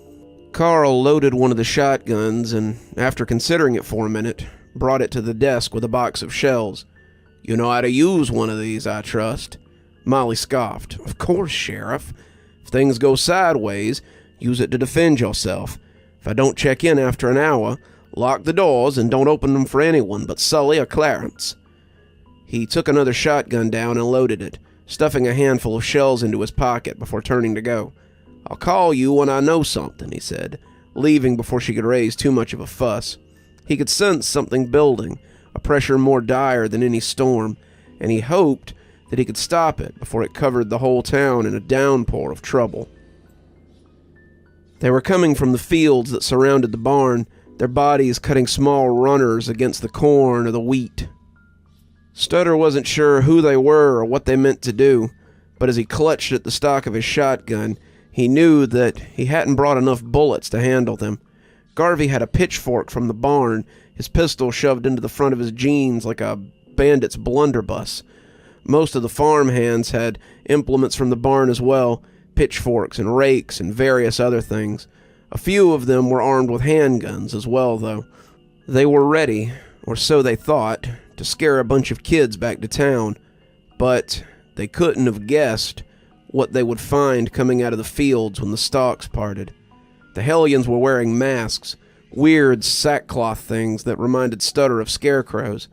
B: Carl loaded one of the shotguns and, after considering it for a minute, brought it to the desk with a box of shells.
A: "You know how to use one of these, I trust?"
B: Molly scoffed.
A: "Of course, Sheriff. If things go sideways, use it to defend yourself. If I don't check in after an hour, lock the doors and don't open them for anyone but Sully or Clarence." He took another shotgun down and loaded it, stuffing a handful of shells into his pocket before turning to go. "I'll call you when I know something," he said, leaving before she could raise too much of a fuss. He could sense something building, a pressure more dire than any storm, and he hoped that he could stop it before it covered the whole town in a downpour of trouble. They were coming from the fields that surrounded the barn, their bodies cutting small runners against the corn or the wheat. Stutter wasn't sure who they were or what they meant to do, but as he clutched at the stock of his shotgun, he knew that he hadn't brought enough bullets to handle them. Garvey had a pitchfork from the barn, his pistol shoved into the front of his jeans like a bandit's blunderbuss. Most of the farm hands had implements from the barn as well, pitchforks and rakes and various other things. A few of them were armed with handguns as well, though. They were ready, or so they thought, to scare a bunch of kids back to town, but they couldn't have guessed what they would find coming out of the fields when the stalks parted. The hellions were wearing masks, weird sackcloth things that reminded Stutter of scarecrows,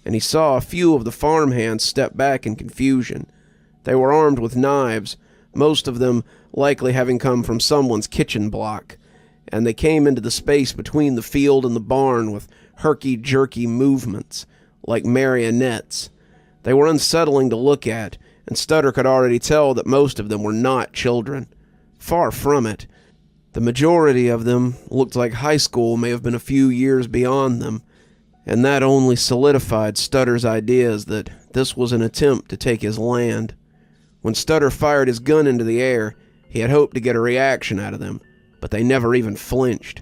A: and he saw a few of the farmhands step back in confusion. They were armed with knives, most of them likely having come from someone's kitchen block, and they came into the space between the field and the barn with herky-jerky movements, like marionettes. They were unsettling to look at, and Stutter could already tell that most of them were not children. Far from it. The majority of them looked like high school may have been a few years beyond them, and that only solidified Stutter's ideas that this was an attempt to take his land. When Stutter fired his gun into the air, He had hoped to get a reaction out of them, but they never even flinched.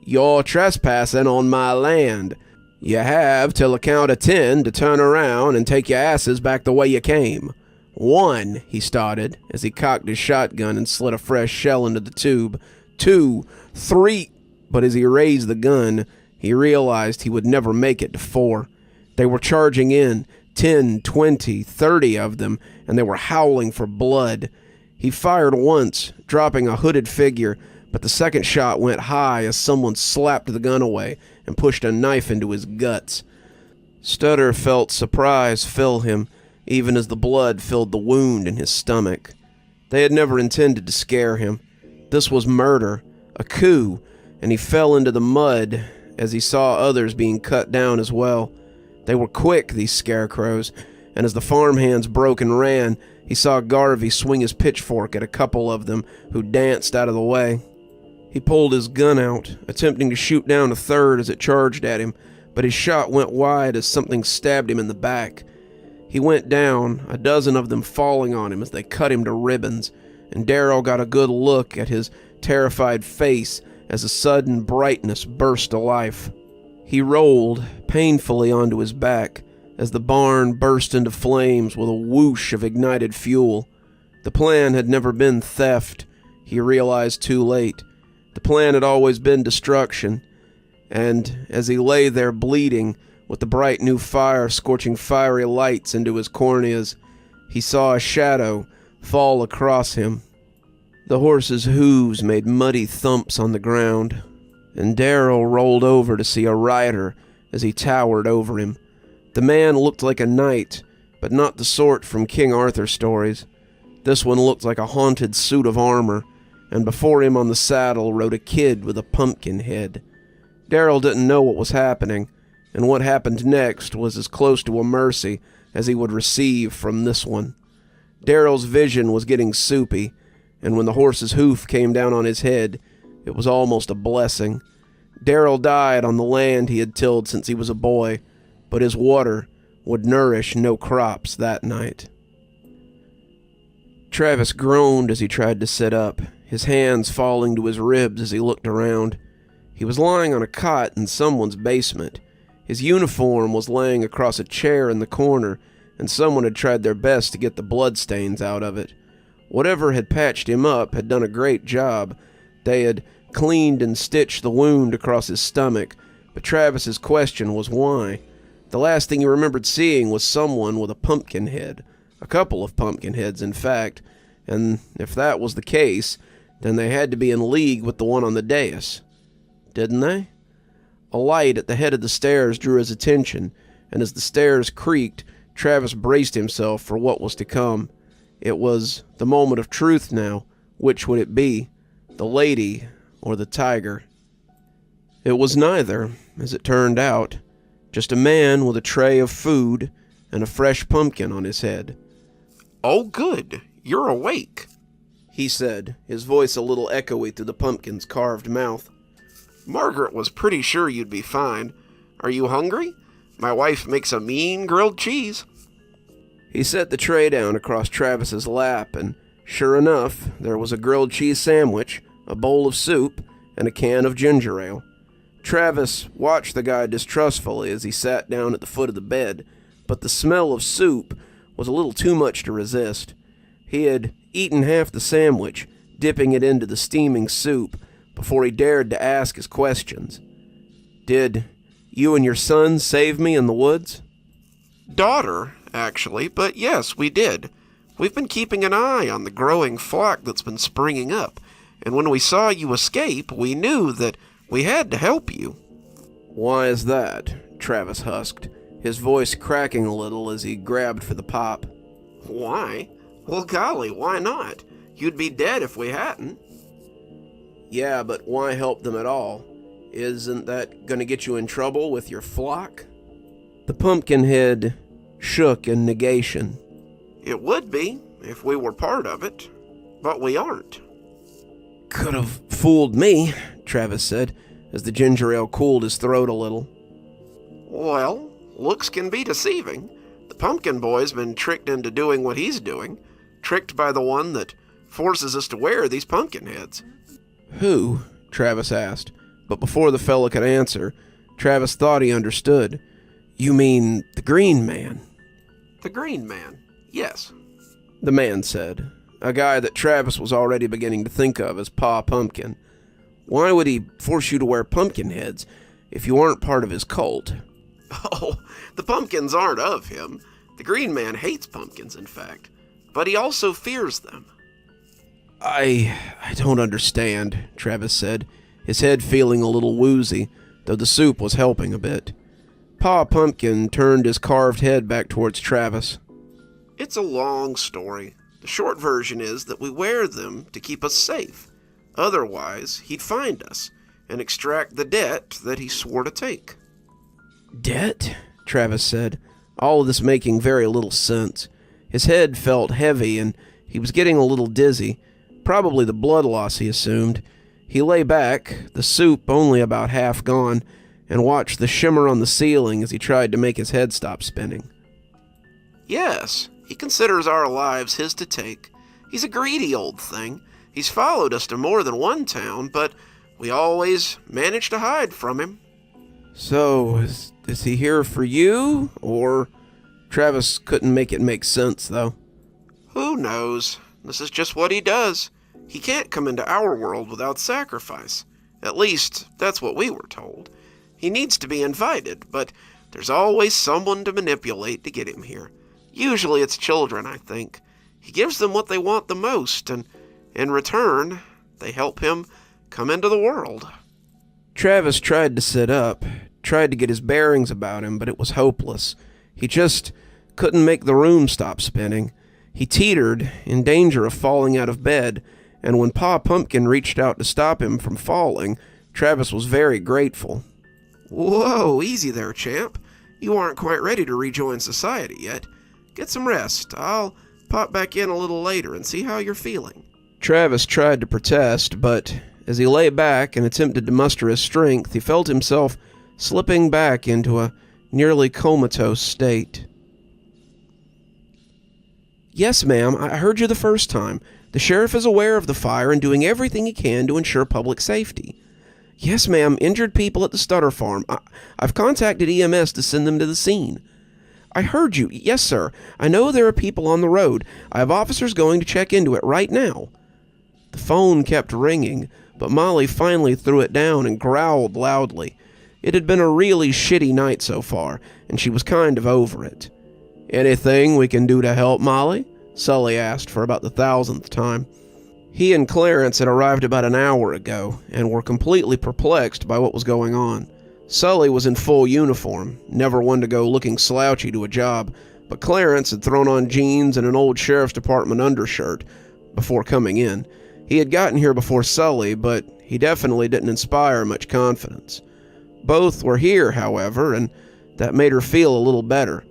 A: "You're trespassing on my land. You have till a count of 10 to turn around and take your asses back the way you came. 1, he started, as he cocked his shotgun and slid a fresh shell into the tube. 2, 3, but as he raised the gun, he realized he would never make it to 4. They were charging in, 10, 20, 30 of them, and they were howling for blood. He fired once, dropping a hooded figure, but the second shot went high as someone slapped the gun away and pushed a knife into his guts. Stutter felt surprise fill him, even as the blood filled the wound in his stomach. They had never intended to scare him. This was murder, a coup, and he fell into the mud as he saw others being cut down as well. They were quick, these scarecrows, and as the farmhands broke and ran, he saw Garvey swing his pitchfork at a couple of them who danced out of the way. He pulled his gun out, attempting to shoot down a third as it charged at him, but his shot went wide as something stabbed him in the back. He went down, a dozen of them falling on him as they cut him to ribbons, and Darrell got a good look at his terrified face as a sudden brightness burst to life. He rolled painfully onto his back as the barn burst into flames with a whoosh of ignited fuel. The plan had never been theft, he realized too late. The plan had always been destruction, and as he lay there bleeding, with the bright new fire scorching fiery lights into his corneas, he saw a shadow fall across him. The horse's hooves made muddy thumps on the ground, and Darrell rolled over to see a rider as he towered over him. The man looked like a knight, but not the sort from King Arthur stories. This one looked like a haunted suit of armor, and before him on the saddle rode a kid with a pumpkin head. Darrell didn't know what was happening, and what happened next was as close to a mercy as he would receive from this one. Darrell's vision was getting soupy, and when the horse's hoof came down on his head, it was almost a blessing. Darrell died on the land he had tilled since he was a boy, but his water would nourish no crops that night. Travis groaned as he tried to sit up, his hands falling to his ribs as he looked around. He was lying on a cot in someone's basement. His uniform was laying across a chair in the corner, and someone had tried their best to get the bloodstains out of it. Whatever had patched him up had done a great job. They had cleaned and stitched the wound across his stomach, but Travis's question was why. The last thing he remembered seeing was someone with a pumpkin head. A couple of pumpkin heads, in fact, and if that was the case, then they had to be in league with the one on the dais. Didn't they? A light at the head of the stairs drew his attention, and as the stairs creaked, Travis braced himself for what was to come. It was the moment of truth now. Which would it be? The lady or the tiger? It was neither, as it turned out. Just a man with a tray of food and a fresh pumpkin on his head.
B: "Oh, good. You're awake,"
A: he said, his voice a little echoey through the pumpkin's carved mouth.
B: "Margaret was pretty sure you'd be fine. Are you hungry? My wife makes a mean grilled cheese."
A: He set the tray down across Travis's lap, and sure enough, there was a grilled cheese sandwich, a bowl of soup, and a can of ginger ale. Travis watched the guy distrustfully as he sat down at the foot of the bed, but the smell of soup was a little too much to resist. He had eaten half the sandwich, dipping it into the steaming soup, before he dared to ask his questions. "Did you and your son save me in the woods?"
B: "Daughter, actually, but yes, we did. We've been keeping an eye on the growing flock that's been springing up, and when we saw you escape, we knew that we had to help you."
A: "Why is that?" Travis husked, his voice cracking a little as he grabbed for the pop.
B: "Why? Well, golly, why not? You'd be dead if we hadn't."
A: "Yeah, but why help them at all? Isn't that going to get you in trouble with your flock?" The pumpkin head shook in negation.
B: "It would be, if we were part of it, but we aren't."
A: "Could have fooled me," Travis said, as the ginger ale cooled his throat a little.
B: "Well, looks can be deceiving. The pumpkin boy's been tricked into doing what he's doing, tricked by the one that forces us to wear these pumpkin heads.
A: Who? Travis asked, but before the fella could answer, Travis thought he understood. You mean the Green Man?
B: The Green Man, yes,
A: the man said, a guy that Travis was already beginning to think of as Pa Pumpkin. Why would he force you to wear pumpkin heads if you aren't part of his cult?
B: Oh, the pumpkins aren't of him. The Green Man hates pumpkins, in fact, but he also fears them.
A: I don't understand, Travis said, his head feeling a little woozy, though the soup was helping a bit. Pa Pumpkin turned his carved head back towards Travis.
B: It's a long story. The short version is that we wear them to keep us safe. Otherwise, he'd find us and extract the debt that he swore to take.
A: Debt? Travis said, all of this making very little sense. His head felt heavy and he was getting a little dizzy, probably the blood loss he assumed. He lay back, the soup only about half gone, and watched the shimmer on the ceiling as he tried to make his head stop spinning.
B: Yes, he considers our lives his to take. He's a greedy old thing. He's followed us to more than one town, but we always manage to hide from him.
A: So, is he here for you, or... Travis couldn't make it make sense, though.
B: Who knows? This is just what he does. He can't come into our world without sacrifice. At least, that's what we were told. He needs to be invited, but there's always someone to manipulate to get him here. Usually it's children, I think. He gives them what they want the most, and in return, they help him come into the world.
A: Travis tried to sit up, tried to get his bearings about him, but it was hopeless. He just couldn't make the room stop spinning. He teetered, in danger of falling out of bed, and when Pa Pumpkin reached out to stop him from falling, Travis was very grateful.
B: Whoa, easy there, champ. You aren't quite ready to rejoin society yet. Get some rest. I'll pop back in a little later and see how you're feeling.
A: Travis tried to protest, but as he lay back and attempted to muster his strength, he felt himself slipping back into a nearly comatose state. Yes, ma'am, I heard you the first time. The sheriff is aware of the fire and doing everything he can to ensure public safety. Yes, ma'am, injured people at the Stutter Farm. I've contacted EMS to send them to the scene. I heard you. Yes, sir. I know there are people on the road. I have officers going to check into it right now. The phone kept ringing, but Molly finally threw it down and growled loudly. It had been a really shitty night so far, and she was kind of over it. Anything we can do to help, Molly? Sully asked for about the 1,000th time. He and Clarence had arrived about an hour ago, and were completely perplexed by what was going on. Sully was in full uniform, never one to go looking slouchy to a job, but Clarence had thrown on jeans and an old sheriff's department undershirt before coming in. He had gotten here before Sully, but he definitely didn't inspire much confidence. Both were here, however, and that made her feel a little better.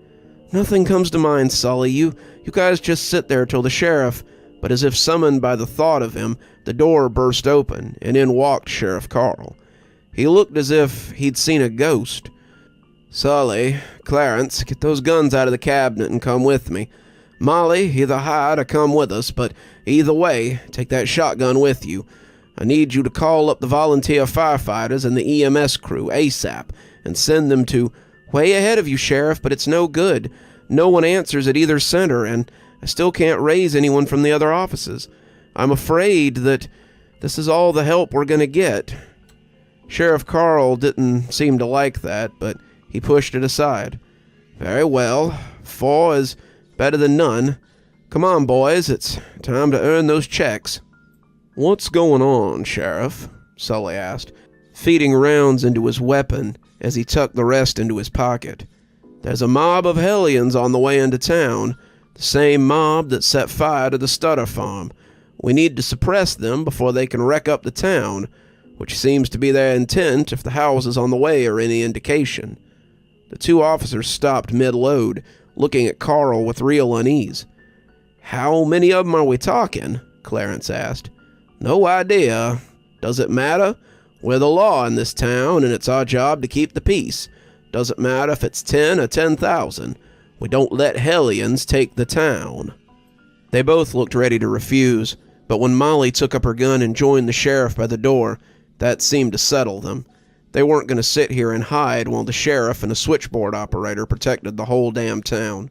A: Nothing comes to mind, Sully. You guys just sit there till the sheriff... But as if summoned by the thought of him, the door burst open, and in walked Sheriff Carl. He looked as if he'd seen a ghost. Sully, Clarence, get those guns out of the cabinet and come with me. Molly, either hide or come with us, but either way, take that shotgun with you. I need you to call up the volunteer firefighters and the EMS crew ASAP, and send them to... Way ahead of you, Sheriff, but it's no good. No one answers at either center, and... I still can't raise anyone from the other offices. I'm afraid that this is all the help we're going to get. Sheriff Carl didn't seem to like that, but he pushed it aside. Very well. 4 is better than none. Come on, boys. It's time to earn those checks. What's going on, Sheriff? Sully asked, feeding rounds into his weapon as he tucked the rest into his pocket. There's a mob of hellions on the way into town. The same mob that set fire to the Stutter Farm. We need to suppress them before they can wreck up the town, which seems to be their intent if the houses on the way are any indication. The two officers stopped mid-load, looking at Carl with real unease. How many of them are we talking? Clarence asked. No idea. Does it matter? We're the law in this town, and it's our job to keep the peace. Doesn't matter if it's 10 or 10,000. We don't let hellions take the town. They both looked ready to refuse, But when Molly took up her gun and joined the sheriff by the door, that seemed to settle them. They weren't going to sit here and hide while the sheriff and a switchboard operator protected the whole damn town.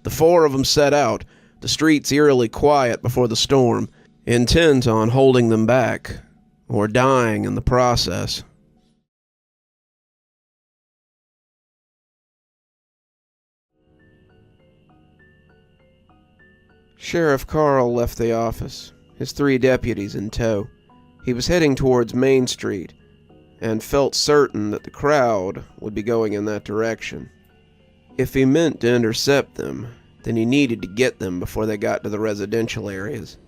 A: The four of them set out, the streets eerily quiet before the storm, intent on holding them back, or dying in the process. Sheriff Carl left the office, his 3 deputies in tow. He was heading towards Main Street, and felt certain that the crowd would be going in that direction. If he meant to intercept them, then he needed to get them before they got to the residential areas.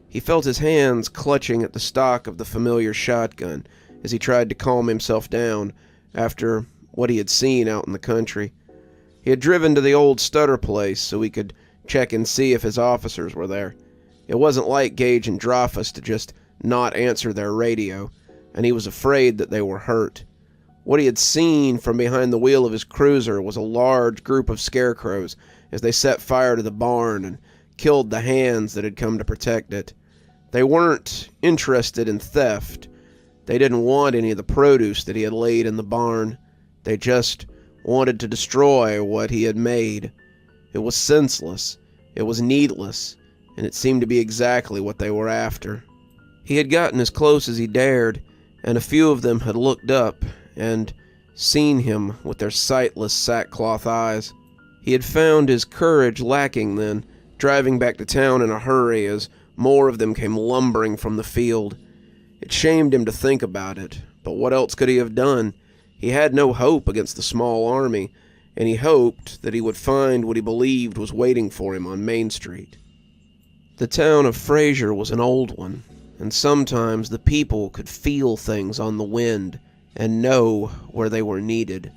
A: He felt his hands clutching at the stock of the familiar shotgun as he tried to calm himself down after what he had seen out in the country. He had driven to the old Stutter place so he could check and see if his officers were there. It wasn't like Gage and Dreyfus to just not answer their radio, and he was afraid that they were hurt. What he had seen from behind the wheel of his cruiser was a large group of scarecrows as they set fire to the barn and killed the hands that had come to protect it. They weren't interested in theft. They didn't want any of the produce that he had laid in the barn. They just wanted to destroy what he had made. It was senseless, it was needless, and it seemed to be exactly what they were after. He had gotten as close as he dared, and a few of them had looked up and seen him with their sightless sackcloth eyes. He had found his courage lacking then, driving back to town in a hurry as more of them came lumbering from the field. It shamed him to think about it, but what else could he have done? He had no hope against the small army, and he hoped that he would find what he believed was waiting for him on Main Street. The town of Fraziers was an old one, and sometimes the people could feel things on the wind and know where they were needed.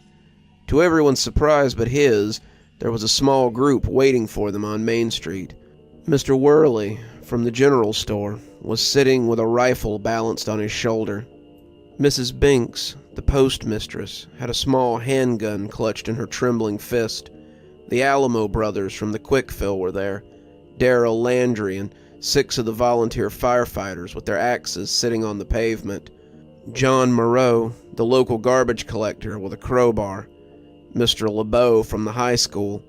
A: To everyone's surprise but his, there was a small group waiting for them on Main Street. Mr. Worley, from the general store, was sitting with a rifle balanced on his shoulder. Mrs. Binks, the postmistress, had a small handgun clutched in her trembling fist. The Alamo brothers from the Quickfill were there, Darrell Landry and 6 of the volunteer firefighters with their axes sitting on the pavement, John Moreau, the local garbage collector with a crowbar, Mr. LeBeau from the high school,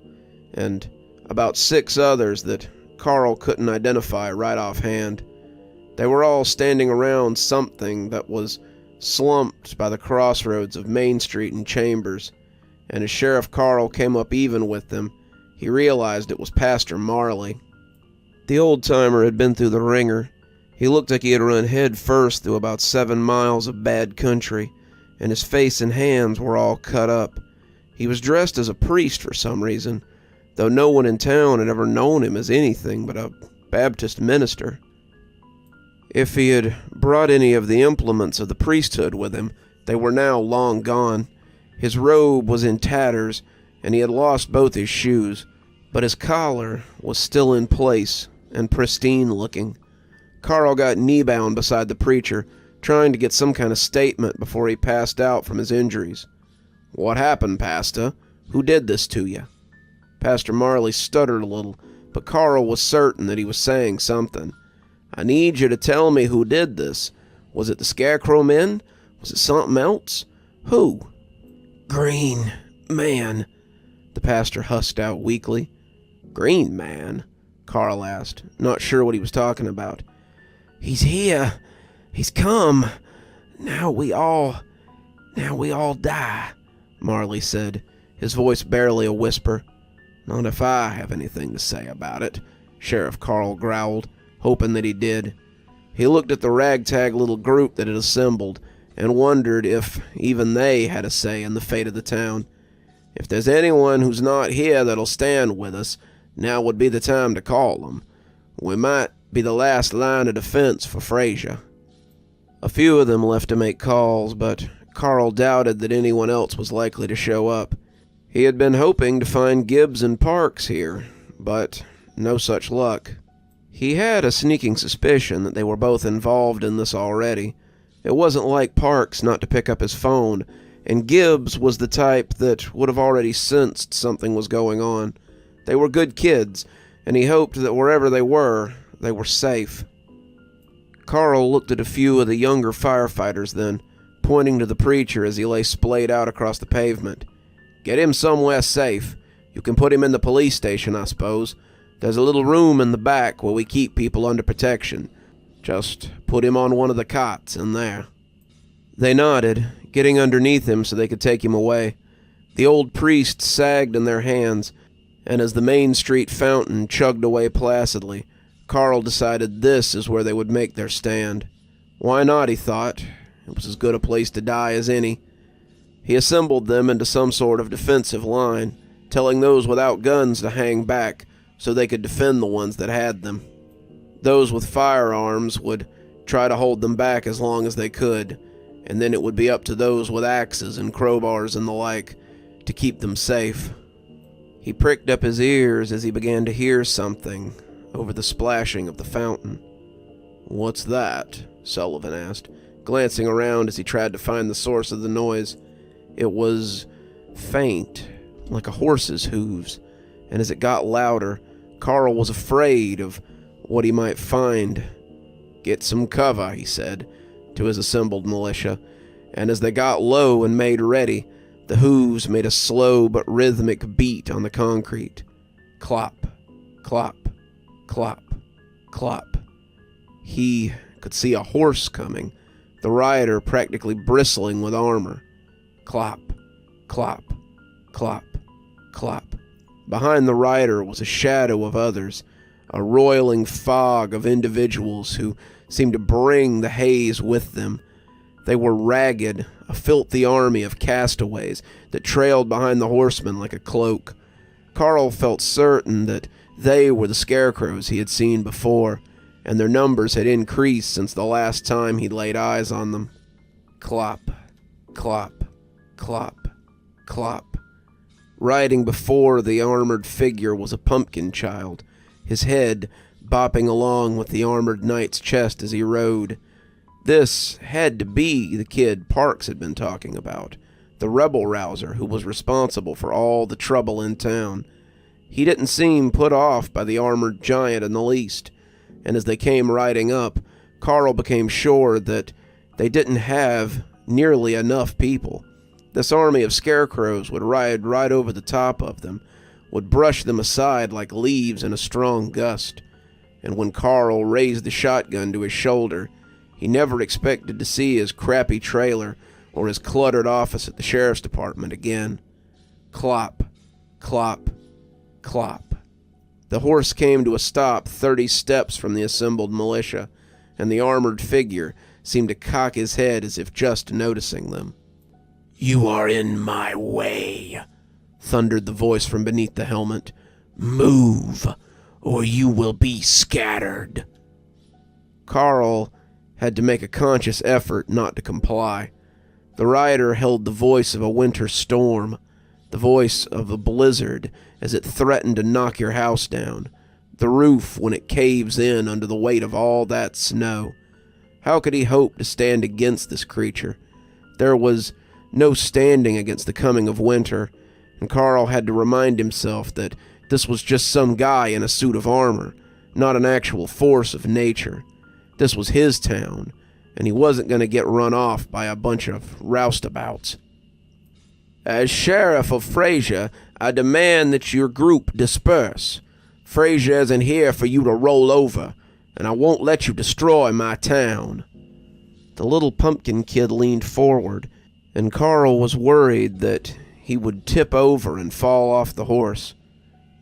A: and about 6 others that Carl couldn't identify right offhand. They were all standing around something that was slumped by the crossroads of Main Street and Chambers, and as Sheriff Carl came up even with them, he realized it was Pastor Marley. The old-timer had been through the ringer. He looked like he had run head first through about 7 miles of bad country, and his face and hands were all cut up. He was dressed as a priest for some reason, though no one in town had ever known him as anything but a Baptist minister. If he had brought any of the implements of the priesthood with him, they were now long gone. His robe was in tatters, and he had lost both his shoes, but his collar was still in place and pristine-looking. Carl got knee-bound beside the preacher, trying to get some kind of statement before he passed out from his injuries. "What happened, Pastor? Who did this to you?" Pastor Marley stuttered a little, but Carl was certain that he was saying something. "I need you to tell me who did this. Was it the Scarecrow men? Was it something else? Who?" "Green man," the pastor husked out weakly. "Green man?" Carl asked, not sure what he was talking about. "He's here. He's come. Now we all die," Marley said, his voice barely a whisper. "Not if I have anything to say about it," Sheriff Carl growled, hoping that he did. He looked at the ragtag little group that had assembled and wondered if even they had a say in the fate of the town. If there's anyone who's not here that'll stand with us, now would be the time to call them. We might be the last line of defense for Frazier. A few of them left to make calls, but Carl doubted that anyone else was likely to show up. He had been hoping to find Gibbs and Parks here, but no such luck. He had a sneaking suspicion that they were both involved in this already. It wasn't like Parks not to pick up his phone, and Gibbs was the type that would have already sensed something was going on. They were good kids, and he hoped that wherever they were safe. Carl looked at a few of the younger firefighters then, pointing to the preacher as he lay splayed out across the pavement. "Get him somewhere safe. You can put him in the police station, I suppose. There's a little room in the back where we keep people under protection. Just put him on one of the cots in there." They nodded, getting underneath him so they could take him away. The old priest sagged in their hands, and as the Main Street fountain chugged away placidly, Carl decided this is where they would make their stand. Why not, he thought. It was as good a place to die as any. He assembled them into some sort of defensive line, telling those without guns to hang back so they could defend the ones that had them. Those with firearms would try to hold them back as long as they could, and then it would be up to those with axes and crowbars and the like to keep them safe. He pricked up his ears as he began to hear something over the splashing of the fountain. "What's that?" Sullivan asked, glancing around as he tried to find the source of the noise. It was faint, like a horse's hooves, and as it got louder, Carl was afraid of what he might find. "Get some cover," he said to his assembled militia, and as they got low and made ready, the hooves made a slow but rhythmic beat on the concrete. Clop, clop, clop, clop. He could see a horse coming, the rider practically bristling with armor. Clop, clop, clop, clop. Behind the rider was a shadow of others, a roiling fog of individuals who seemed to bring the haze with them. They were ragged, a filthy army of castaways that trailed behind the horsemen like a cloak. Carl felt certain that they were the scarecrows he had seen before, and their numbers had increased since the last time he'd laid eyes on them. Clop, clop, clop, clop. Riding before the armored figure was a pumpkin child, his head bopping along with the armored knight's chest as he rode. This had to be the kid Parks had been talking about, the rebel-rouser who was responsible for all the trouble in town. He didn't seem put off by the armored giant in the least, and as they came riding up, Carl became sure that they didn't have nearly enough people. This army of scarecrows would ride right over the top of them, would brush them aside like leaves in a strong gust, and when Carl raised the shotgun to his shoulder, he never expected to see his crappy trailer or his cluttered office at the sheriff's department again. Clop, clop, clop. The horse came to a stop 30 steps from the assembled militia, and the armored figure seemed to cock his head as if just noticing them. "You are in my way," thundered the voice from beneath the helmet. "Move, or you will be scattered." Carl had to make a conscious effort not to comply. The rider held the voice of a winter storm, the voice of a blizzard as it threatened to knock your house down, the roof when it caves in under the weight of all that snow. How could he hope to stand against this creature? There was no standing against the coming of winter, and Carl had to remind himself that this was just some guy in a suit of armor, not an actual force of nature. This was his town, and he wasn't going to get run off by a bunch of roustabouts. "As sheriff of Frazier, I demand that your group disperse. Frazier isn't here for you to roll over, and I won't let you destroy my town." The little pumpkin kid leaned forward, and Carl was worried that he would tip over and fall off the horse.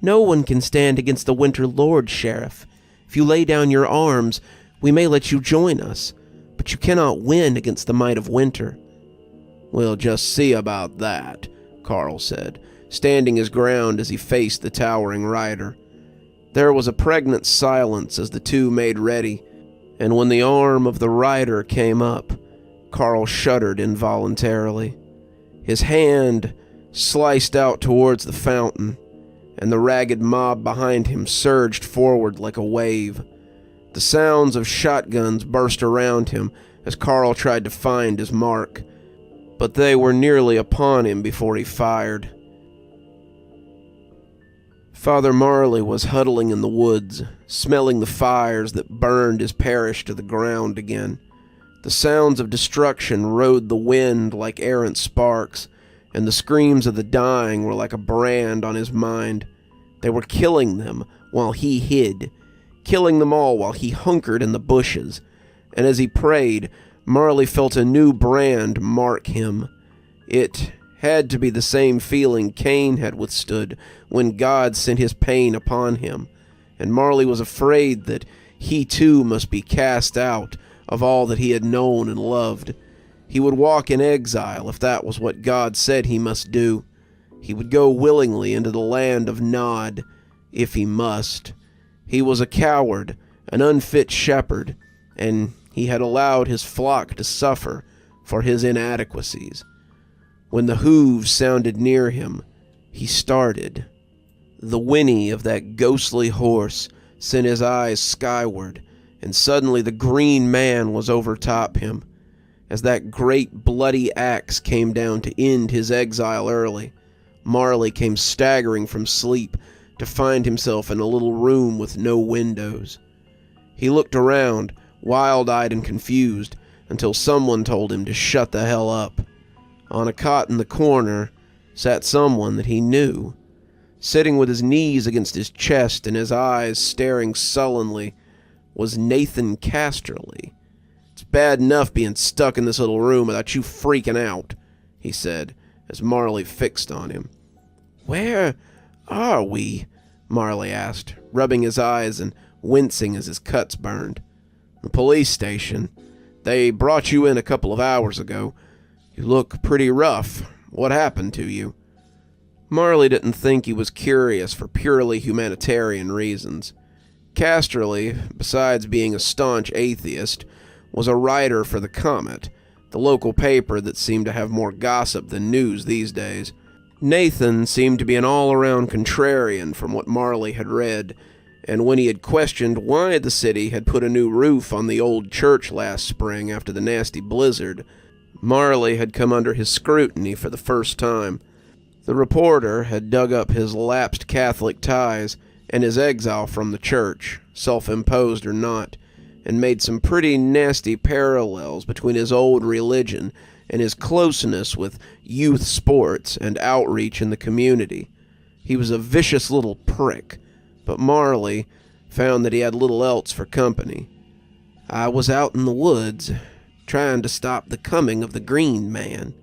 A: "No one can stand against the Winter Lord, Sheriff. If you lay down your arms, we may let you join us, but you cannot win against the might of winter." "We'll just see about that," Carl said, standing his ground as he faced the towering rider. There was a pregnant silence as the two made ready, and when the arm of the rider came up, Carl shuddered involuntarily. His hand sliced out towards the fountain, and the ragged mob behind him surged forward like a wave. The sounds of shotguns burst around him as Carl tried to find his mark, but they were nearly upon him before he fired. Father Marley was huddling in the woods, smelling the fires that burned his parish to the ground again. The sounds of destruction rode the wind like errant sparks, and the screams of the dying were like a brand on his mind. They were killing them while he hid, killing them all while he hunkered in the bushes, and as he prayed, Marley felt a new brand mark him. It had to be the same feeling Cain had withstood when God sent his pain upon him, and Marley was afraid that he too must be cast out of all that he had known and loved. He would walk in exile if that was what God said he must do. He would go willingly into the land of Nod if he must. He was a coward, an unfit shepherd, and he had allowed his flock to suffer for his inadequacies. When the hooves sounded near him, he started. The whinny of that ghostly horse sent his eyes skyward, and suddenly the green man was overtop him. As that great bloody axe came down to end his exile early, Marley came staggering from sleep to find himself in a little room with no windows. He looked around, wild-eyed and confused, until someone told him to shut the hell up. On a cot in the corner sat someone that he knew. Sitting with his knees against his chest and his eyes staring sullenly was Nathan Casterly. "It's bad enough being stuck in this little room without you freaking out," he said, as Marley fixed on him. "Where are we?" Marley asked, rubbing his eyes and wincing as his cuts burned. "The police station. They brought you in a couple of hours ago. You look pretty rough. What happened to you?" Marley didn't think he was curious for purely humanitarian reasons. Casterly, besides being a staunch atheist, was a writer for the Comet, the local paper that seemed to have more gossip than news these days. Nathan seemed to be an all-around contrarian from what Marley had read, and when he had questioned why the city had put a new roof on the old church last spring after the nasty blizzard, Marley had come under his scrutiny for the first time. The reporter had dug up his lapsed Catholic ties and his exile from the church, self-imposed or not, and made some pretty nasty parallels between his old religion and his closeness with youth sports and outreach in the community. He was a vicious little prick, but Marley found that he had little else for company. "I was out in the woods, trying to stop the coming of the Green Man."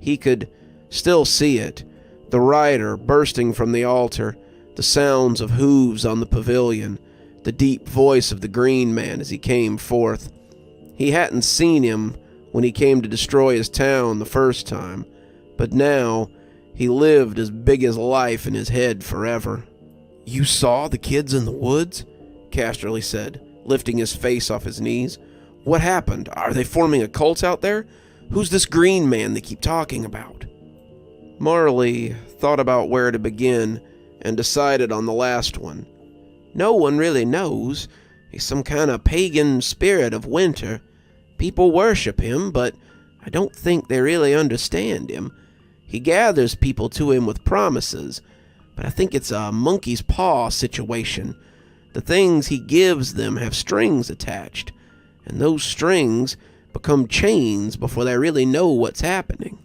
A: He could still see it, the rider bursting from the altar, the sounds of hooves on the pavilion, the deep voice of the Green Man as he came forth. He hadn't seen him when he came to destroy his town the first time, but now he lived as big as life in his head forever. "You saw the kids in the woods?" Casterly said, lifting his face off his knees. "What happened? Are they forming a cult out there? Who's this Green Man they keep talking about?" Marley thought about where to begin and decided on the last one. "No one really knows. He's some kind of pagan spirit of winter. People worship him, but I don't think they really understand him. He gathers people to him with promises, but I think it's a monkey's paw situation. The things he gives them have strings attached, and those strings become chains before they really know what's happening."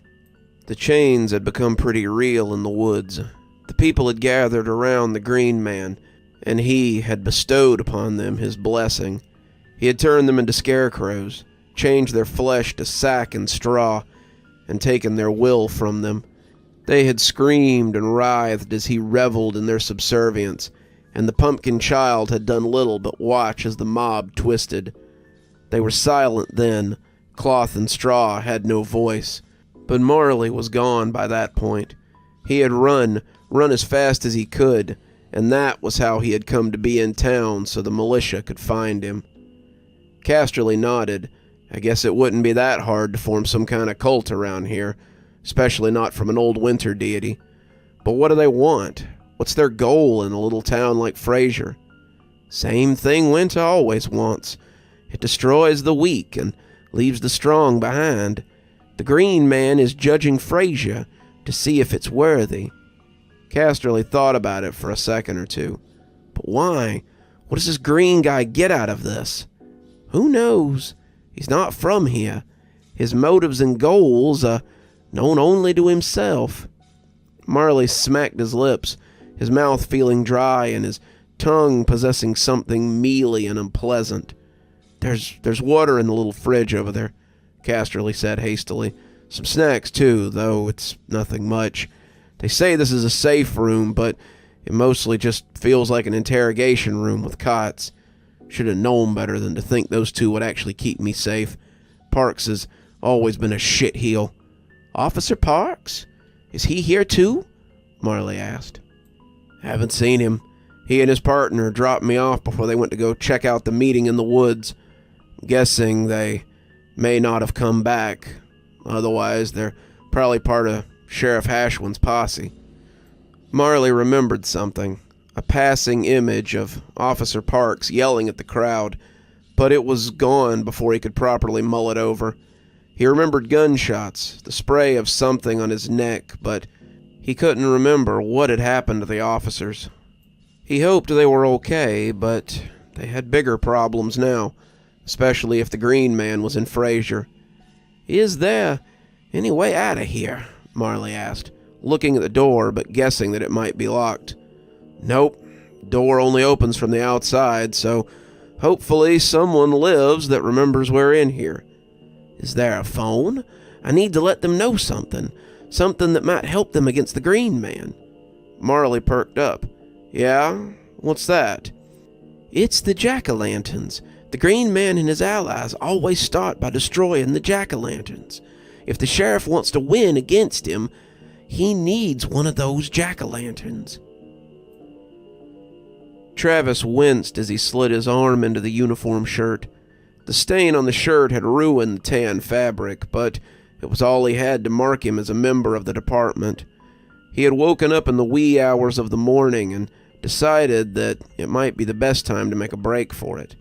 A: The chains had become pretty real in the woods. The people had gathered around the Green Man, and he had bestowed upon them his blessing. He had turned them into scarecrows, changed their flesh to sack and straw, and taken their will from them. They had screamed and writhed as he reveled in their subservience, and the pumpkin child had done little but watch as the mob twisted. They were silent then. Cloth and straw had no voice. But Marley was gone by that point. He had run as fast as he could, and that was how he had come to be in town so the militia could find him. Casterly nodded. "I guess it wouldn't be that hard to form some kind of cult around here, especially not from an old winter deity. But what do they want? What's their goal in a little town like Frazier?" "Same thing winter always wants. It destroys the weak and leaves the strong behind. The Green Man is judging Frazier to see if it's worthy." Casterly thought about it for a second or two. But why? What does this green guy get out of this? Who knows? He's not from here. His motives and goals are known only to himself. Marley smacked his lips, his mouth feeling dry and his tongue possessing something mealy and unpleasant. There's water in the little fridge over there, Casterly said hastily. Some snacks, too, though it's nothing much. They say this is a safe room, but it mostly just feels like an interrogation room with cots. Should have known better than to think those two would actually keep me safe. Parks has always been a shitheel. Officer Parks? Is he here too? Marley asked. Haven't seen him. He and his partner dropped me off before they went to go check out the meeting in the woods. Guessing they may not have come back. Otherwise, they're probably part of Sheriff Hashwin's posse. Marley remembered something. A passing image of Officer Parks yelling at the crowd, but it was gone before he could properly mull it over. He remembered gunshots, the spray of something on his neck, but he couldn't remember what had happened to the officers. He hoped they were okay, but they had bigger problems now, especially if the Green Man was in Frazier. Is there any way out of here? Marley asked, looking at the door but guessing that it might be locked. Nope, door only opens from the outside, so hopefully someone lives that remembers we're in here. Is there a phone? I need to let them know something that might help them against the Green Man. Marley perked up. Yeah? What's that? It's the jack-o'-lanterns. The Green Man and his allies always start by destroying the jack-o'-lanterns. If the sheriff wants to win against him, he needs one of those jack-o'-lanterns. Travis winced as he slid his arm into the uniform shirt. The stain on the shirt had ruined the tan fabric, but it was all he had to mark him as a member of the department. He had woken up in the wee hours of the morning and decided that it might be the best time to make a break for it.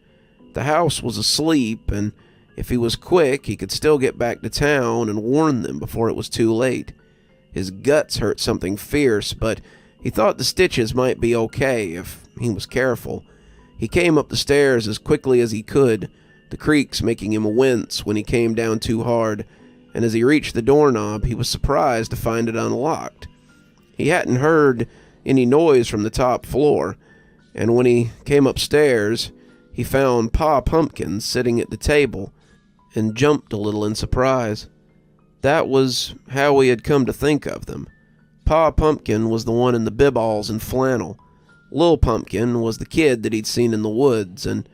A: The house was asleep, and if he was quick, he could still get back to town and warn them before it was too late. His guts hurt something fierce, but he thought the stitches might be okay if he was careful. He came up the stairs as quickly as he could, the creaks making him wince when he came down too hard, and as he reached the doorknob, he was surprised to find it unlocked. He hadn't heard any noise from the top floor, and when he came upstairs, he found Pa Pumpkin sitting at the table and jumped a little in surprise. That was how he had come to think of them. Pa Pumpkin was the one in the biballs and flannel. Lil Pumpkin was the kid that he'd seen in the woods, and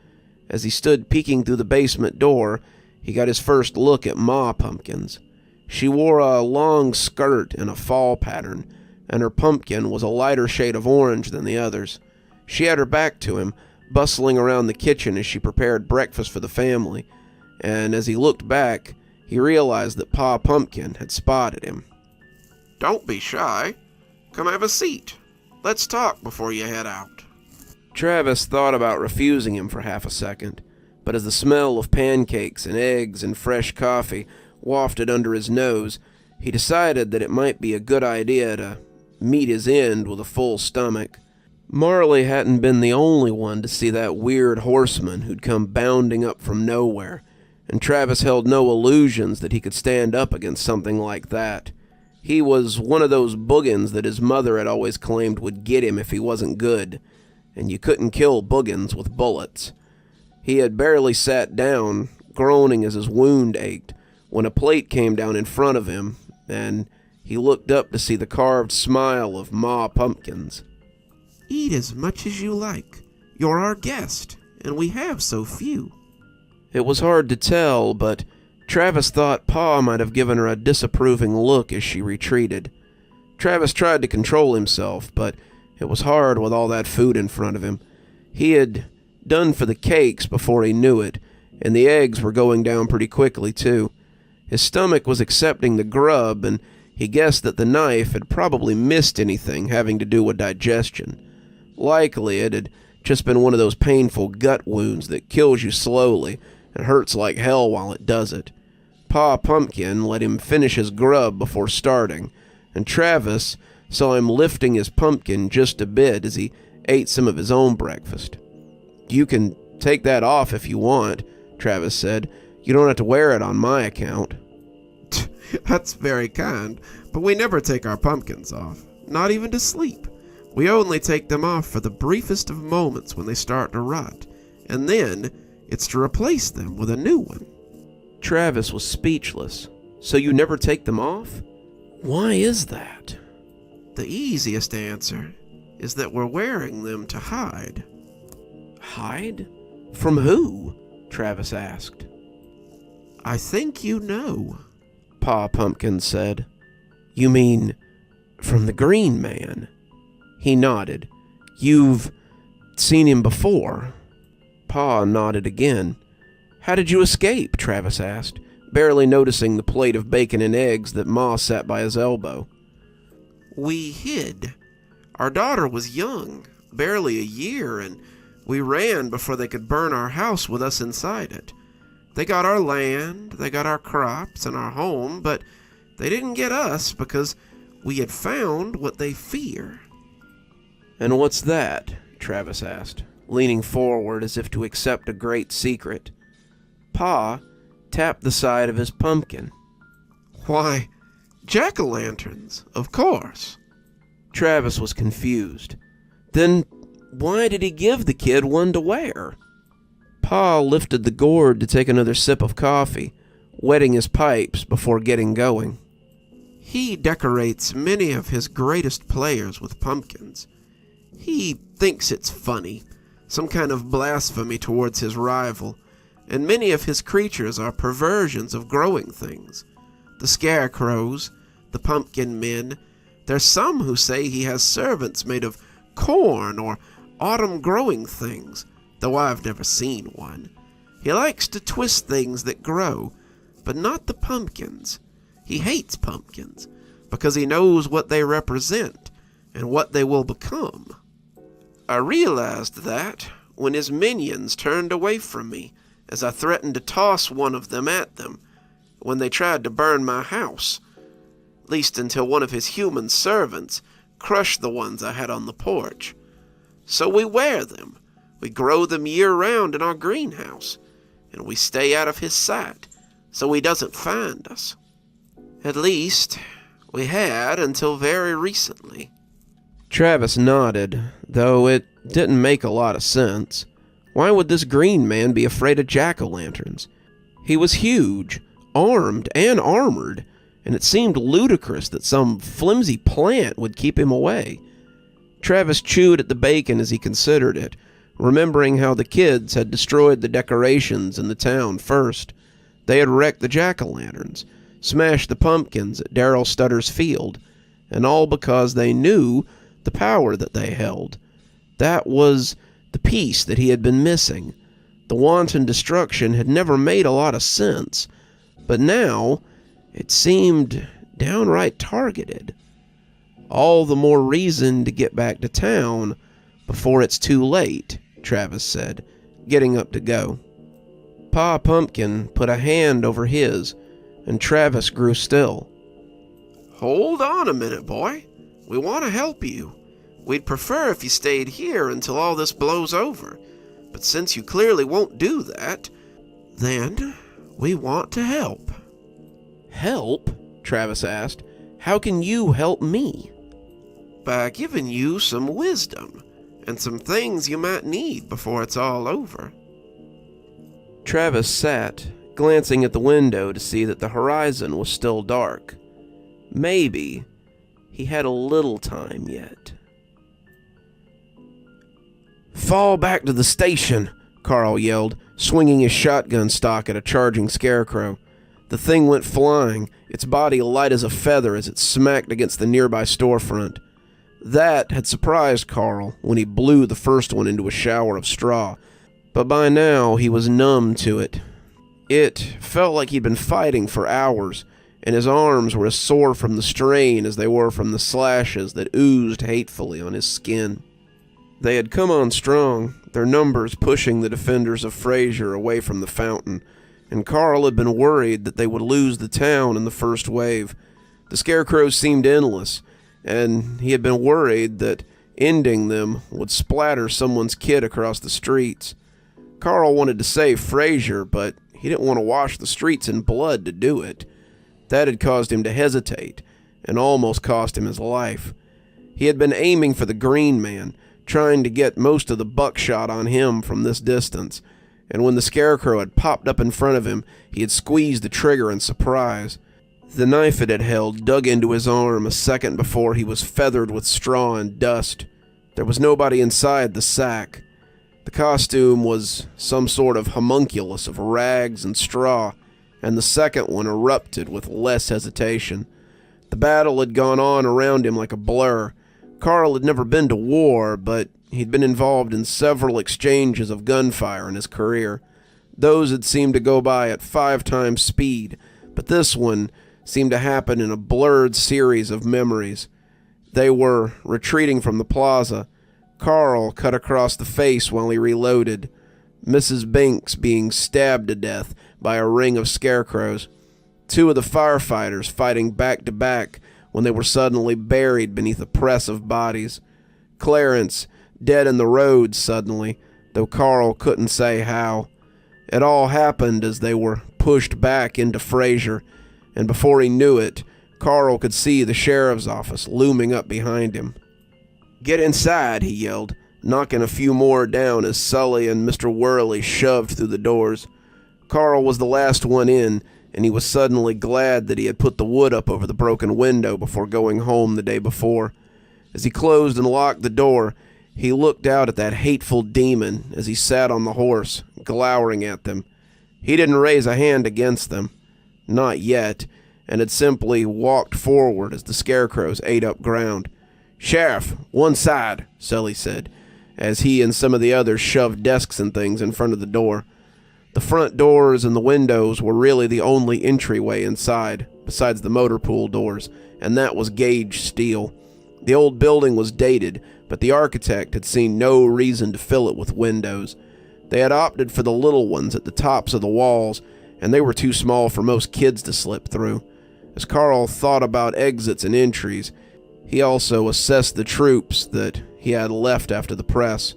A: as he stood peeking through the basement door, he got his first look at Ma Pumpkins. She wore a long skirt in a fall pattern, and her pumpkin was a lighter shade of orange than the others. She had her back to him, bustling around the kitchen as she prepared breakfast for the family, and as he looked back, he realized that Pa Pumpkin had spotted him.
B: Don't be shy. Come have a seat. Let's talk before you head out.
A: Travis thought about refusing him for half a second, but as the smell of pancakes and eggs and fresh coffee wafted under his nose, he decided that it might be a good idea to meet his end with a full stomach. Marley hadn't been the only one to see that weird horseman who'd come bounding up from nowhere, and Travis held no illusions that he could stand up against something like that. He was one of those boogans that his mother had always claimed would get him if he wasn't good, and you couldn't kill boogans with bullets. He had barely sat down, groaning as his wound ached, when a plate came down in front of him, and he looked up to see the carved smile of Ma Pumpkins.
B: Eat as much as you like. You're our guest, and we have so few.
A: It was hard to tell, but Travis thought Pa might have given her a disapproving look as she retreated. Travis tried to control himself, but it was hard with all that food in front of him. He had done for the cakes before he knew it, and the eggs were going down pretty quickly, too. His stomach was accepting the grub, and he guessed that the knife had probably missed anything having to do with digestion. Likely it had just been one of those painful gut wounds that kills you slowly and hurts like hell while it does it. Pa Pumpkin let him finish his grub before starting, and Travis saw him lifting his pumpkin just a bit as he ate some of his own breakfast. "You can take that off if you want," Travis said. "You don't have to wear it on my account."
B: "That's very kind, but we never take our pumpkins off, not even to sleep. We only take them off for the briefest of moments when they start to rot, and then it's to replace them with a new one."
A: Travis was speechless. "So you never take them off? Why is that?"
B: "The easiest answer is that we're wearing them to hide."
A: "Hide? From who?" Travis asked.
B: "I think you know,"
A: Pa Pumpkin said. "You mean from the Green Man?" He nodded. "You've seen him before?" Pa nodded again. "How did you escape?" Travis asked, barely noticing the plate of bacon and eggs that Ma sat by his elbow.
B: "We hid. Our daughter was young, barely a year, and we ran before they could burn our house with us inside it. They got our land, they got our crops and our home, but they didn't get us because we had found what they fear."
A: "And what's that?" Travis asked, leaning forward as if to accept a great secret. Pa tapped the side of his pumpkin.
B: "Why, jack-o'-lanterns, of course."
A: Travis was confused. Then why did he give the kid one to wear? Pa lifted the gourd to take another sip of coffee, wetting his pipes before getting going.
B: "He decorates many of his greatest players with pumpkins. He thinks it's funny, some kind of blasphemy towards his rival, and many of his creatures are perversions of growing things. The scarecrows, the pumpkin men, there's some who say he has servants made of corn or autumn growing things, though I've never seen one. He likes to twist things that grow, but not the pumpkins. He hates pumpkins because he knows what they represent and what they will become. I realized that when his minions turned away from me as I threatened to toss one of them at them when they tried to burn my house, at least until one of his human servants crushed the ones I had on the porch. So we wear them. We grow them year-round in our greenhouse, and we stay out of his sight so he doesn't find us. At least, we had until very recently."
A: Travis nodded, though it didn't make a lot of sense. Why would this Green Man be afraid of jack-o'-lanterns? He was huge, armed and armored, and it seemed ludicrous that some flimsy plant would keep him away. Travis chewed at the bacon as he considered it, remembering how the kids had destroyed the decorations in the town first. They had wrecked the jack-o'-lanterns, smashed the pumpkins at Darrell Stutter's field, and all because they knew the power that they held. That was the piece that he had been missing. The wanton destruction had never made a lot of sense, but now it seemed downright targeted. All the more reason to get back to town before it's too late, Travis said, getting up to go. Pa Pumpkin put a hand over his, and Travis grew still.
B: "Hold on a minute, boy. We want to help you. We'd prefer if you stayed here until all this blows over. But since you clearly won't do that, then we want to help."
A: "Help?" Travis asked. "How can you help me?"
B: "By giving you some wisdom and some things you might need before it's all over."
A: Travis sat, glancing at the window to see that the horizon was still dark. Maybe he had a little time yet. "Fall back to the station," Carl yelled, swinging his shotgun stock at a charging scarecrow. The thing went flying, its body light as a feather as it smacked against the nearby storefront. That had surprised Carl when he blew the first one into a shower of straw, but by now he was numb to it. It felt like he'd been fighting for hours, and his arms were as sore from the strain as they were from the slashes that oozed hatefully on his skin. They had come on strong, their numbers pushing the defenders of Frazier away from the fountain, and Carl had been worried that they would lose the town in the first wave. The scarecrows seemed endless, and he had been worried that ending them would splatter someone's kid across the streets. Carl wanted to save Frazier, but he didn't want to wash the streets in blood to do it. That had caused him to hesitate, and almost cost him his life. He had been aiming for the green man, trying to get most of the buckshot on him from this distance, and when the scarecrow had popped up in front of him, he had squeezed the trigger in surprise. The knife it had held dug into his arm a second before he was feathered with straw and dust. There was nobody inside the sack. The costume was some sort of homunculus of rags and straw, and the second one erupted with less hesitation. The battle had gone on around him like a blur. Carl had never been to war, but he'd been involved in several exchanges of gunfire in his career. Those had seemed to go by at 5 times speed, but this one seemed to happen in a blurred series of memories. They were retreating from the plaza. Carl cut across the face while he reloaded. Mrs. Binks being stabbed to death by a ring of scarecrows. 2 of the firefighters fighting back to back when they were suddenly buried beneath a press of bodies. Clarence dead in the road suddenly, though Carl couldn't say how. It all happened as they were pushed back into Frazier, and before he knew it, Carl could see the sheriff's office looming up behind him. "Get inside," he yelled, knocking a few more down as Sully and Mr. Worley shoved through the doors. Carl was the last one in, and he was suddenly glad that he had put the wood up over the broken window before going home the day before. As he closed and locked the door, he looked out at that hateful demon as he sat on the horse, glowering at them. He didn't raise a hand against them. Not yet, and had simply walked forward as the scarecrows ate up ground. "Sheriff, one side," Sully said, as he and some of the others shoved desks and things in front of the door. The front doors and the windows were really the only entryway inside, besides the motor pool doors, and that was gauged steel. The old building was dated, but the architect had seen no reason to fill it with windows. They had opted for the little ones at the tops of the walls, and they were too small for most kids to slip through. As Carl thought about exits and entries, he also assessed the troops that he had left after the press.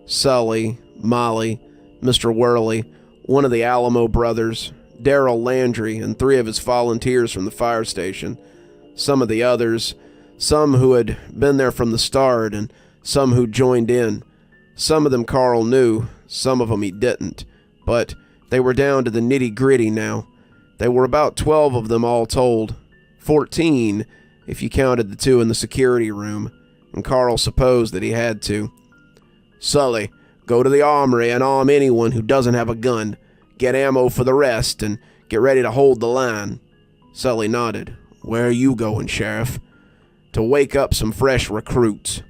A: Sully, Molly, Mr. Worley, one of the Alamo brothers, Darrell Landry, and 3 of his volunteers from the fire station. Some of the others, some who had been there from the start, and some who joined in. Some of them Carl knew, some of them he didn't, but they were down to the nitty-gritty now. There were about 12 of them all told, 14 if you counted the 2 in the security room, and Carl supposed that he had to. "Sully, go to the armory and arm anyone who doesn't have a gun. Get ammo for the rest, and get ready to hold the line." Sully nodded. "Where are you going, Sheriff?" "To wake up some fresh recruits."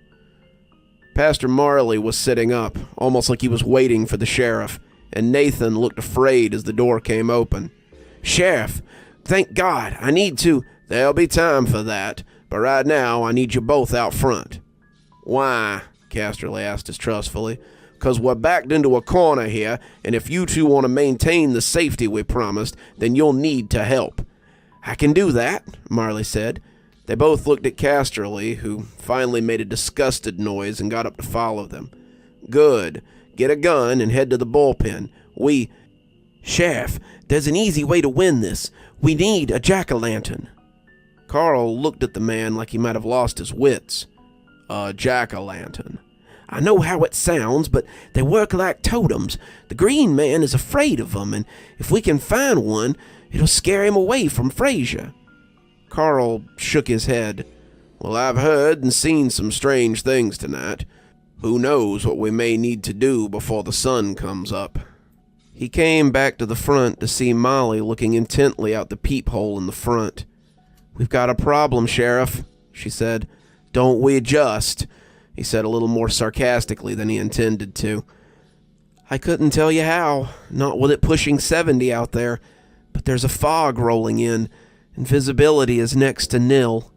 A: Pastor Marley was sitting up, almost like he was waiting for the sheriff, and Nathan looked afraid as the door came open. "Sheriff, thank God, I need to—" "There'll be time for that, but right now I need you both out front." "Why?" Casterly asked distrustfully. "'Cause we're backed into a corner here, and if you 2 want to maintain the safety we promised, then you'll need to help." "I can do that," Marley said. They both looked at Casterly, who finally made a disgusted noise and got up to follow them. "Good. Get a gun and head to the bullpen. Sheriff, there's an easy way to win this. We need a jack-o'-lantern." Carl looked at the man like he might have lost his wits. "A jack-o'-lantern." "I know how it sounds, but they work like totems. The green man is afraid of them, and if we can find one, it'll scare him away from Frazier." Carl shook his head. "Well, I've heard and seen some strange things tonight. Who knows what we may need to do before the sun comes up." He came back to the front to see Molly looking intently out the peephole in the front. "We've got a problem, Sheriff," she said. "Don't we just?" he said a little more sarcastically than he intended to. "I couldn't tell you how, not with it pushing 70 out there, but there's a fog rolling in, and visibility is next to nil."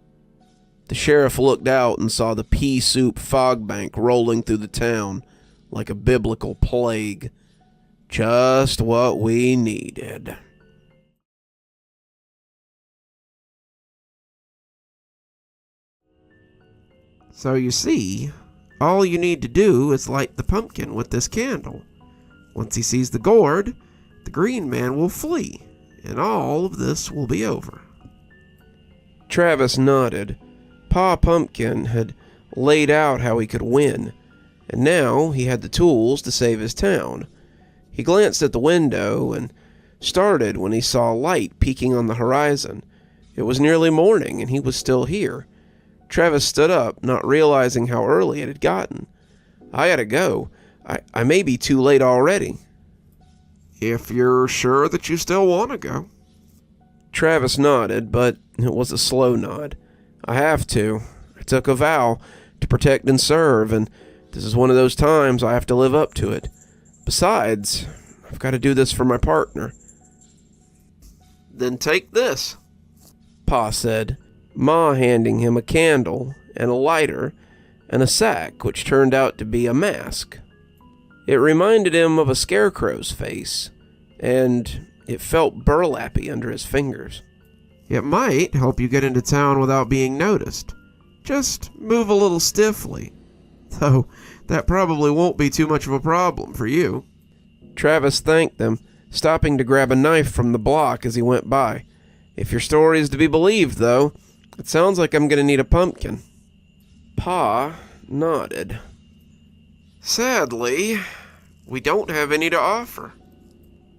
A: The sheriff looked out and saw the pea soup fog bank rolling through the town like a biblical plague. Just what we needed.
B: So you see, all you need to do is light the pumpkin with this candle. Once he sees the gourd, the green man will flee, and all of this will be over.
A: Travis nodded. Pa Pumpkin had laid out how he could win, and now he had the tools to save his town. He glanced at the window and started when he saw light peeking on the horizon. It was nearly morning, and he was still here. Travis stood up, not realizing how early it had gotten. I gotta go. I may be too late already.
B: If you're sure that you still want to go.
A: Travis nodded, but it was a slow nod. I have to. I took a vow to protect and serve, and this is one of those times I have to live up to it. Besides, I've got to do this for my partner.
B: Then take this,
A: Pa said, Ma handing him a candle and a lighter and a sack which turned out to be a mask. It reminded him of a scarecrow's face, and it felt burlappy under his fingers.
B: It might help you get into town without being noticed. Just move a little stiffly. Though, that probably won't be too much of a problem for you.
A: Travis thanked them, stopping to grab a knife from the block as he went by. If your story is to be believed, though, it sounds like I'm going to need a pumpkin. Pa nodded.
B: Sadly, we don't have any to offer.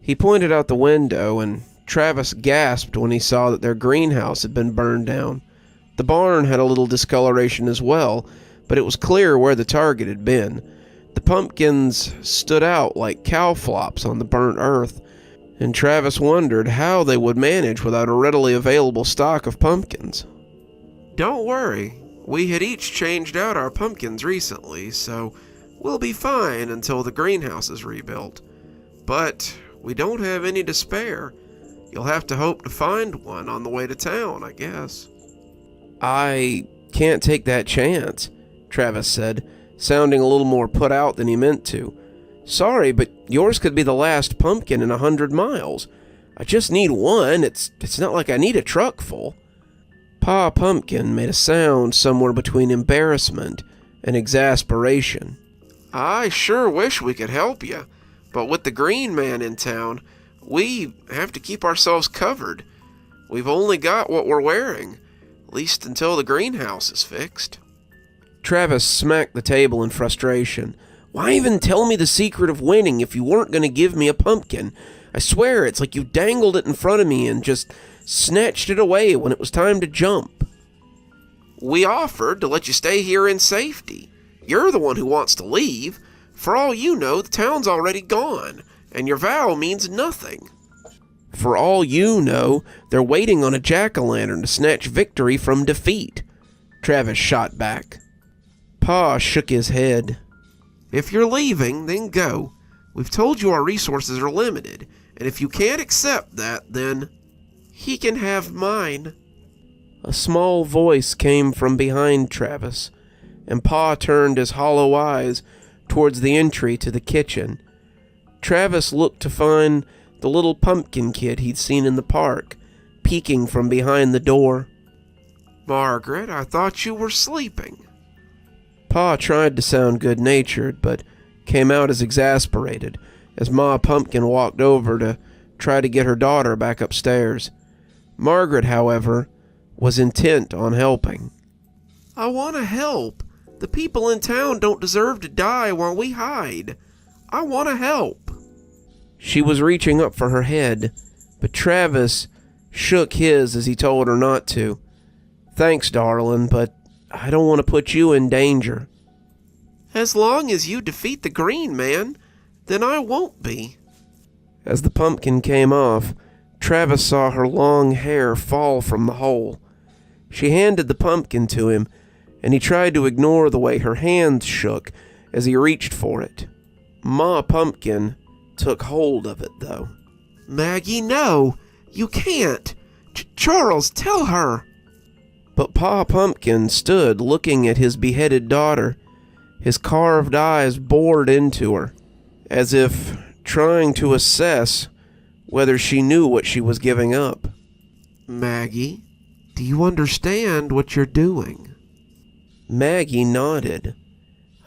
A: He pointed out the window, and Travis gasped when he saw that their greenhouse had been burned down. The barn had a little discoloration as well, but it was clear where the target had been. The pumpkins stood out like cow flops on the burnt earth, and Travis wondered how they would manage without a readily available stock of pumpkins.
B: Don't worry, we had each changed out our pumpkins recently, so we'll be fine until the greenhouse is rebuilt. But we don't have any to spare. You'll have to hope to find one on the way to town, I guess.
A: I can't take that chance, Travis said, sounding a little more put out than he meant to. Sorry, but yours could be the last pumpkin in 100 miles. I just need one. It's not like I need a truck full. Pa Pumpkin made a sound somewhere between embarrassment and exasperation.
B: I sure wish we could help you, but with the green man in town, we have to keep ourselves covered. We've only got what we're wearing, at least until the greenhouse is fixed.
A: Travis smacked the table in frustration. Why even tell me the secret of winning if you weren't going to give me a pumpkin? I swear it's like you dangled it in front of me and just snatched it away when it was time to jump.
B: We offered to let you stay here in safety. You're the one who wants to leave. For all you know, the town's already gone, and your vow means nothing.
A: For all you know, they're waiting on a jack-o'-lantern to snatch victory from defeat, Travis shot back. Pa shook his head.
B: If you're leaving, then go. We've told you our resources are limited, and if you can't accept that, then he can have mine.
A: A small voice came from behind Travis, and Pa turned his hollow eyes towards the entry to the kitchen. Travis looked to find the little pumpkin kid he'd seen in the park, peeking from behind the door.
B: Margaret, I thought you were sleeping.
A: Pa tried to sound good-natured, but came out as exasperated as Ma Pumpkin walked over to try to get her daughter back upstairs. Margaret, however, was intent on helping.
B: I want to help. The people in town don't deserve to die while we hide. I want to help.
A: She was reaching up for her head, but Travis shook his as he told her not to. Thanks, darling, but I don't want to put you in danger.
B: As long as you defeat the green man, then I won't be.
A: As the pumpkin came off, Travis saw her long hair fall from the hole. She handed the pumpkin to him, and he tried to ignore the way her hands shook as he reached for it. Ma Pumpkin took hold of it, though.
B: Maggie, no! You can't! Charles, tell her!
A: But Pa Pumpkin stood looking at his beheaded daughter, his carved eyes bored into her, as if trying to assess whether she knew what she was giving up.
B: Maggie, do you understand what you're doing?
A: Maggie nodded.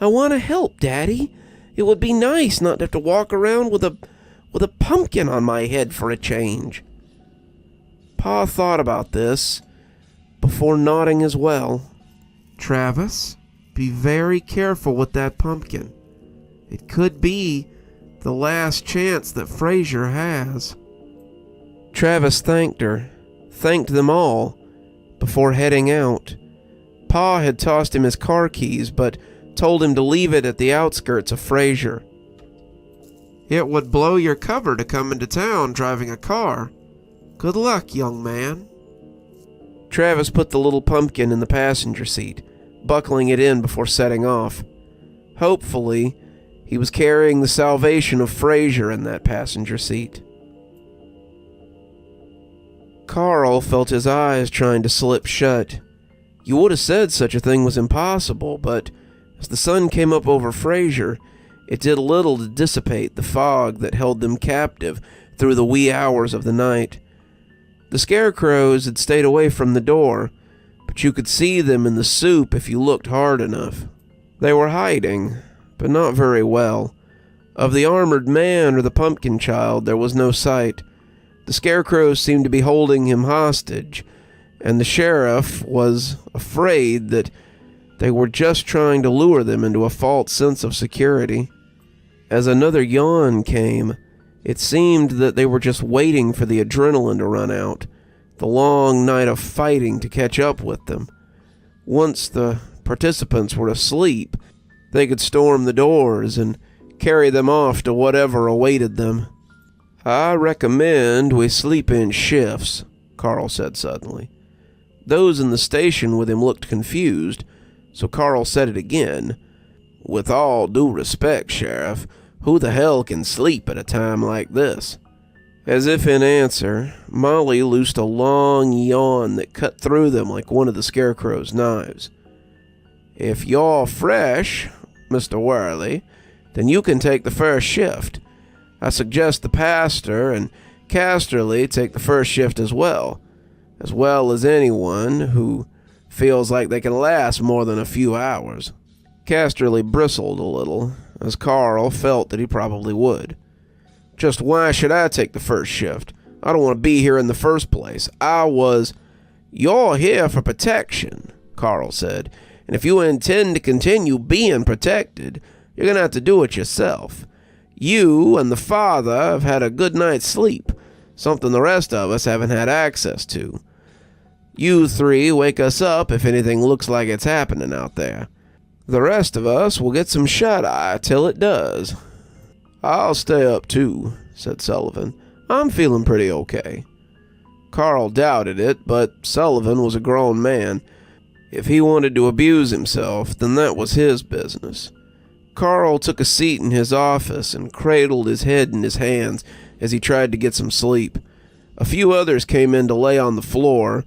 A: I want to help, Daddy. It would be nice not to have to walk around with a pumpkin on my head for a change. Pa thought about this before nodding as well. Travis, be very careful with that pumpkin. It could be the last chance that Frazier has. Travis thanked her, thanked them all, before heading out. Pa had tossed him his car keys, but told him to leave it at the outskirts of Frazier. It would blow your cover to come into town driving a car. Good luck, young man. Travis put the little pumpkin in the passenger seat, buckling it in before setting off. Hopefully, he was carrying the salvation of Frazier in that passenger seat. Carl felt his eyes trying to slip shut. You would have said such a thing was impossible, but as the sun came up over Frazier, it did little to dissipate the fog that held them captive through the wee hours of the night. The scarecrows had stayed away from the door, but you could see them in the soup if you looked hard enough. They were hiding, but not very well. Of the armored man or the pumpkin child, there was no sight. The scarecrows seemed to be holding him hostage, and the sheriff was afraid that they were just trying to lure them into a false sense of security. As another yawn came, it seemed that they were just waiting for the adrenaline to run out, the long night of fighting to catch up with them. Once the participants were asleep, they could storm the doors and carry them off to whatever awaited them. I recommend we sleep in shifts, Carl said suddenly. Those in the station with him looked confused, so Carl said it again. With all due respect, Sheriff, who the hell can sleep at a time like this? As if in answer, Molly loosed a long yawn that cut through them like one of the scarecrow's knives. If you're fresh, Mr. Worley, then you can take the first shift. I suggest the pastor and Casterly take the first shift as well as anyone who feels like they can last more than a few hours. Casterly bristled a little, as Carl felt that he probably would. Just why should I take the first shift? I don't want to be here in the first place. You're here for protection, Carl said, and if you intend to continue being protected, you're going to have to do it yourself. You and the father have had a good night's sleep, something the rest of us haven't had access to. You three wake us up if anything looks like it's happening out there. The rest of us will get some shut-eye till it does. I'll stay up too, said Sullivan. I'm feeling pretty okay. Carl doubted it, but Sullivan was a grown man. If he wanted to abuse himself, then that was his business. Carl took a seat in his office and cradled his head in his hands as he tried to get some sleep. A few others came in to lay on the floor,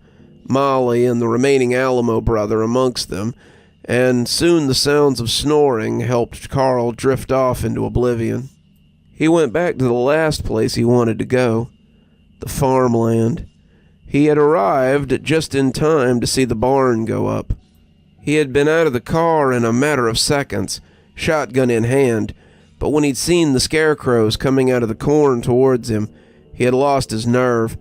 A: Molly and the remaining Alamo brother amongst them, and soon the sounds of snoring helped Carl drift off into oblivion. He went back to the last place he wanted to go, the farmland. He had arrived just in time to see the barn go up. He had been out of the car in a matter of seconds, shotgun in hand, but when he'd seen the scarecrows coming out of the corn towards him, he had lost his nerve.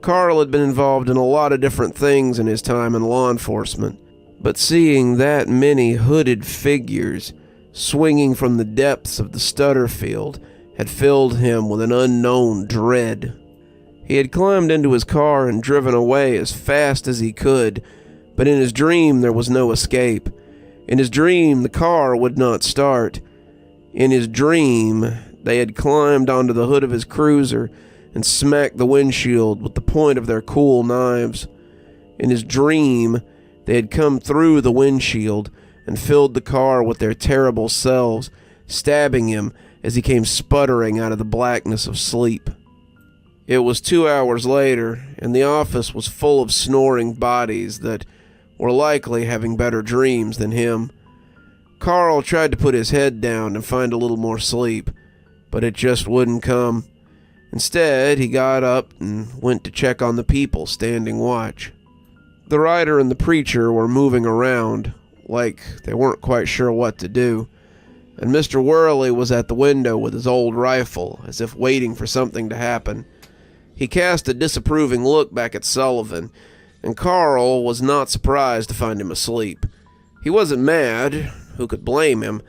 A: Carl had been involved in a lot of different things in his time in law enforcement, but seeing that many hooded figures swinging from the depths of the stutter field had filled him with an unknown dread. He had climbed into his car and driven away as fast as he could, but in his dream there was no escape. In his dream, the car would not start. In his dream, they had climbed onto the hood of his cruiser and smacked the windshield with the point of their cool knives. In his dream, they had come through the windshield and filled the car with their terrible selves, stabbing him as he came sputtering out of the blackness of sleep. It was 2 hours later, and the office was full of snoring bodies that were likely having better dreams than him. Carl tried to put his head down and find a little more sleep, but it just wouldn't come. Instead, he got up and went to check on the people standing watch. The writer and the preacher were moving around, like they weren't quite sure what to do, and Mr. Worley was at the window with his old rifle, as if waiting for something to happen. He cast a disapproving look back at Sullivan, and Carl was not surprised to find him asleep. He wasn't mad. Who could blame him?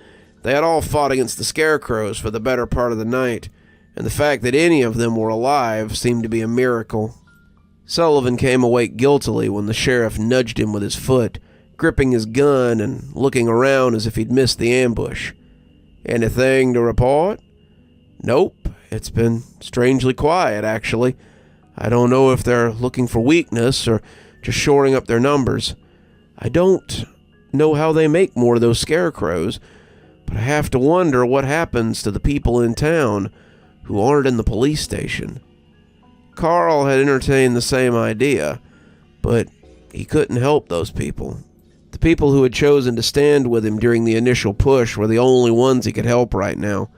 A: They had all fought against the scarecrows for the better part of the night, and the fact that any of them were alive seemed to be a miracle. Sullivan came awake guiltily when the sheriff nudged him with his foot, gripping his gun and looking around as if he'd missed the ambush. "Anything to report?" "Nope. It's been strangely quiet, actually. I don't know if they're looking for weakness or just shoring up their numbers. I don't know how they make more of those scarecrows, but I have to wonder what happens to the people in town who aren't in the police station." Carl had entertained the same idea, but he couldn't help those people. The people who had chosen to stand with him during the initial push were the only ones he could help right now.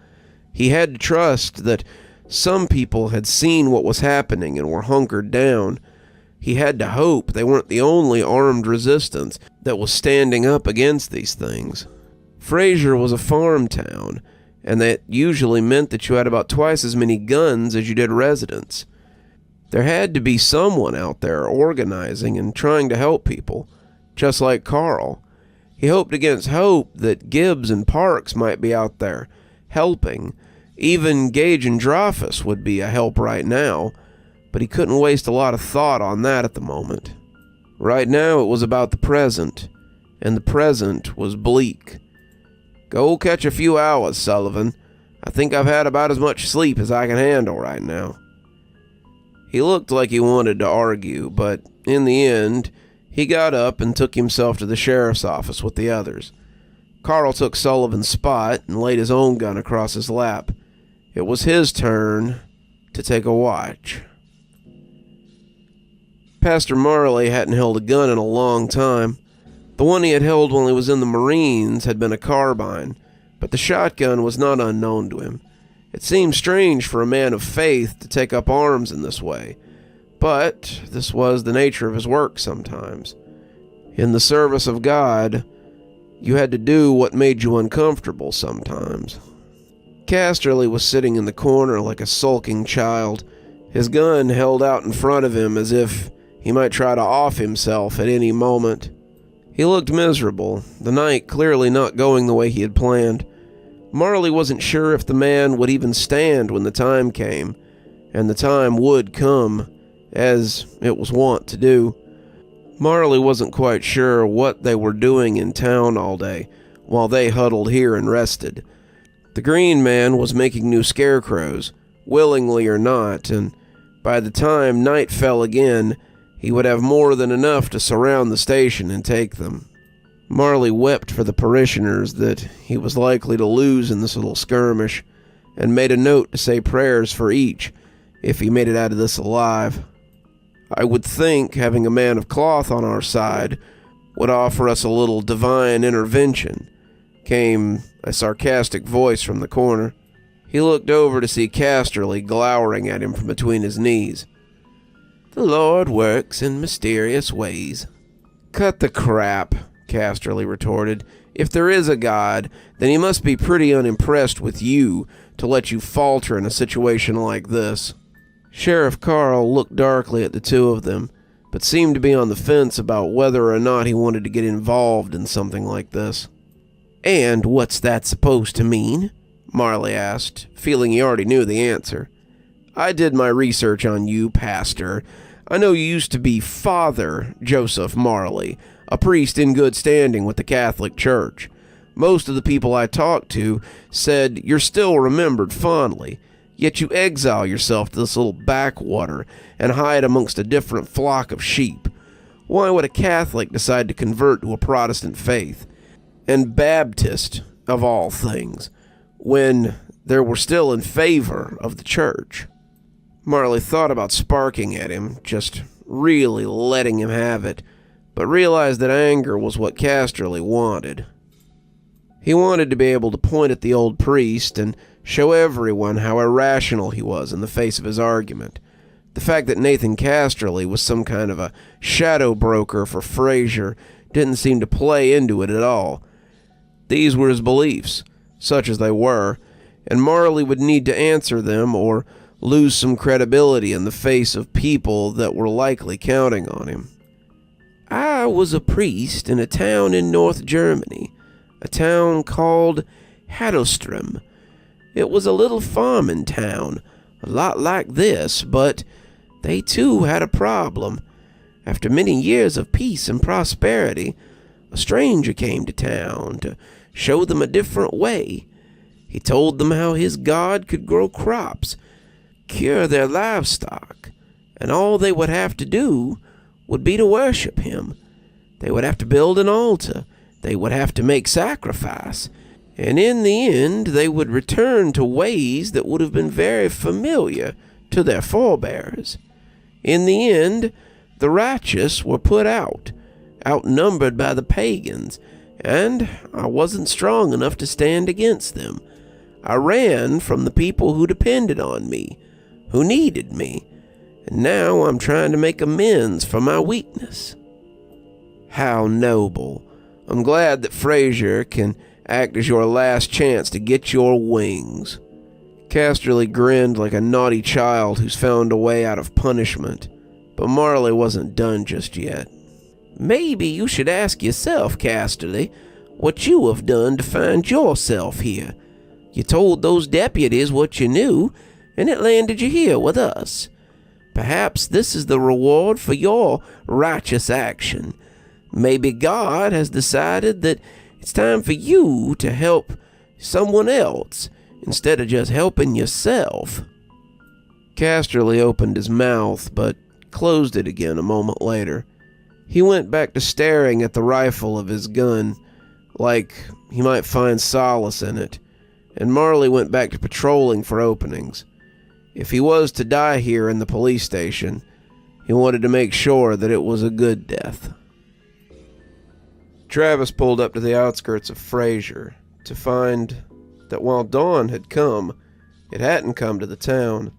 A: He had to trust that some people had seen what was happening and were hunkered down. He had to hope they weren't the only armed resistance that was standing up against these things. Frazier was a farm town, and that usually meant that you had about twice as many guns as you did residents. There had to be someone out there organizing and trying to help people, just like Carl. He hoped against hope that Gibbs and Parks might be out there, helping. Even Gage and Dreyfus would be a help right now, but he couldn't waste a lot of thought on that at the moment. Right now it was about the present, and the present was bleak. "Go catch a few hours, Sullivan. I think I've had about as much sleep as I can handle right now." He looked like he wanted to argue, but in the end, he got up and took himself to the sheriff's office with the others. Carl took Sullivan's spot and laid his own gun across his lap. It was his turn to take a watch. Pastor Marley hadn't held a gun in a long time. The one he had held when he was in the Marines had been a carbine, but the shotgun was not unknown to him. It seemed strange for a man of faith to take up arms in this way, but this was the nature of his work sometimes. In the service of God, you had to do what made you uncomfortable sometimes. Casterly was sitting in the corner like a sulking child, his gun held out in front of him as if he might try to off himself at any moment. He looked miserable, the night clearly not going the way he had planned. Marley wasn't sure if the man would even stand when the time came, and the time would come, as it was wont to do. Marley wasn't quite sure what they were doing in town all day, while they huddled here and rested. The Green Man was making new scarecrows, willingly or not, and by the time night fell again, he would have more than enough to surround the station and take them. Marley wept for the parishioners that he was likely to lose in this little skirmish, and made a note to say prayers for each if he made it out of this alive. "I would think having a man of cloth on our side would offer us a little divine intervention," came a sarcastic voice from the corner. He looked over to see Casterly glowering at him from between his knees. "The Lord works in mysterious ways." "Cut the crap," Casterly retorted. "If there is a God, then he must be pretty unimpressed with you to let you falter in a situation like this." Sheriff Carl looked darkly at the two of them, but seemed to be on the fence about whether or not he wanted to get involved in something like this. "And what's that supposed to mean?" Marley asked, feeling he already knew the answer. "I did my research on you, Pastor. I know you used to be Father Joseph Marley, a priest in good standing with the Catholic Church. Most of the people I talked to said you're still remembered fondly, yet you exile yourself to this little backwater and hide amongst a different flock of sheep. Why would a Catholic decide to convert to a Protestant faith, and Baptist of all things, when they were still in favor of the church?" Marley thought about sparking at him, just really letting him have it, but realized that anger was what Casterly wanted. He wanted to be able to point at the old priest and show everyone how irrational he was in the face of his argument. The fact that Nathan Casterly was some kind of a shadow broker for Frazier didn't seem to play into it at all. These were his beliefs, such as they were, and Marley would need to answer them or lose some credibility in the face of people that were likely counting on him. I was a priest in a town in North Germany, a town called Hadelstrom. It was a little farming town, a lot like this, but they too had a problem. After many years of peace and prosperity, a stranger came to town to show them a different way. He told them how his god could grow crops, cure their livestock, and all they would have to do would be to worship him. They would have to build an altar, they would have to make sacrifice, and in the end they would return to ways that would have been very familiar to their forebears. In the end, the righteous were put out, outnumbered by the pagans, and I wasn't strong enough to stand against them. I ran from the people who depended on me, who needed me, and now I'm trying to make amends for my weakness. How noble. I'm glad that Frazier can act as your last chance to get your wings. Casterly grinned like a naughty child who's found a way out of punishment, but Marley wasn't done just yet. Maybe you should ask yourself, Casterly, what you have done to find yourself here. You told those deputies what you knew, and it landed you here with us. Perhaps this is the reward for your righteous action. Maybe God has decided that it's time for you to help someone else instead of just helping yourself. Casterly opened his mouth, but closed it again a moment later. He went back to staring at the rifle of his gun, like he might find solace in it, and Marley went back to patrolling for openings. If he was to die here in the police station, he wanted to make sure that it was a good death. Travis pulled up to the outskirts of Frazier to find that while dawn had come, it hadn't come to the town.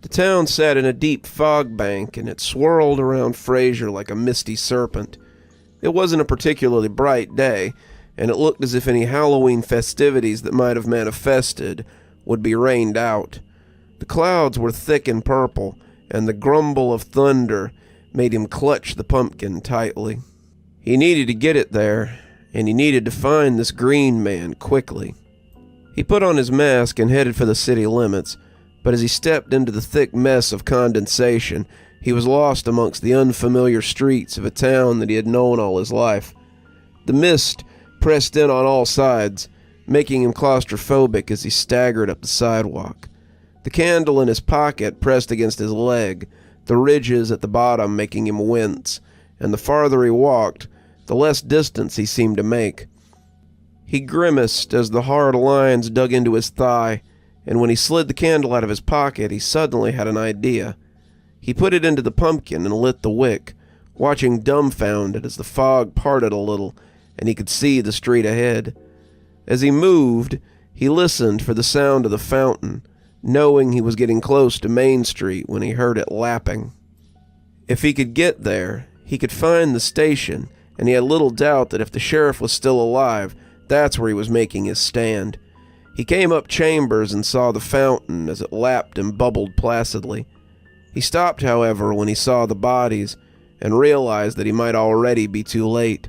A: The town sat in a deep fog bank, and it swirled around Frazier like a misty serpent. It wasn't a particularly bright day, and it looked as if any Halloween festivities that might have manifested would be rained out. The clouds were thick and purple, and the grumble of thunder made him clutch the pumpkin tightly. He needed to get it there, and he needed to find this green man quickly. He put on his mask and headed for the city limits, but as he stepped into the thick mess of condensation, he was lost amongst the unfamiliar streets of a town that he had known all his life. The mist pressed in on all sides, making him claustrophobic as he staggered up the sidewalk. The candle in his pocket pressed against his leg, the ridges at the bottom making him wince, and the farther he walked, the less distance he seemed to make. He grimaced as the hard lines dug into his thigh, and when he slid the candle out of his pocket, he suddenly had an idea. He put it into the pumpkin and lit the wick, watching dumbfounded as the fog parted a little and he could see the street ahead. As he moved, he listened for the sound of the fountain, knowing he was getting close to Main Street when he heard it lapping. If he could get there, he could find the station, and he had little doubt that if the sheriff was still alive, that's where he was making his stand. He came up Chambers and saw the fountain as it lapped and bubbled placidly. He stopped, however, when he saw the bodies and realized that he might already be too late.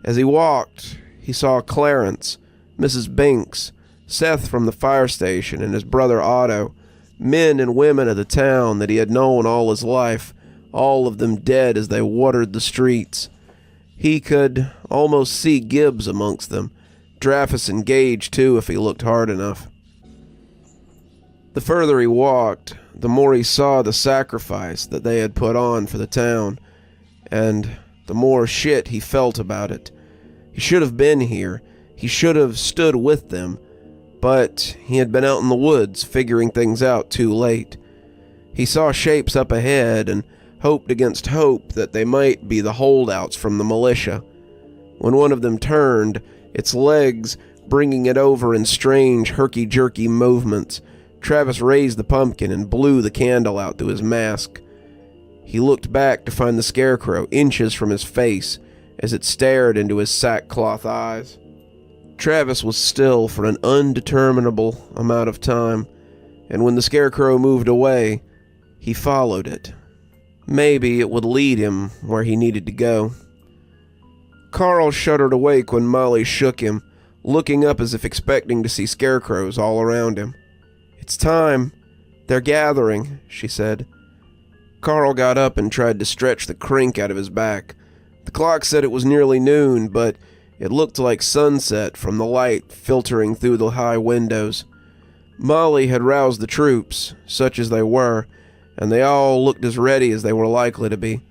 A: As he walked, he saw Clarence, Mrs. Binks, Seth from the fire station, and his brother Otto, men and women of the town that he had known all his life, all of them dead as they watered the streets. He could almost see Gibbs amongst them, Dreyfus and Gage too if he looked hard enough. The further he walked, the more he saw the sacrifice that they had put on for the town, and the more shit he felt about it. He should have been here. He should have stood with them, but he had been out in the woods figuring things out too late. He saw shapes up ahead and hoped against hope that they might be the holdouts from the militia. When one of them turned, its legs bringing it over in strange herky-jerky movements, Travis raised the pumpkin and blew the candle out through his mask. He looked back to find the scarecrow inches from his face as it stared into his sackcloth eyes. Travis was still for an undeterminable amount of time, and when the scarecrow moved away, he followed it. Maybe it would lead him where he needed to go. Carl shuddered awake when Molly shook him, looking up as if expecting to see scarecrows all around him. "It's time. They're gathering," she said. Carl got up and tried to stretch the crink out of his back. The clock said it was nearly noon, but it looked like sunset from the light filtering through the high windows. Molly had roused the troops, such as they were, and they all looked as ready as they were likely to be.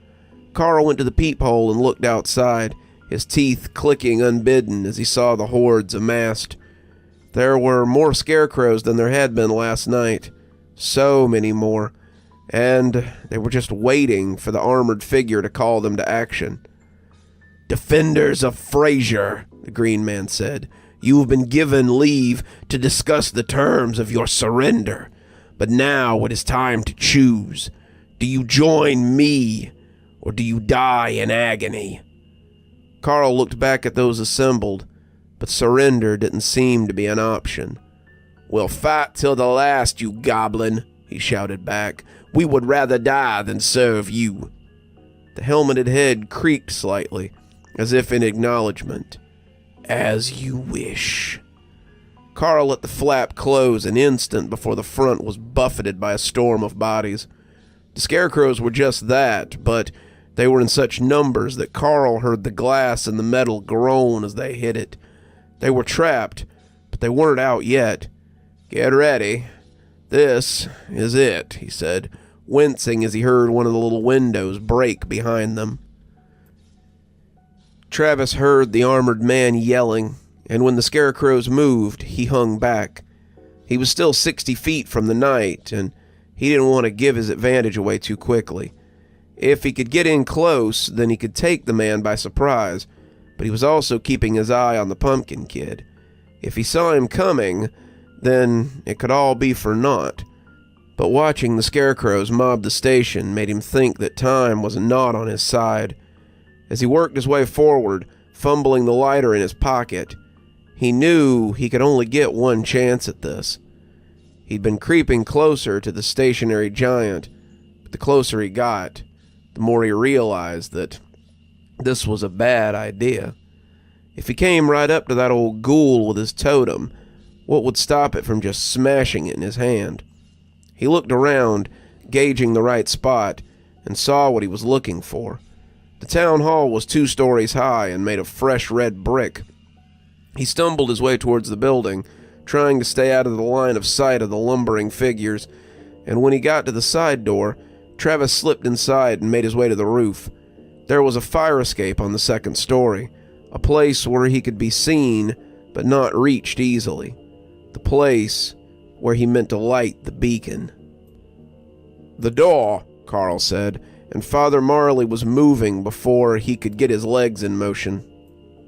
A: Carl went to the peephole and looked outside, his teeth clicking unbidden as he saw the hordes amassed. There were more scarecrows than there had been last night. So many more. And they were just waiting for the armored figure to call them to action. "Defenders of Frazier," the Green Man said, "you have been given leave to discuss the terms of your surrender. But now it is time to choose. Do you join me, or do you die in agony?" Carl looked back at those assembled, but surrender didn't seem to be an option. "We'll fight till the last, you goblin," he shouted back. "We would rather die than serve you." The helmeted head creaked slightly, as if in acknowledgement. "As you wish." Carl let the flap close an instant before the front was buffeted by a storm of bodies. The scarecrows were just that, but they were in such numbers that Carl heard the glass and the metal groan as they hit it. They were trapped, but they weren't out yet. "Get ready. This is it," he said, wincing as he heard one of the little windows break behind them. Travis heard the armored man yelling, and when the scarecrows moved, he hung back. He was still 60 feet from the knight, and he didn't want to give his advantage away too quickly. If he could get in close, then he could take the man by surprise, but he was also keeping his eye on the pumpkin kid. If he saw him coming, then it could all be for naught. But watching the scarecrows mob the station made him think that time was not on his side. As he worked his way forward, fumbling the lighter in his pocket, he knew he could only get one chance at this. He'd been creeping closer to the stationary giant, but the closer he got, the more he realized that this was a bad idea. If he came right up to that old ghoul with his totem, what would stop it from just smashing it in his hand? He looked around, gauging the right spot, and saw what he was looking for. The town hall was 2 stories high and made of fresh red brick. He stumbled his way towards the building, trying to stay out of the line of sight of the lumbering figures, and when he got to the side door, Travis slipped inside and made his way to the roof. There was a fire escape on the 2nd story, a place where he could be seen but not reached easily. The place where he meant to light the beacon. "The door," Carl said, and Father Marley was moving before he could get his legs in motion.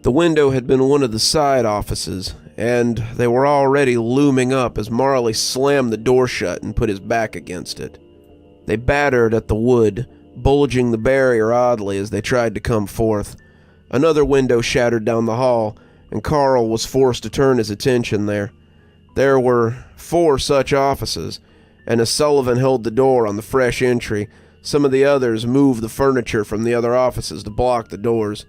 A: The window had been one of the side offices, and they were already looming up as Marley slammed the door shut and put his back against it. They battered at the wood, bulging the barrier oddly as they tried to come forth. Another window shattered down the hall, and Carl was forced to turn his attention there. There were 4 such offices, and as Sullivan held the door on the fresh entry, some of the others moved the furniture from the other offices to block the doors.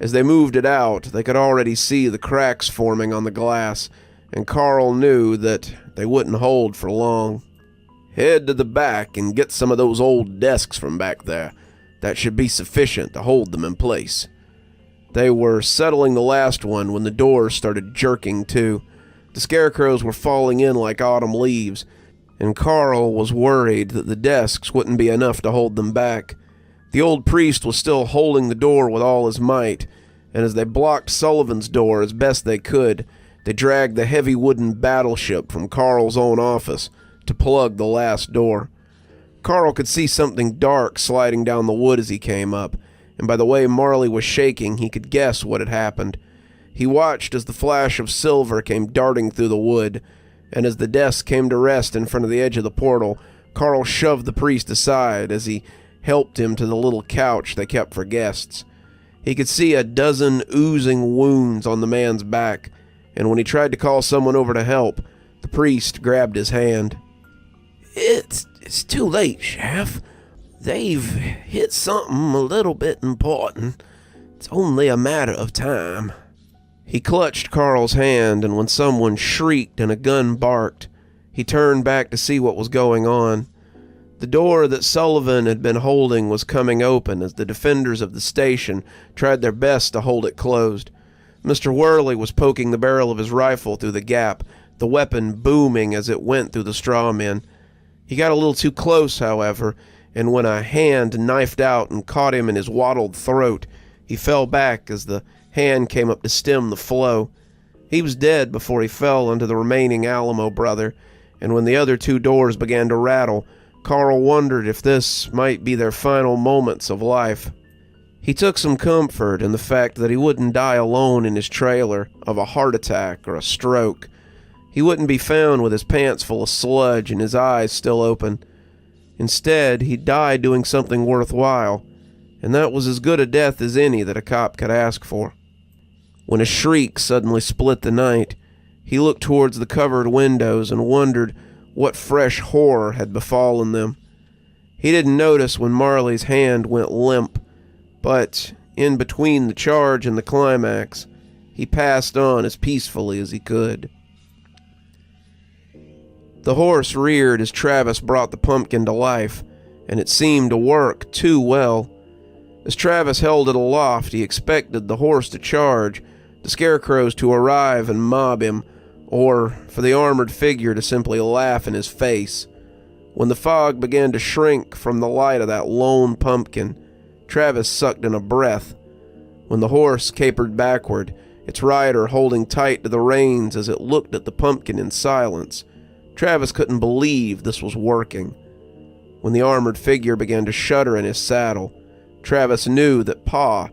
A: As they moved it out, they could already see the cracks forming on the glass, and Carl knew that they wouldn't hold for long. "Head to the back and get some of those old desks from back there. That should be sufficient to hold them in place." They were settling the last one when the doors started jerking too. The scarecrows were falling in like autumn leaves, and Carl was worried that the desks wouldn't be enough to hold them back. The old priest was still holding the door with all his might, and as they blocked Sullivan's door as best they could, they dragged the heavy wooden battleship from Carl's own office to plug the last door. Carl could see something dark sliding down the wood as he came up, and by the way Marley was shaking, he could guess what had happened. He watched as the flash of silver came darting through the wood, and as the desk came to rest in front of the edge of the portal, Carl shoved the priest aside as he helped him to the little couch they kept for guests. He could see a dozen oozing wounds on the man's back, and when he tried to call someone over to help, the priest grabbed his hand.
B: It's too late, Chef. They've hit something a little bit important. It's only a matter of time.
A: He clutched Carl's hand, and when someone shrieked and a gun barked, he turned back to see what was going on. The door that Sullivan had been holding was coming open as the defenders of the station tried their best to hold it closed. Mr. Worley was poking the barrel of his rifle through the gap, the weapon booming as it went through the straw men. He got a little too close, however, and when a hand knifed out and caught him in his wattled throat, he fell back as the hand came up to stem the flow. He was dead before he fell into the remaining Alamo brother, and when the other two doors began to rattle, Carl wondered if this might be their final moments of life. He took some comfort in the fact that he wouldn't die alone in his trailer of a heart attack or a stroke. He wouldn't be found with his pants full of sludge and his eyes still open. Instead, he died doing something worthwhile, and that was as good a death as any that a cop could ask for. When a shriek suddenly split the night, he looked towards the covered windows and wondered what fresh horror had befallen them. He didn't notice when Marley's hand went limp, but in between the charge and the climax, he passed on as peacefully as he could. The horse reared as Travis brought the pumpkin to life, and it seemed to work too well. As Travis held it aloft, he expected the horse to charge, the scarecrows to arrive and mob him, or for the armored figure to simply laugh in his face. When the fog began to shrink from the light of that lone pumpkin, Travis sucked in a breath. When the horse capered backward, its rider holding tight to the reins as it looked at the pumpkin in silence, Travis couldn't believe this was working. When the armored figure began to shudder in his saddle, Travis knew that Pa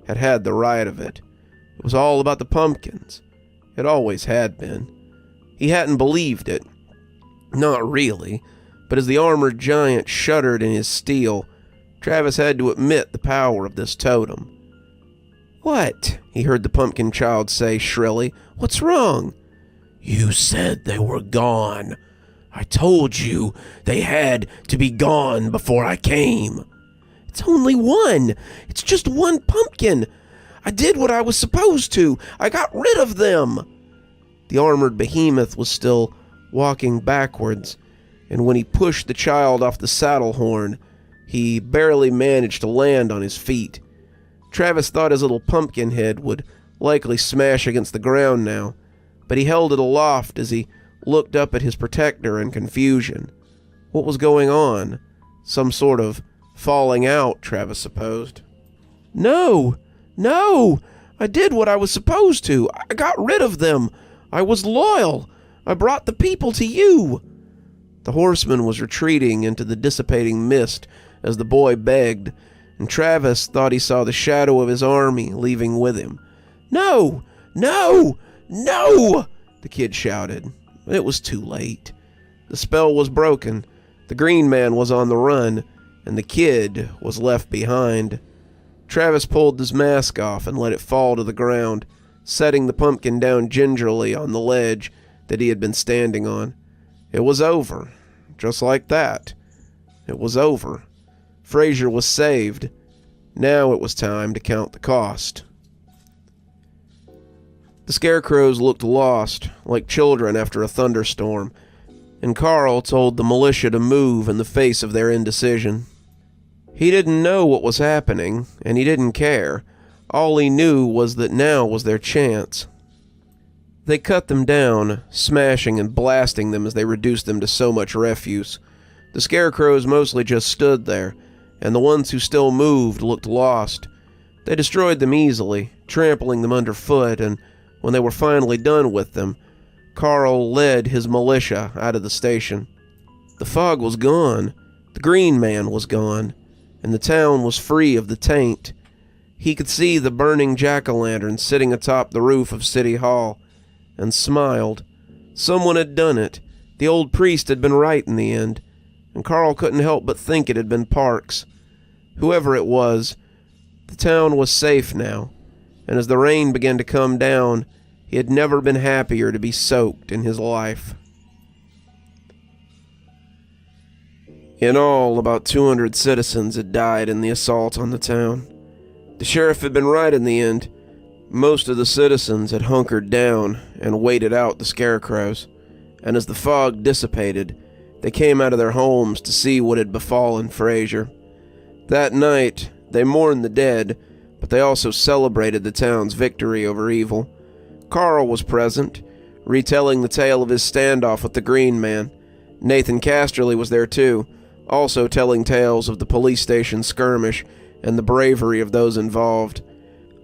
A: had had the right of it. It was all about the pumpkins. It always had been. He hadn't believed it. Not really, but as the armored giant shuddered in his steel, Travis had to admit the power of this totem. "What?" he heard the pumpkin child say shrilly. "What's wrong?"
B: You said they were gone. I told you they had to be gone before I came.
A: It's only one. It's just one pumpkin. I did what I was supposed to. I got rid of them. The armored behemoth was still walking backwards, and when he pushed the child off the saddle horn, he barely managed to land on his feet. Travis thought his little pumpkin head would likely smash against the ground now, but he held it aloft as he looked up at his protector in confusion. What was going on? Some sort of falling out, Travis supposed. No! I did what I was supposed to. I got rid of them. I was loyal. I brought the people to you. The horseman was retreating into the dissipating mist as the boy begged, and Travis thought he saw the shadow of his army leaving with him. No! The kid shouted. It was too late. The spell was broken. The green man was on the run, and the kid was left behind. Travis pulled his mask off and let it fall to the ground, setting the pumpkin down gingerly on the ledge that he had been standing on. It was over. Just like that. It was over. Frazier was saved. Now it was time to count the cost. The scarecrows looked lost, like children after a thunderstorm, and Carl told the militia to move in the face of their indecision. He didn't know what was happening, and he didn't care. All he knew was that now was their chance. They cut them down, smashing and blasting them as they reduced them to so much refuse. The scarecrows mostly just stood there, and the ones who still moved looked lost. They destroyed them easily, trampling them underfoot, and when they were finally done with them, Carl led his militia out of the station. The fog was gone, the green man was gone, and the town was free of the taint. He could see the burning jack-o'-lantern sitting atop the roof of City Hall, and smiled. Someone had done it. The old priest had been right in the end, and Carl couldn't help but think it had been Parks. Whoever it was, The town was safe now, and as the rain began to come down, he had never been happier to be soaked in his life. In all, about 200 citizens had died in the assault on the town. The sheriff had been right in the end. Most of the citizens had hunkered down and waited out the scarecrows, and as the fog dissipated, they came out of their homes to see what had befallen Frazier. That night, they mourned the dead, but they also celebrated the town's victory over evil. Carl was present, retelling the tale of his standoff with the Green Man. Nathan Casterly was there too, also telling tales of the police station skirmish and the bravery of those involved.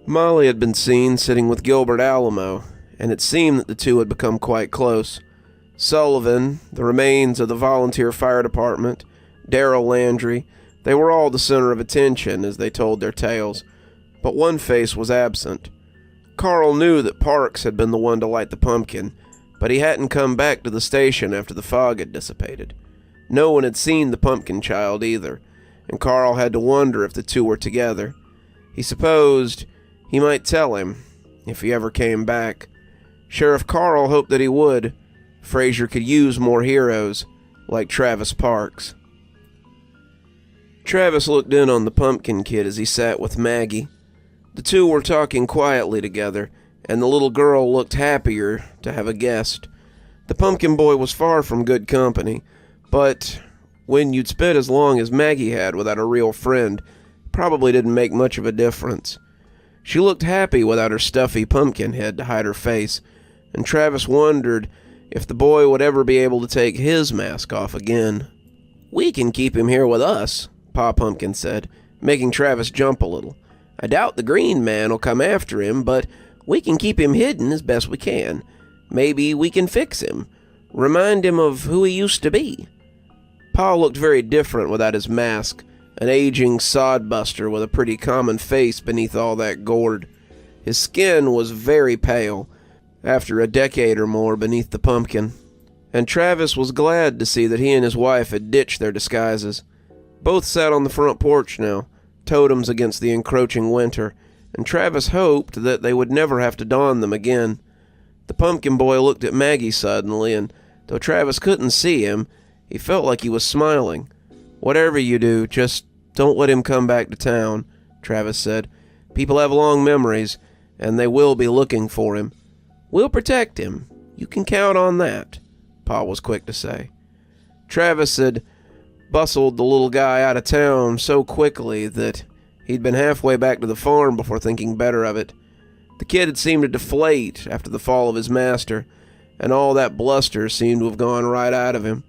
A: Molly had been seen sitting with Gilbert Alamo, and it seemed that the two had become quite close. Sullivan, the remains of the volunteer fire department, Darrell Landry, they were all the center of attention as they told their tales, but one face was absent. Carl knew that Parks had been the one to light the pumpkin, but he hadn't come back to the station after the fog had dissipated. No one had seen the pumpkin child either, and Carl had to wonder if the two were together. He supposed he might tell him, if he ever came back. Sheriff Carl hoped that he would. Frazier could use more heroes, like Travis Parks. Travis looked in on the pumpkin kid as he sat with Maggie. The two were talking quietly together, and the little girl looked happier to have a guest. The pumpkin boy was far from good company, but when you'd spent as long as Maggie had without a real friend, it probably didn't make much of a difference. She looked happy without her stuffy pumpkin head to hide her face, and Travis wondered if the boy would ever be able to take his mask off again. "We can keep him here with us," Pa Pumpkin said, making Travis jump a little. "I doubt the Green Man will come after him, but we can keep him hidden as best we can. Maybe we can fix him, remind him of who he used to be." Pa looked very different without his mask, an aging sodbuster with a pretty common face beneath all that gourd. His skin was very pale, after a decade or more beneath the pumpkin, and Travis was glad to see that he and his wife had ditched their disguises. Both sat on the front porch now, totems against the encroaching winter, and Travis hoped that they would never have to don them again. The pumpkin boy looked at Maggie suddenly, and though Travis couldn't see him, he felt like he was smiling. "Whatever you do, just don't let him come back to town," Travis said. "People have long memories, and they will be looking for him. We'll protect him. You can count on that," Pa was quick to say. Travis had bustled the little guy out of town so quickly that he'd been halfway back to the farm before thinking better of it. The kid had seemed to deflate after the fall of his master, and all that bluster seemed to have gone right out of him.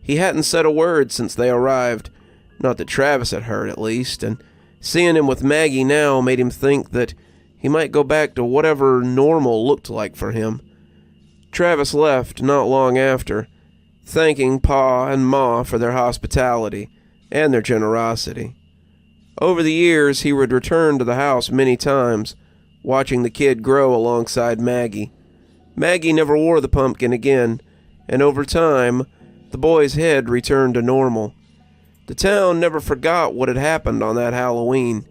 A: He hadn't said a word since they arrived, not that Travis had heard at least, and seeing him with Maggie now made him think that he might go back to whatever normal looked like for him. Travis left not long after, thanking Pa and Ma for their hospitality and their generosity. Over the years, he would return to the house many times, watching the kid grow alongside Maggie. Maggie never wore the pumpkin again, and over time, the boy's head returned to normal. The town never forgot what had happened on that Halloween,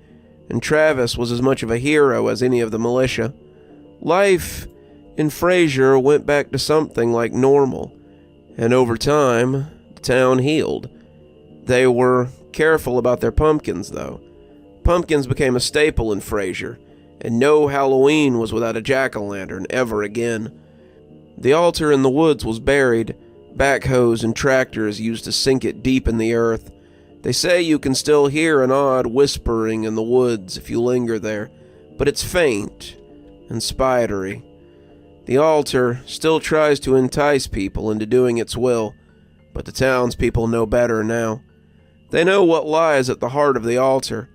A: and Travis was as much of a hero as any of the militia. Life in Frazier went back to something like normal, and over time, the town healed. They were careful about their pumpkins, though. Pumpkins became a staple in Frazier, and no Halloween was without a jack-o'-lantern ever again. The altar in the woods was buried, backhoes and tractors used to sink it deep in the earth. They say you can still hear an odd whispering in the woods if you linger there, but it's faint and spidery. The altar still tries to entice people into doing its will, but the townspeople know better now. They know what lies at the heart of the altar,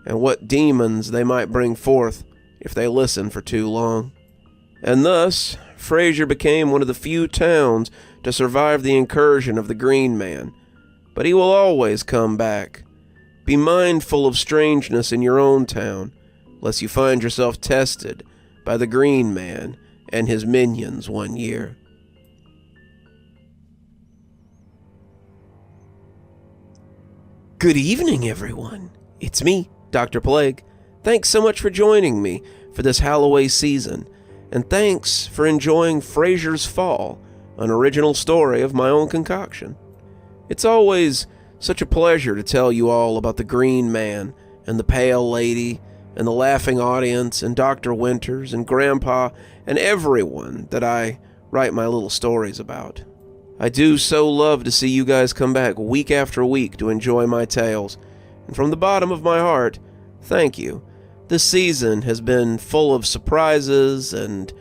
A: and what demons they might bring forth if they listen for too long. And thus, Frazier became one of the few towns to survive the incursion of the Green Man. But he will always come back. Be mindful of strangeness in your own town, lest you find yourself tested by the Green Man and his minions one year. Good evening, everyone. It's me, Dr. Plague. Thanks so much for joining me for this Halloween season, and thanks for enjoying Frazier's Fall, an original story of my own concoction. It's always such a pleasure to tell you all about the Green Man, and the Pale Lady, and the Laughing Audience, and Dr. Winters, and Grandpa, and everyone that I write my little stories about. I do so love to see you guys come back week after week to enjoy my tales, and from the bottom of my heart, thank you. This season has been full of surprises and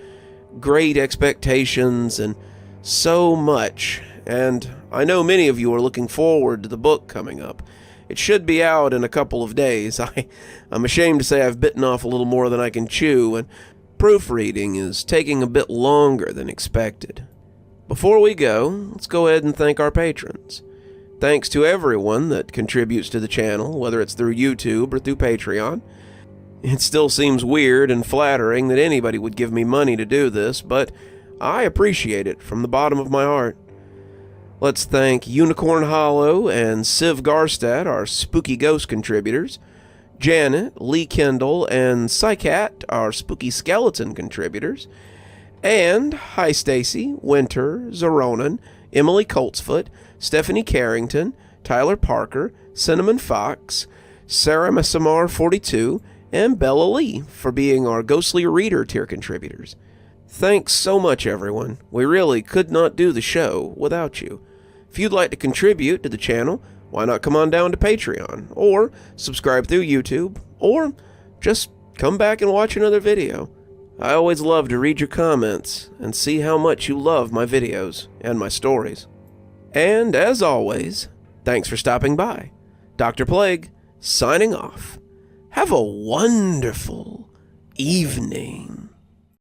A: great expectations and so much, and I know many of you are looking forward to the book coming up. It should be out in a couple of days. I'm ashamed to say I've bitten off a little more than I can chew, and proofreading is taking a bit longer than expected. Before we go, let's go ahead and thank our patrons. Thanks to everyone that contributes to the channel, whether it's through YouTube or through Patreon. It still seems weird and flattering that anybody would give me money to do this, but I appreciate it from the bottom of my heart. Let's thank Unicorn Hollow and Civ Garstad, our spooky ghost contributors, Janet, Lee Kendall, and Saikat, our spooky skeleton contributors, and hi Stacy, Winter, Xaronan, Emily Coltsfoot, Stephanie Carrington, Tyler Parker, Cinnamon Fox, Sarah Massamar 42, and Bella Lee for being our Ghostly Reader tier contributors. Thanks so much, everyone. We really could not do the show without you. If you'd like to contribute to the channel, why not come on down to Patreon, or subscribe through YouTube, or just come back and watch another video. I always love to read your comments and see how much you love my videos and my stories. And as always, thanks for stopping by. Dr. Plague, signing off. Have a wonderful evening.